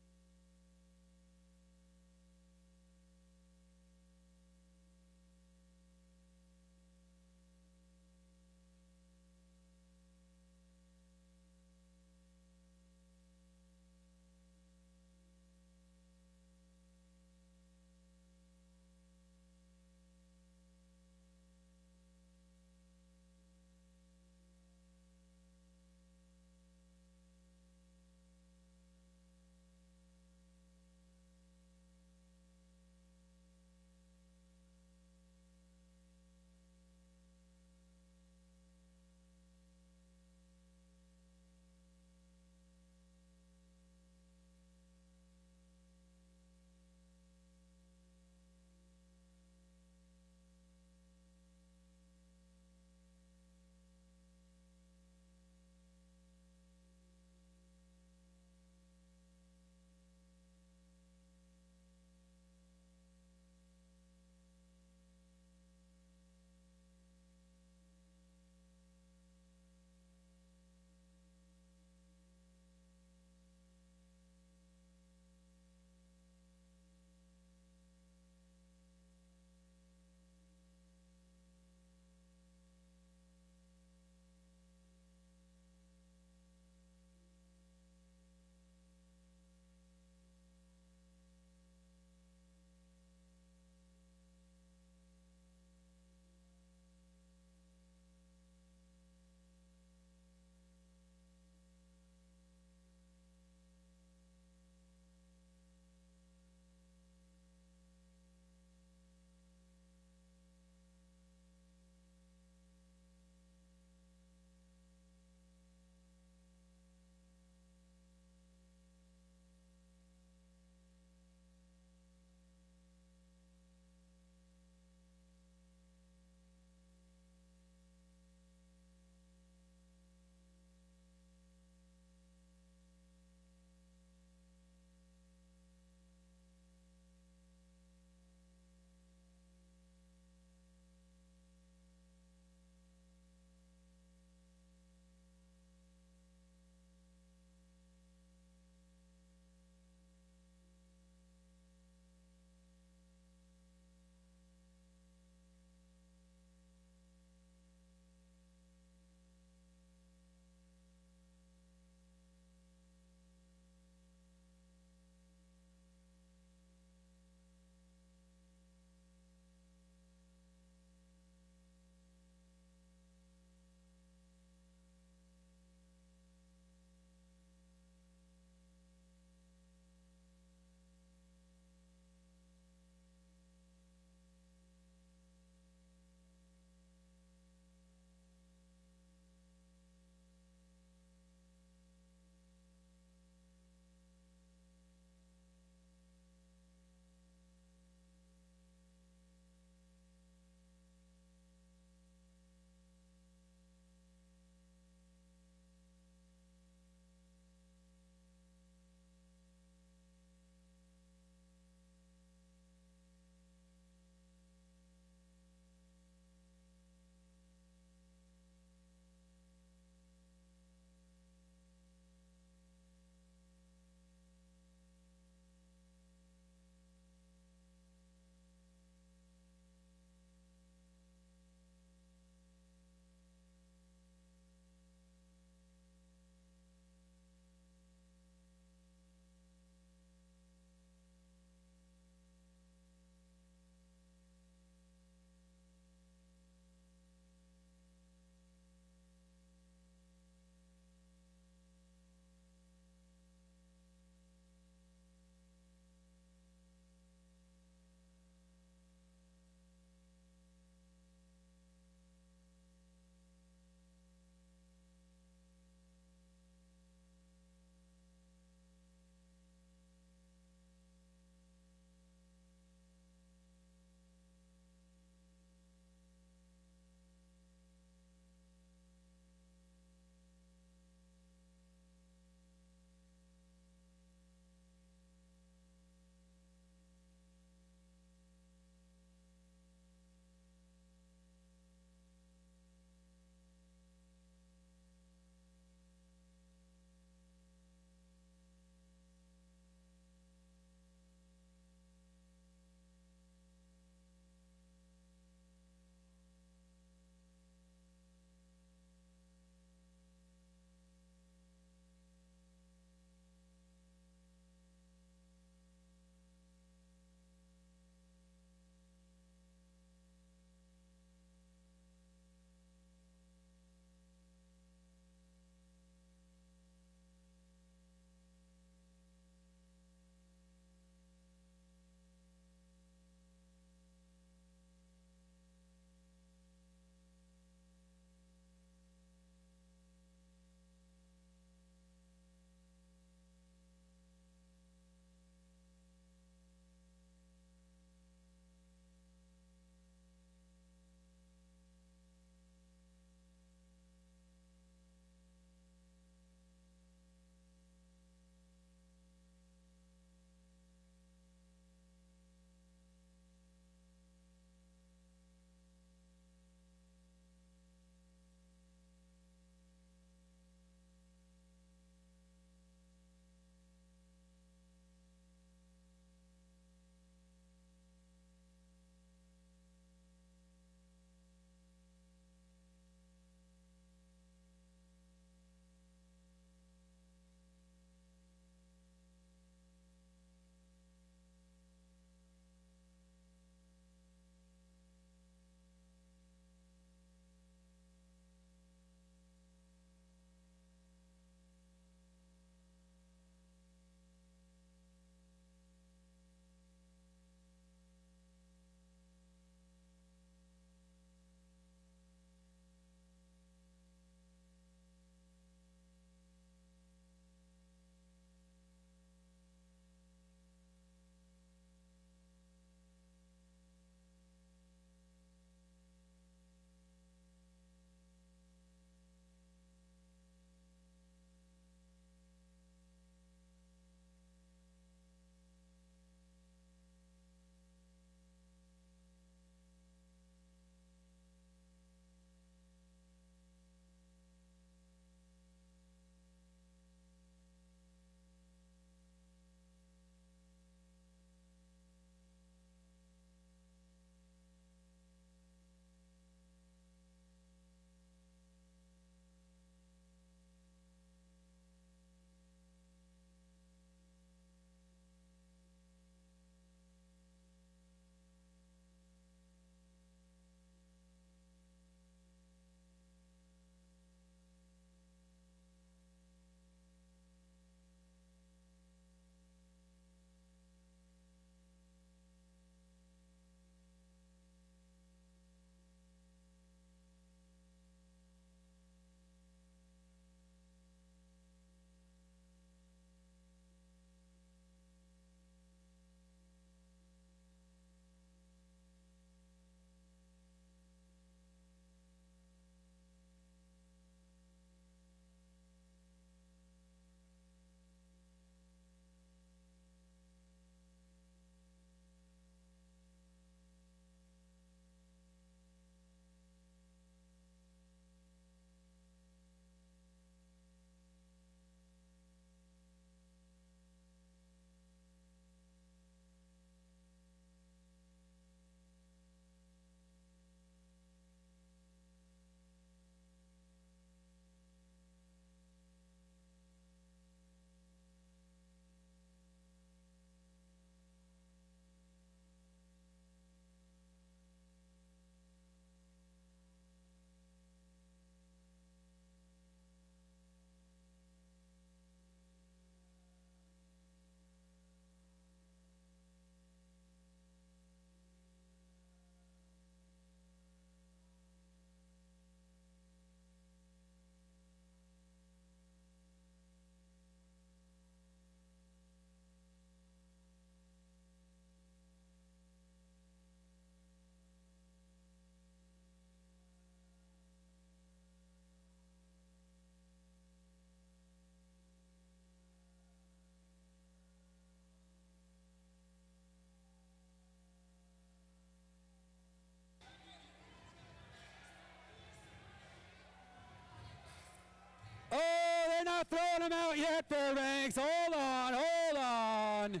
not throwing them out yet, Fairbanks. Hold on, hold on.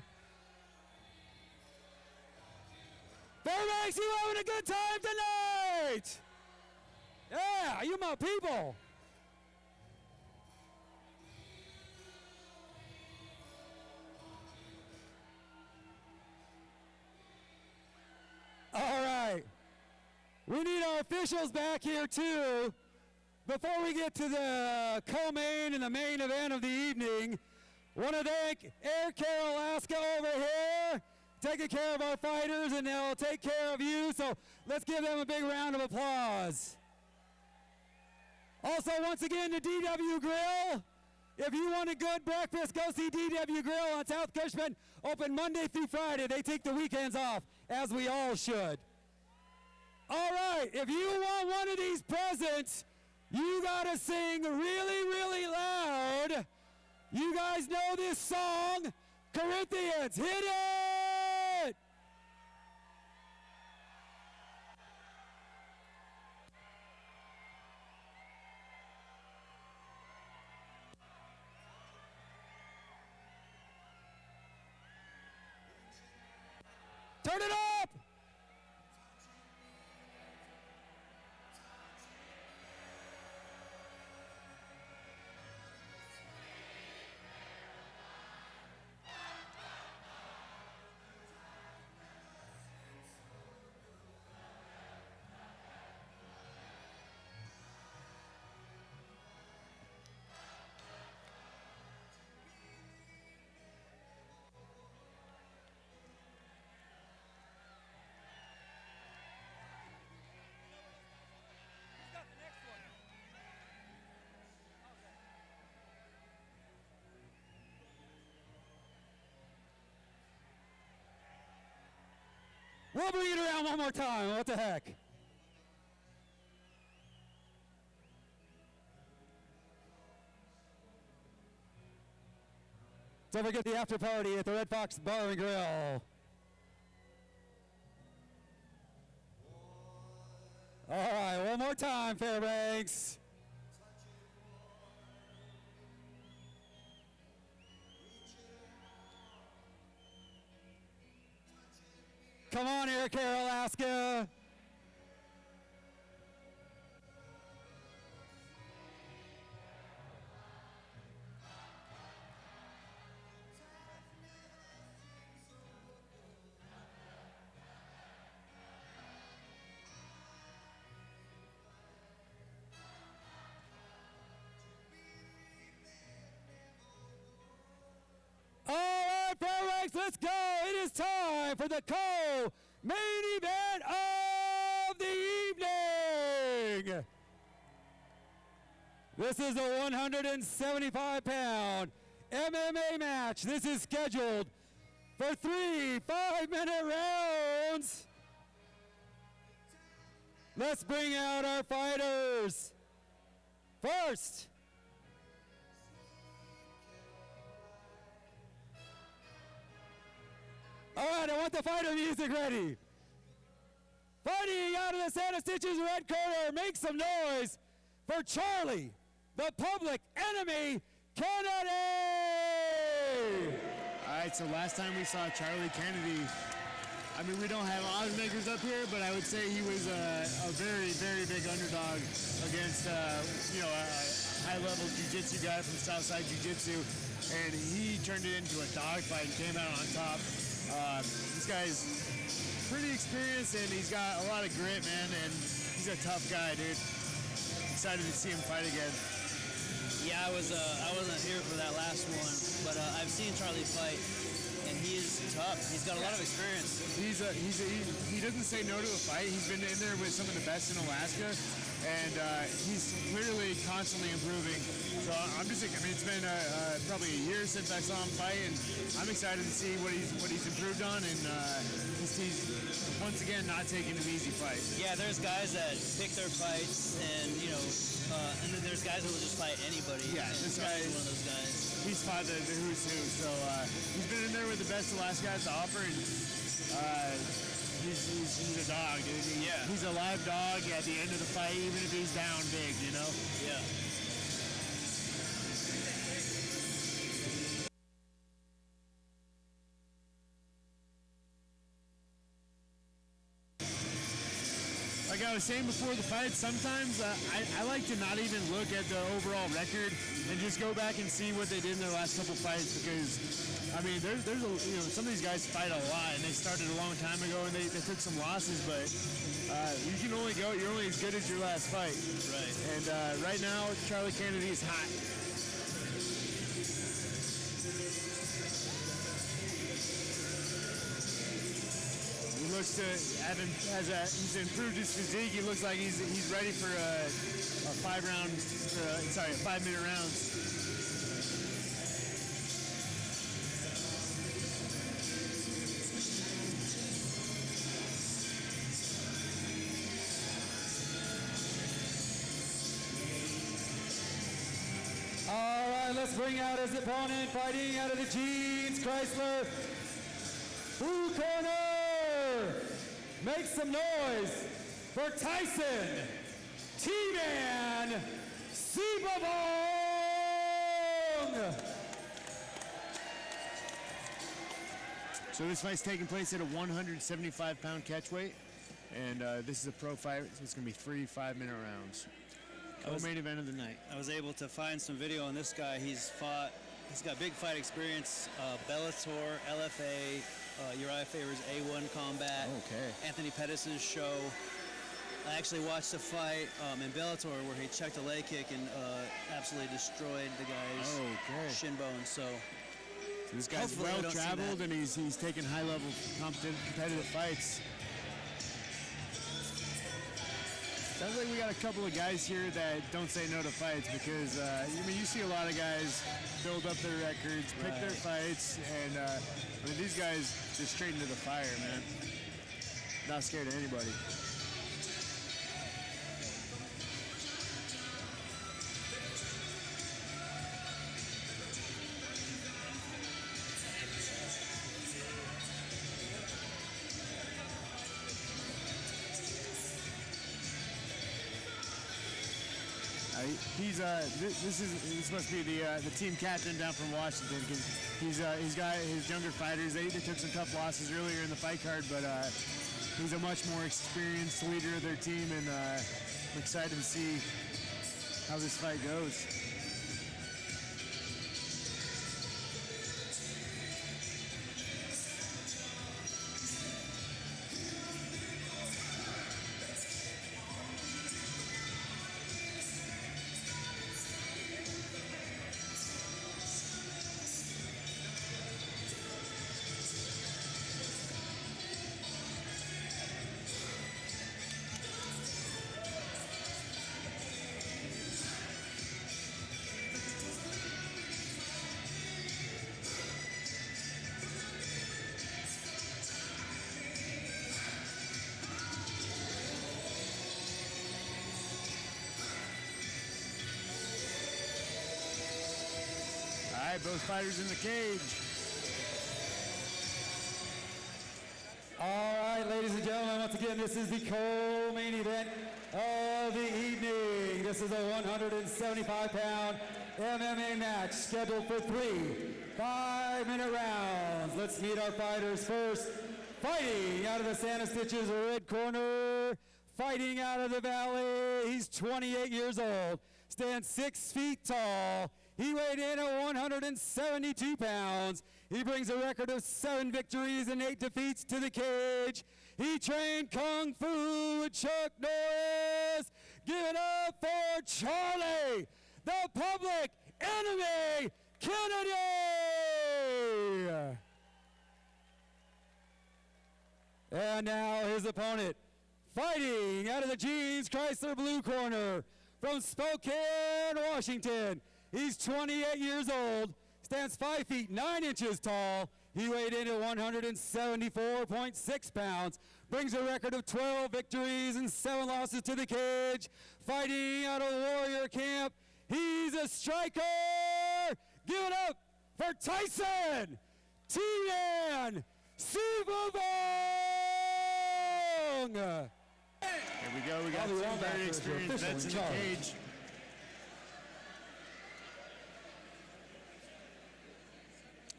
Fairbanks, you having a good time tonight? Yeah, you my people. All right. We need our officials back here too. Before we get to the co-main and the main event of the evening, want to thank Air Care Alaska over here, taking care of our fighters, and they'll take care of you. So let's give them a big round of applause. Also, once again, the DW Grill. If you want a good breakfast, go see DW Grill on South Cushman. Open Monday through Friday. They take the weekends off, as we all should. All right, if you want one of these presents, you gotta sing really, really loud. You guys know this song, Corinthians, hit it! Turn it up! We'll bring it around one more time. What the heck? Don't forget the after party at the Red Fox Bar and Grill. All right, one more time, Fairbanks. Come on, Air Care Alaska. All right, Fairbanks, let's go. It is time for the main event of the evening. This is a 175-pound MMA match. This is scheduled for 3 5-minute rounds. Let's bring out our fighters. First, all right, I want the fighter music ready. Fighting out of the Santa Stitches red corner, make some noise for Charlie, the Public Enemy Kennedy. All right, so last time we saw Charlie Kennedy, I mean, we don't have odds makers up here, but I would say he was a very, very big underdog against, a high-level jiu-jitsu guy from Southside Jiu-Jitsu, and he turned it into a dogfight and came out on top. This guy's pretty experienced, and he's got a lot of grit, man, and he's a tough guy, dude. Excited to see him fight again. Yeah, I wasn't here for that last one, but I've seen Charlie fight, and he is tough. He's got a lot of experience. He doesn't say no to a fight. He's been in there with some of the best in Alaska, and he's clearly constantly improving. So it's been probably a year since I saw him fight, and I'm excited to see what he's improved on, and he's once again not taking an easy fight. Yeah, there's guys that pick their fights, and and then there's guys who will just fight anybody. Yeah, this guy is one of those guys. He's fought the who's who, so he's been in there with the best Alaska has to offer, and he's a dog, dude. He's a live dog at the end of the fight, even if he's down big, you know? Yeah. like I was saying before the fight, sometimes I like to not even look at the overall record and just go back and see what they did in their last couple fights, because I mean there's a, you know, some of these guys fight a lot and they started a long time ago and they took some losses, but you can only go, you're only as good as your last fight. Right. And right now Charlie Kennedy is hot. He looks to he's improved his physique. He looks like he's ready for a 5-minute rounds. All right, let's bring out his opponent, fighting out of the Jeans Chrysler blue corner. Make some noise for Tyson T-Man Sibabong. So this fight's taking place at a 175-pound catch weight, and this is a pro fight, so it's going to be 3 5-minute rounds. Co-main event of the night. I was able to find some video on this guy. He's got big fight experience, Bellator, LFA, Uriah Faber's A1 combat. Okay. Anthony Pettis' show. I actually watched a fight in Bellator where he checked a leg kick and absolutely destroyed the guy's shin bone. So this guy's well traveled and he's taken high-level competitive fights. Sounds like we got a couple of guys here that don't say no to fights, because I mean, you see a lot of guys build up their records, pick their fights, and I mean, these guys just straight into the fire, man. Not scared of anybody. This must be the team captain down from Washington, because he's got his younger fighters. They took some tough losses earlier in the fight card, but he's a much more experienced leader of their team, and I'm excited to see how this fight goes. Both fighters in the cage. All right, ladies and gentlemen, once again, this is the co-main event of the evening. This is a 175-pound MMA match scheduled for 3 5-minute rounds. Let's meet our fighters first. Fighting out of the Santa Stitches red corner, fighting out of the Valley. He's 28 years old, stands 6 feet tall. He weighed in at 172 pounds. He brings a record of 7 victories and 8 defeats to the cage. He trained Kung Fu with Chuck Norris. Give it up for Charlie, the Public Enemy Kennedy! And now his opponent, fighting out of the Jeans Chrysler blue corner, from Spokane, Washington. He's 28 years old, stands 5 feet 9 inches tall. He weighed in at 174.6 pounds, brings a record of 12 victories and 7 losses to the cage. Fighting out of Warrior Camp, he's a striker. Give it up for Tyson T-Man Sibabong. Here we go. We got 2 very experienced vets in the cage.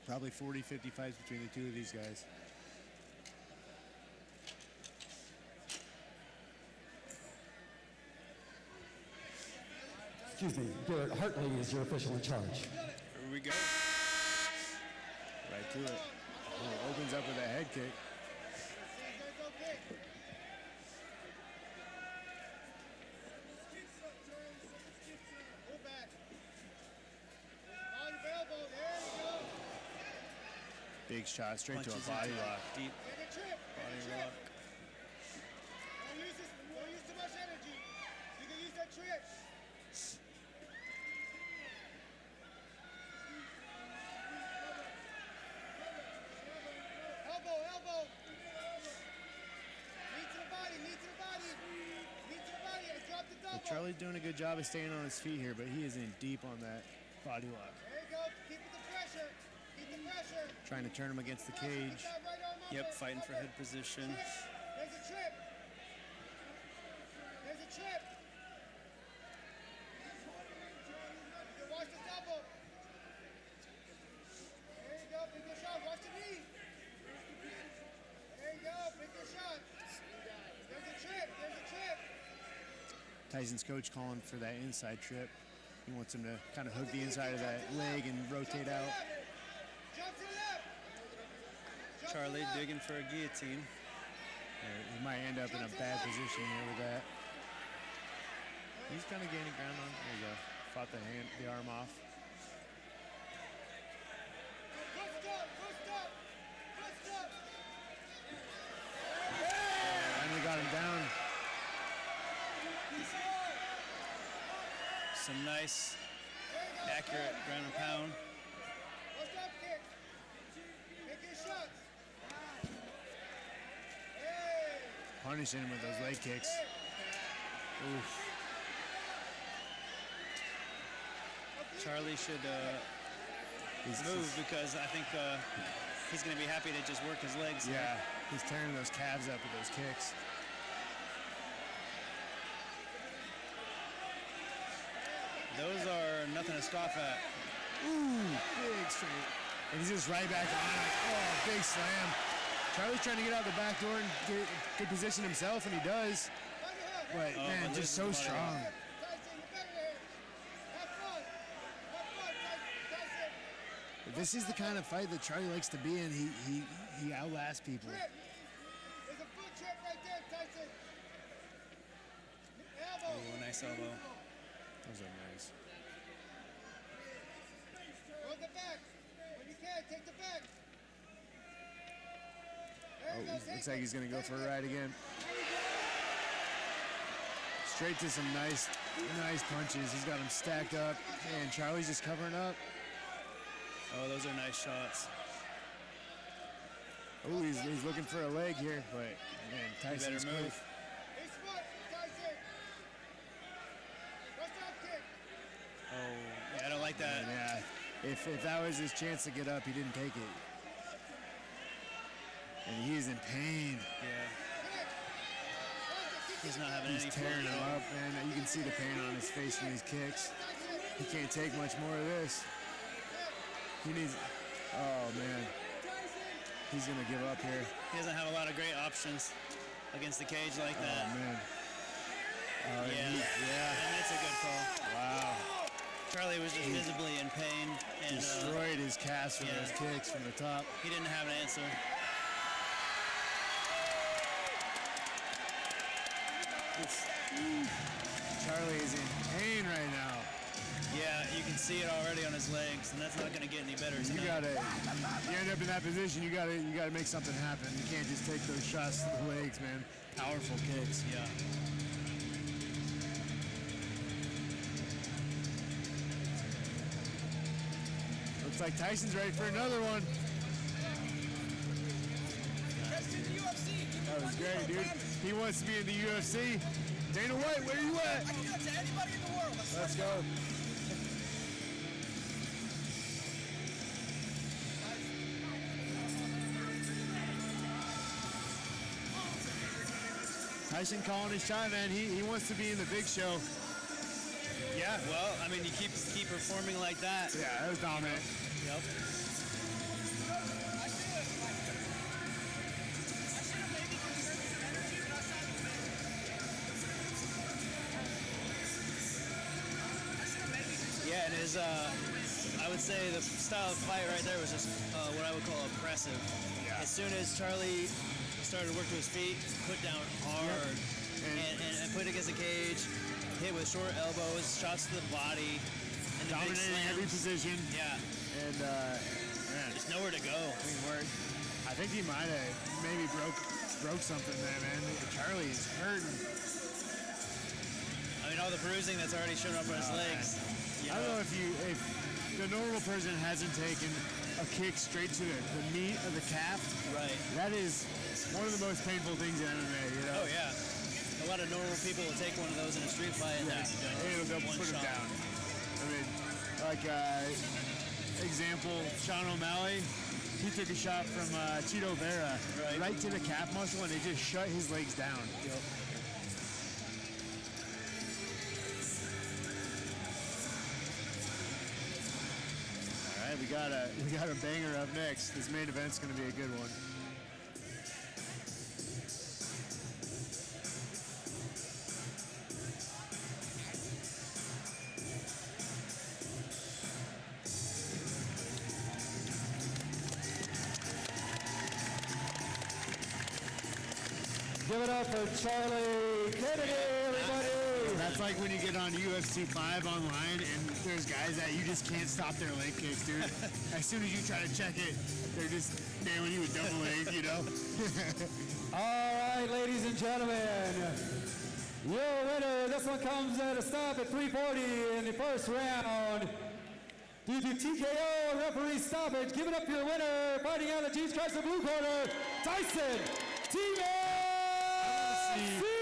Probably 40, 50 fights between the 2 of these guys. excuse me, Garrett Hartley is your official in charge. Here we go. Right to it. Oh, opens up with a head kick. Big shot straight to a body lock. Deep Body lock. Don't use too much energy. You can use that trip. Elbow. Knee to the body. Knee to the body. And drop the double. But Charlie's doing a good job of staying on his feet here, but he is in deep on that body lock. There you go. Keep the pressure. Keep the pressure. Trying to turn him against the cage. Yep, fighting for head position. There's a trip. There's a trip. Watch the double. There you go. Pick your shot. Watch the knee. There you go. Pick your shot. There's a trip. There's a trip. Tyson's coach calling for that inside trip. He wants him to kind of hook the inside of that leg and rotate out. Jump to the left. Charlie digging for a guillotine. He might end up in a bad position here with that. He's kind of gaining ground on. There you go. Fought the arm off. Finally got him down. Some nice, accurate ground and pound. Punishing him with those leg kicks. Oof. Charlie should move because I think he's going to be happy to just work his legs. Yeah, he's tearing those calves up with those kicks. Those are nothing to scoff at. Ooh, big straight. And he's just right back on it. Oh, big slam. Charlie's trying to get out the back door and get good position himself, and he does. But, man, just so strong. But this is the kind of fight that Charlie likes to be in. He outlasts people. There's a foot trip right there, Tyson. Elbow. Oh, nice elbow. Those are nice. Go the back. When you can, take the back. Oh, looks like he's going to go for a ride again. Straight to some nice punches. He's got him stacked up, and Charlie's just covering up. Oh, those are nice shots. Oh, he's looking for a leg here, but man, Tyson's better move. Oh, yeah, I don't like that. Yeah, if that was his chance to get up, he didn't take it. And he's in pain. Yeah. He's not having any fun. He's tearing him up, man. You can see the pain on his face from these kicks. He can't take much more of this. He needs, oh man. He's gonna give up here. He doesn't have a lot of great options against the cage like that. Oh man. Yeah. And it's a good call. Wow. Charlie was just visibly in pain and destroyed his cast with those kicks from the top. He didn't have an answer. Charlie is in pain right now. Yeah, you can see it already on his legs, and that's not going to get any better tonight. You end up in that position, you gotta make something happen. You can't just take those shots to the legs, man. Powerful kicks. Yeah. Looks like Tyson's ready for another one. That was great, dude. He wants to be in the UFC. Dana White, where you at? I can do it to anybody in the world. Let's go. Tyson calling his shot, man. He wants to be in the big show. Yeah, well, I mean, you keep performing like that. Yeah, that was dominant. Yep. was, I would say the style of fight right there was just what I would call oppressive. Yeah. As soon as Charlie started to work to his feet, put down hard, and put against the cage, hit with short elbows, shots to the body, and the big dominating slams. every position. Yeah. And man, there's nowhere to go. I think he might have maybe broke something there, man. Charlie is hurting. I mean, all the bruising that's already shown up on his legs. I don't know if the normal person hasn't taken a kick straight to the meat of the calf. Right. That is one of the most painful things in MMA, you know? Oh, yeah. A lot of normal people will take one of those in a street fight and they'll one put him shot. down. I mean, like, example, Sean O'Malley, he took a shot from Chito Vera right to the calf muscle, and it just shut his legs down. Yep. All right, we got a banger up next. This main event's going to be a good one. Give it up for Charlie Kennedy, everybody. That's like when you get on UFC 5 online and there's guys that you just can't stop their leg kicks, dude. As soon as you try to check it, they're just nailing you with double leg, you know? All right, ladies and gentlemen. Your winner, this one comes at a stop at 3:40 in the first round. Due to TKO referee stoppage, give it up your winner, fighting out of the Jesus Christ blue corner, Tyson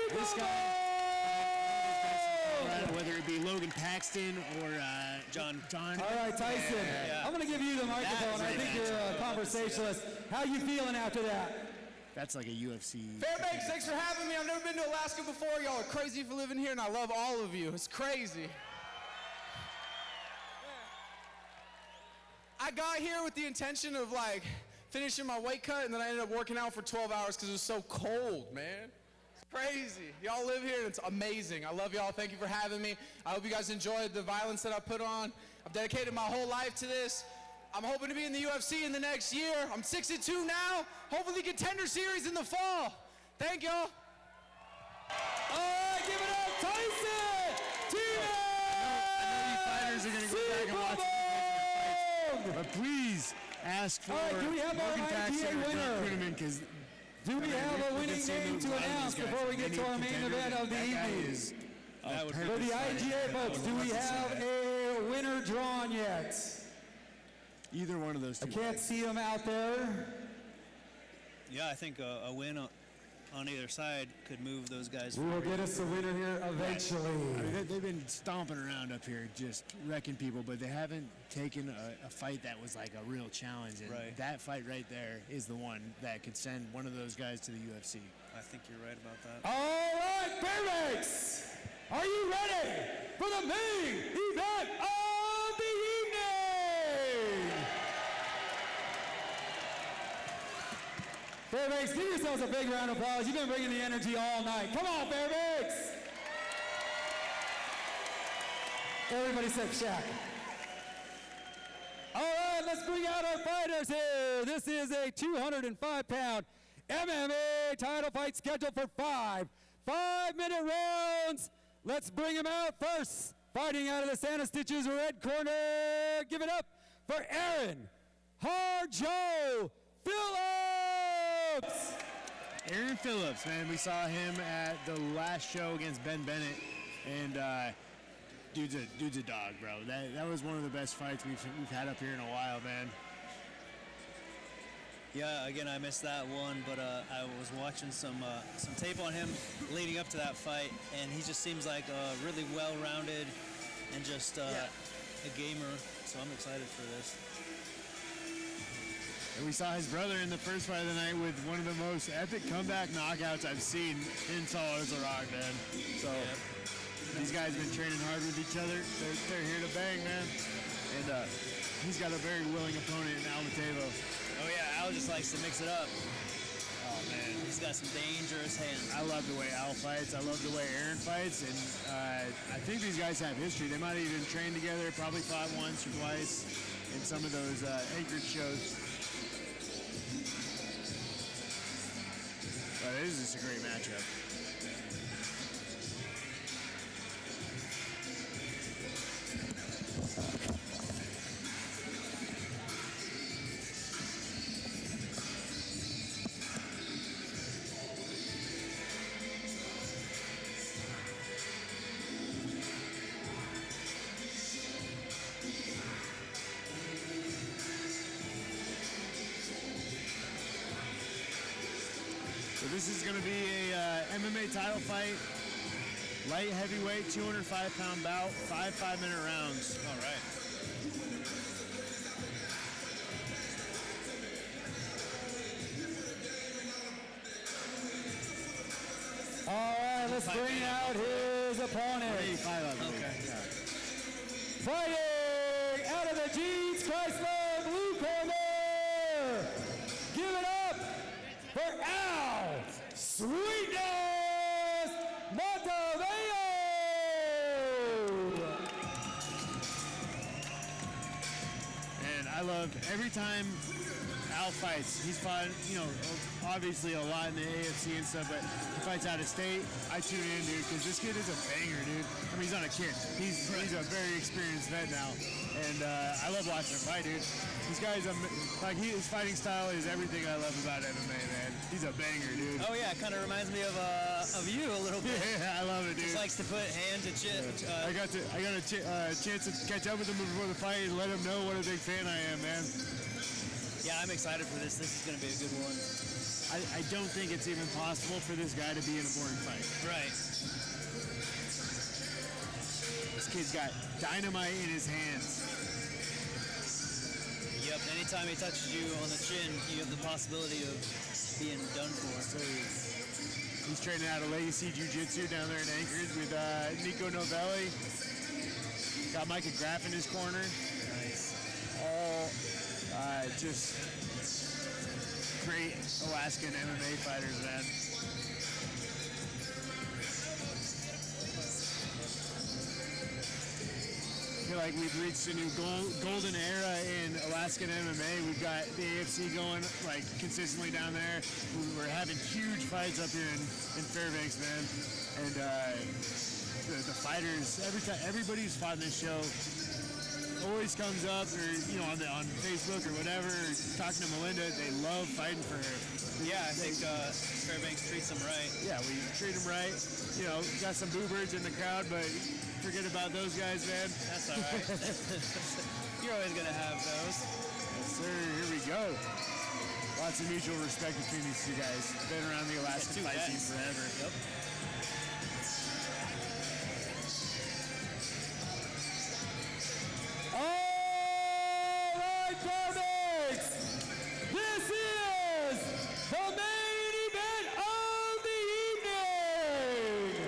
This guy, whether it be Logan Paxton or John. All right, Tyson, I'm going to give you the microphone. I think you're a conversationalist. How you feeling after that? That's like a UFC. Fairbanks, thanks for having me. I've never been to Alaska before. Y'all are crazy for living here, and I love all of you. It's crazy. I got here with the intention of like finishing my weight cut, and then I ended up working out for 12 hours because it was so cold, man. It's crazy. Y'all live here, and it's amazing. I love y'all. Thank you for having me. I hope you guys enjoyed the violence that I put on. I've dedicated my whole life to this. I'm hoping to be in the UFC in the next year. I'm 6-2 now. Hopefully Contender Series in the fall. Thank y'all. All right, give it up, Tyson! I know you fighters are going to go back and watch these fights, but please ask for do we have our Logan Paxton IPA or winner? Brent Kuhneman, because Do we have a winning name to announce before we get to our main event of the evening? For the IGA folks, do we have a winner drawn yet? Either one of those two. I can't see them out there. Yeah, I think a win on either side could move those guys. We will get us a winner here eventually. I mean, they've been stomping around up here, just wrecking people, but they haven't taken a fight that was like a real challenge. And that fight right there is the one that could send one of those guys to the UFC. I think you're right about that. All right, Fairbanks, are you ready for the main event of the evening? Fairbanks, give yourselves a big round of applause. You've been bringing the energy all night. Come on, Fairbanks. Everybody said Shaq. All right, let's bring out our fighters here. This is a 205-pound MMA title fight scheduled for 5 5-minute rounds. Let's bring him out first. Fighting out of the Santa Stitches red corner. Give it up for Aaron Harjo Phillips. Aaron Phillips, man, we saw him at the last show against Ben Bennett, and dude's a dog, bro. That was one of the best fights we've had up here in a while, man. Yeah, again, I missed that one, but I was watching some tape on him leading up to that fight, and he just seems like really well-rounded and just a gamer, so I'm excited for this. And we saw his brother in the first fight of the night with one of the most epic comeback knockouts I've seen in Salvador Rock, man. So these guys have been training hard with each other. They're here to bang, man. And he's got a very willing opponent in Al Mateo. Oh yeah, Al just likes to mix it up. Oh man, He's got some dangerous hands. I love the way Al fights. I love the way Aaron fights, and I think these guys have history. They might have even trained together, probably fought once or twice in some of those Anchorage shows. But it is just a great matchup. So this is going to be a MMA title fight, light heavyweight, 205-pound bout, 5 5-minute rounds. All right. All right, let's bring out his opponent. 85, I believe. Okay. Yeah. Fighting out of the Jeans Chrysler blue corner. Give it up for Al Sweetness Montevideo. And I love every time Al fights. He's fought, you know, obviously a lot in the AFC and stuff, but he fights out of state. I tune in, dude, because this kid is a banger, dude. I mean, he's not a kid. He's a very experienced vet now, and I love watching him fight, dude. This guy's his fighting style is everything I love about MMA, man. He's a banger, dude. Oh yeah, it kind of reminds me of you a little bit. Yeah, I love it, dude. Just likes to put hand to chin. I got a chance to catch up with him before the fight and let him know what a big fan I am, man. Yeah, I'm excited for this. This is going to be a good one. I don't think it's even possible for this guy to be in a boring fight. Right. This kid's got dynamite in his hands. Yep, anytime he touches you on the chin, you have the possibility of being done for. So he's training out of Legacy Jiu-Jitsu down there in Anchorage with Nico Novelli. Got Micah Graff in his corner. Nice. All just great Alaskan MMA fighters, man. I feel like we've reached a new golden era in Alaskan MMA. We've got the AFC going like consistently down there. We're having huge fights up here in Fairbanks, man. And the fighters, everybody who's fought in this show always comes up, or you know, on Facebook or whatever, talking to Melinda. They love fighting for her. Yeah, I think Fairbanks treats them right. Yeah, we treat them right. You know, got some boo birds in the crowd, but forget about those guys, man. That's all right. You're always gonna have those. Yes, sir. Here we go. Lots of mutual respect between these two guys. Been around the Alaskan fight scene forever. Yep. All right, Fairbanks, this is the main event of the evening.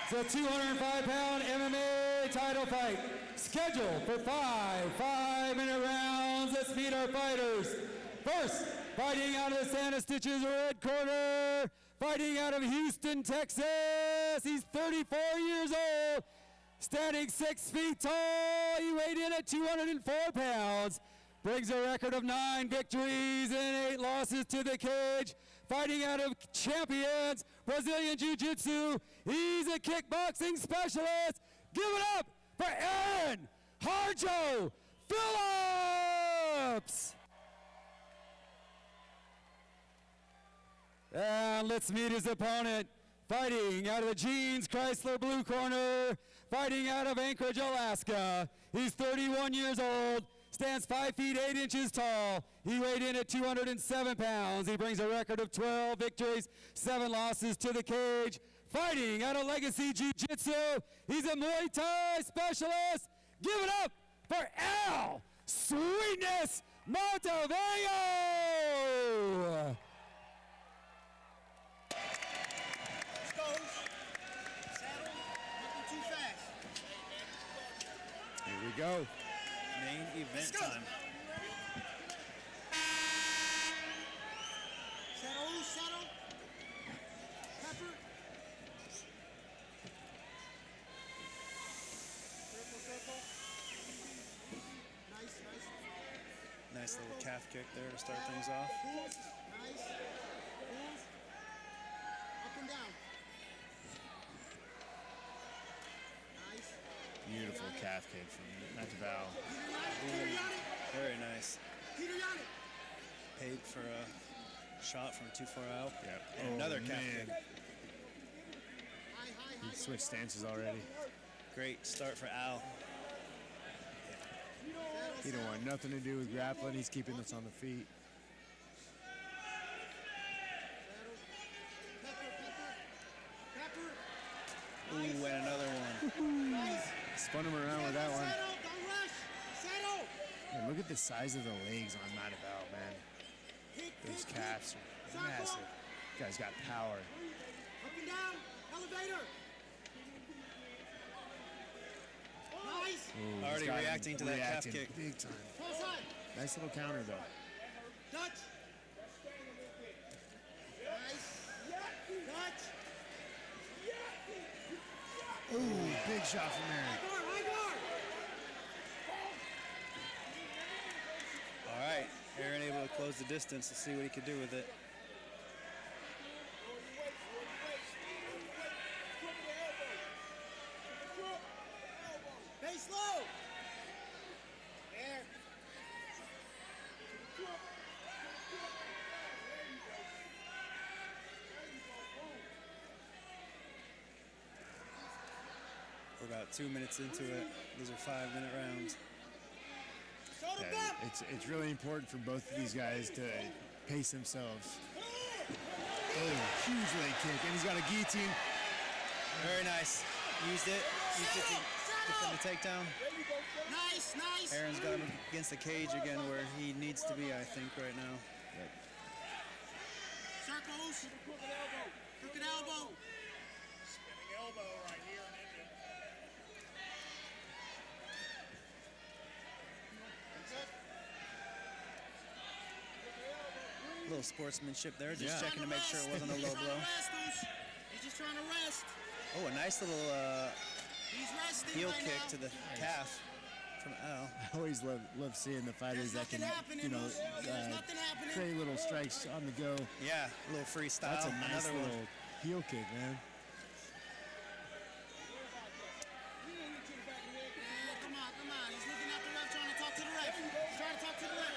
It's a 205-pound MMA title fight scheduled for 5 5-minute rounds. Let's meet our fighters. First, fighting out of the Santa Stitches red corner, fighting out of Houston, Texas. He's 34 years old. Standing 6 feet tall, he weighed in at 204 pounds. Brings a record of 9 victories and 8 losses to the cage. Fighting out of Champions, Brazilian Jiu-Jitsu. He's a kickboxing specialist. Give it up for Aaron Harjo Phillips. And let's meet his opponent. Fighting out of the Jeans Chrysler blue corner, fighting out of Anchorage, Alaska. He's 31 years old, stands 5 feet 8 inches tall. He weighed in at 207 pounds. He brings a record of 12 victories, 7 losses to the cage. Fighting out of Legacy Jiu-Jitsu, he's a Muay Thai specialist. Give it up for Al Sweetness Montevideo. Here we go. Main event time. Settle, Nice little calf kick there to start things off. Nice. Up and down. Nice. Beautiful calf kick from Val. Very nice. Peter Yannick. Paid for a shot from too far out. Yep. And another calf kick. He switched stances already. Great start for Al. He don't want nothing to do with grappling. He's keeping us on the feet. Ooh, and another one. Spun him around with that one. Don't rush. Settle. Man, look at the size of the legs on Mataval, man. Those calves are massive. Guy's got power. Up and down. Elevator. Nice. Ooh, Already he's got him reacting to that calf reacting kick. Big time. Cross side. Nice little counter, though. Dutch. Nice. Dutch. Ooh, big shot from Aaron. High guard. All right, Aaron able to close the distance to see what he could do with it. Base low. There. We're about 2 minutes into it. These are 5-minute rounds. Yeah, it's really important for both of these guys to pace themselves. Oh, huge leg kick, and he's got a guillotine. Very nice. Used it to defend the takedown. Nice, nice. Aaron's got him against the cage again where he needs to be, I think, right now. Circles. Crooked elbow. Spinning elbow right here and ended. A little sportsmanship there, just checking to make sure it wasn't a low blow. He's just trying to rest. Oh, a nice little He's resting heel right kick now. to the calf from Al. I always love seeing the fighters that can, create little strikes on the go. Yeah, a little freestyle. That's a nice Another little heel kick, man. Come on. He's looking at the ref, trying to talk to the ref. He's trying to talk to the ref.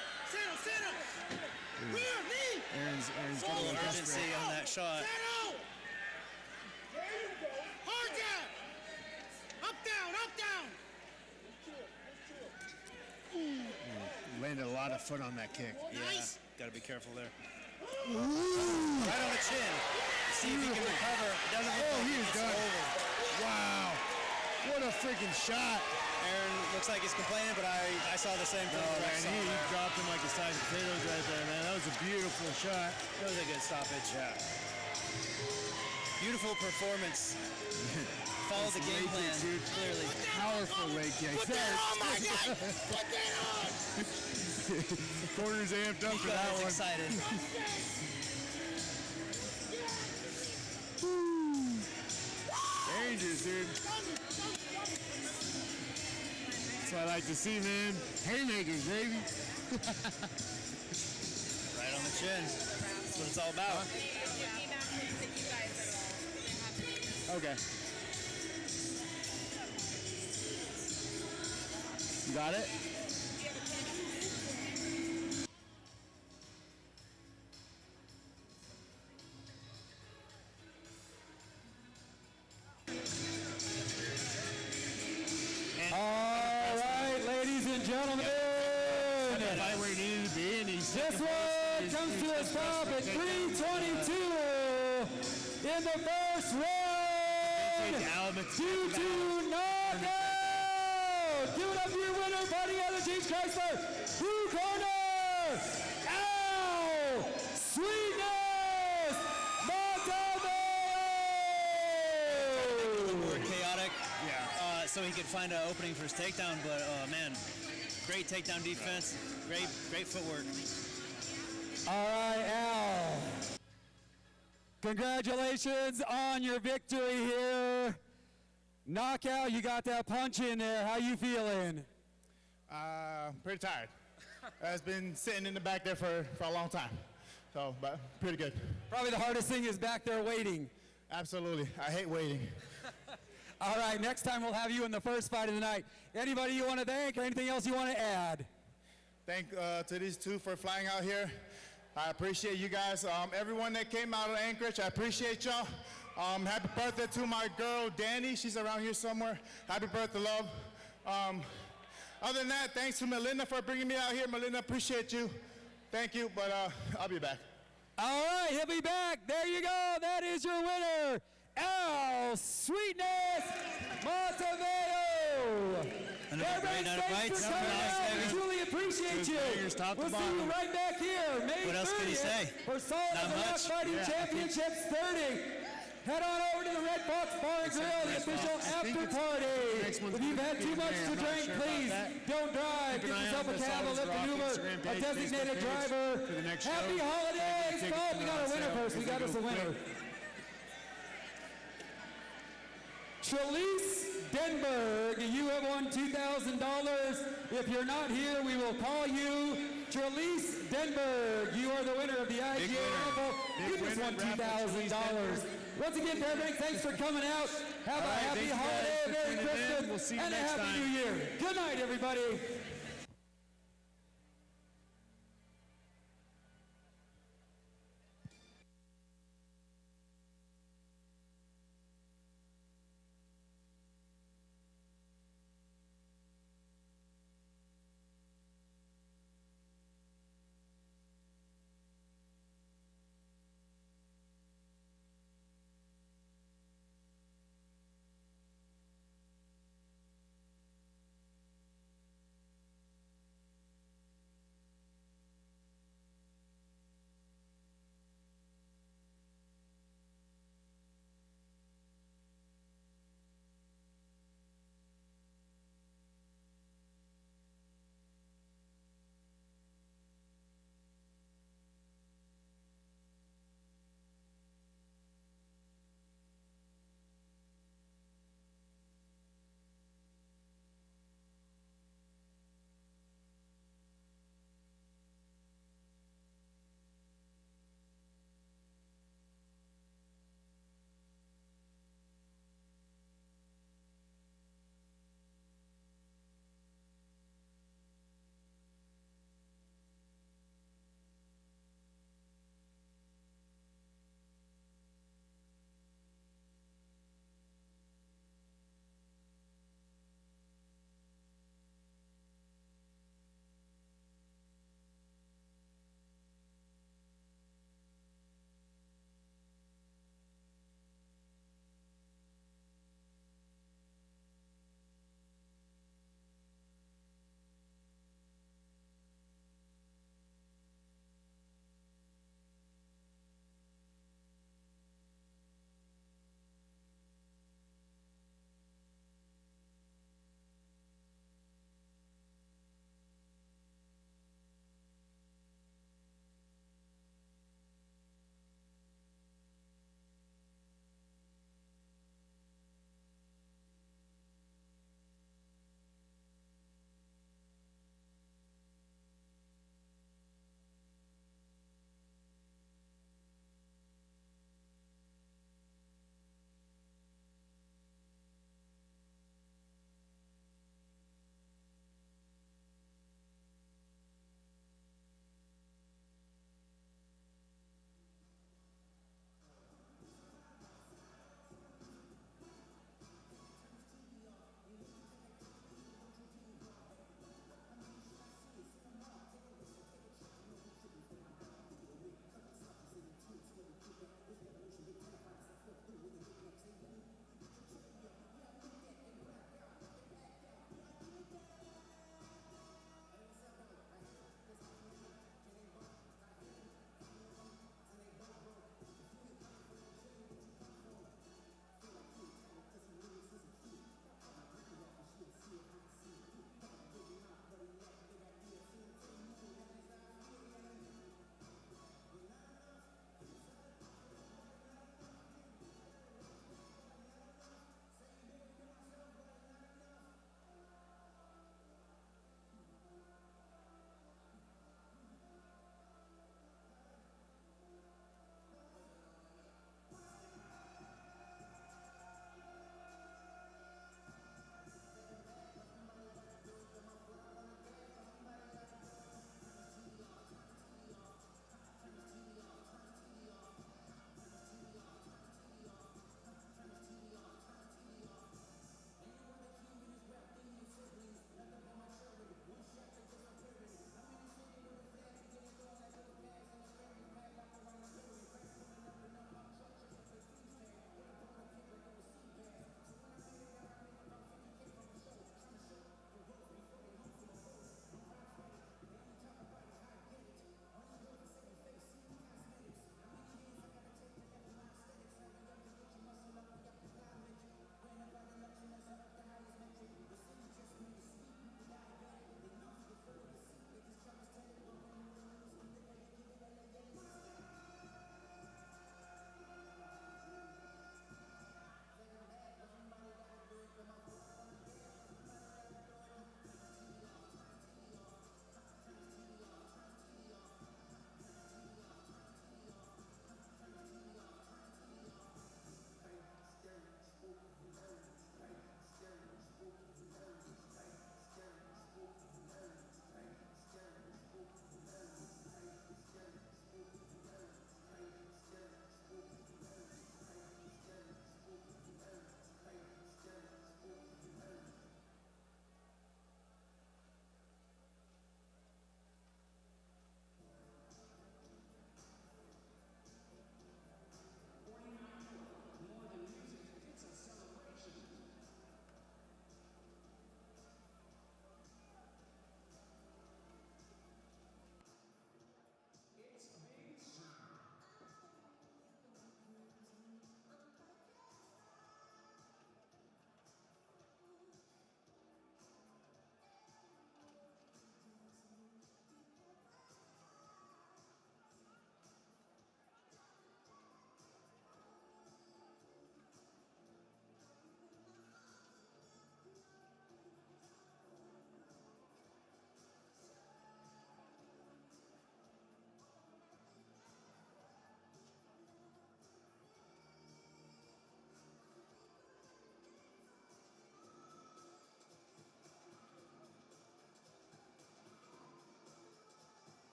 Settle. Rear, knee. Aaron's A got a little little urgency on that shot. Settle. Hard down. Up, down. Landed a lot of foot on that kick. Yeah, got to be careful there. Right on the chin. See if he can recover. Doesn't look like he is it's done. over. Wow. What a freaking shot. Aaron looks like he's complaining, but I saw the same thing. Oh, man, he dropped him like a sack of potatoes right there, man. That was a beautiful shot. That was a good stoppage. Yeah. Beautiful performance. Follow the game plan, clearly. Powerful leg kick. Put that on, my guy. Put that on. Corner's amped up for that one. Excited. Dangerous, dude. That's what I like to see, man. Haymakers, baby. Right on the chin. That's what it's all about. Okay. You got it? All right, ladies and gentlemen. Right where he needed to be, and he's This one comes to a stop at 3:22 in the first round. Due to knockout. Give it up to your winner, fighting out of James Chrysler. Blue corner, Al Sweetness Montalvo. A little more chaotic. Yeah. So he could find an opening for his takedown, but man, great takedown defense, great footwork. All right, Al. Congratulations on your victory here. Knockout, you got that punch in there. How you feeling? Pretty tired. has been sitting in the back there for a long time. So, but pretty good. Probably the hardest thing is back there waiting. Absolutely. I hate waiting. All right, next time we'll have you in the first fight of the night. Anybody you want to thank or anything else you want to add? Thank to these two for flying out here. I appreciate you guys. Everyone that came out of Anchorage, I appreciate y'all. Happy birthday to my girl, Danny. She's around here somewhere. Happy birthday, love. Other than that, thanks to Melinda for bringing me out here. Melinda, appreciate you. Thank you, but I'll be back. All right, he'll be back. There you go. That is your winner, Al Sweetness Montevideo. Another great night of fights. Thanks for coming out. We truly appreciate you. We'll see you right back here, May 30th. What else can he say? For Salt of the Rock Fighting Championships 30. Head on over to the Red Fox Bar and Grill, the official after party. If you've had too much to drink, please don't drive. Get yourself a cab, a lift, an Uber, a designated driver. Happy holidays. Oh, we got a winner first. We got us a winner. Trelise Denberg, you have won $2,000. If you're not here, we will call you. Trelise Denberg, you are the winner of the IGA raffle. You just won $2,000. Once again, Fairbanks, thanks for coming out. Have a happy holiday, Merry Christmas, and a Happy New Year. Good night, everybody.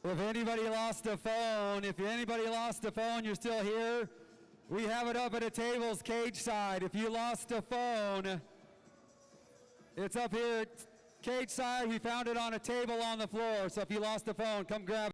If anybody lost a phone, you're still here. We have it up at the tables cage side. If you lost a phone, it's up here at cage side. We found it on a table on the floor. So if you lost a phone, come grab it.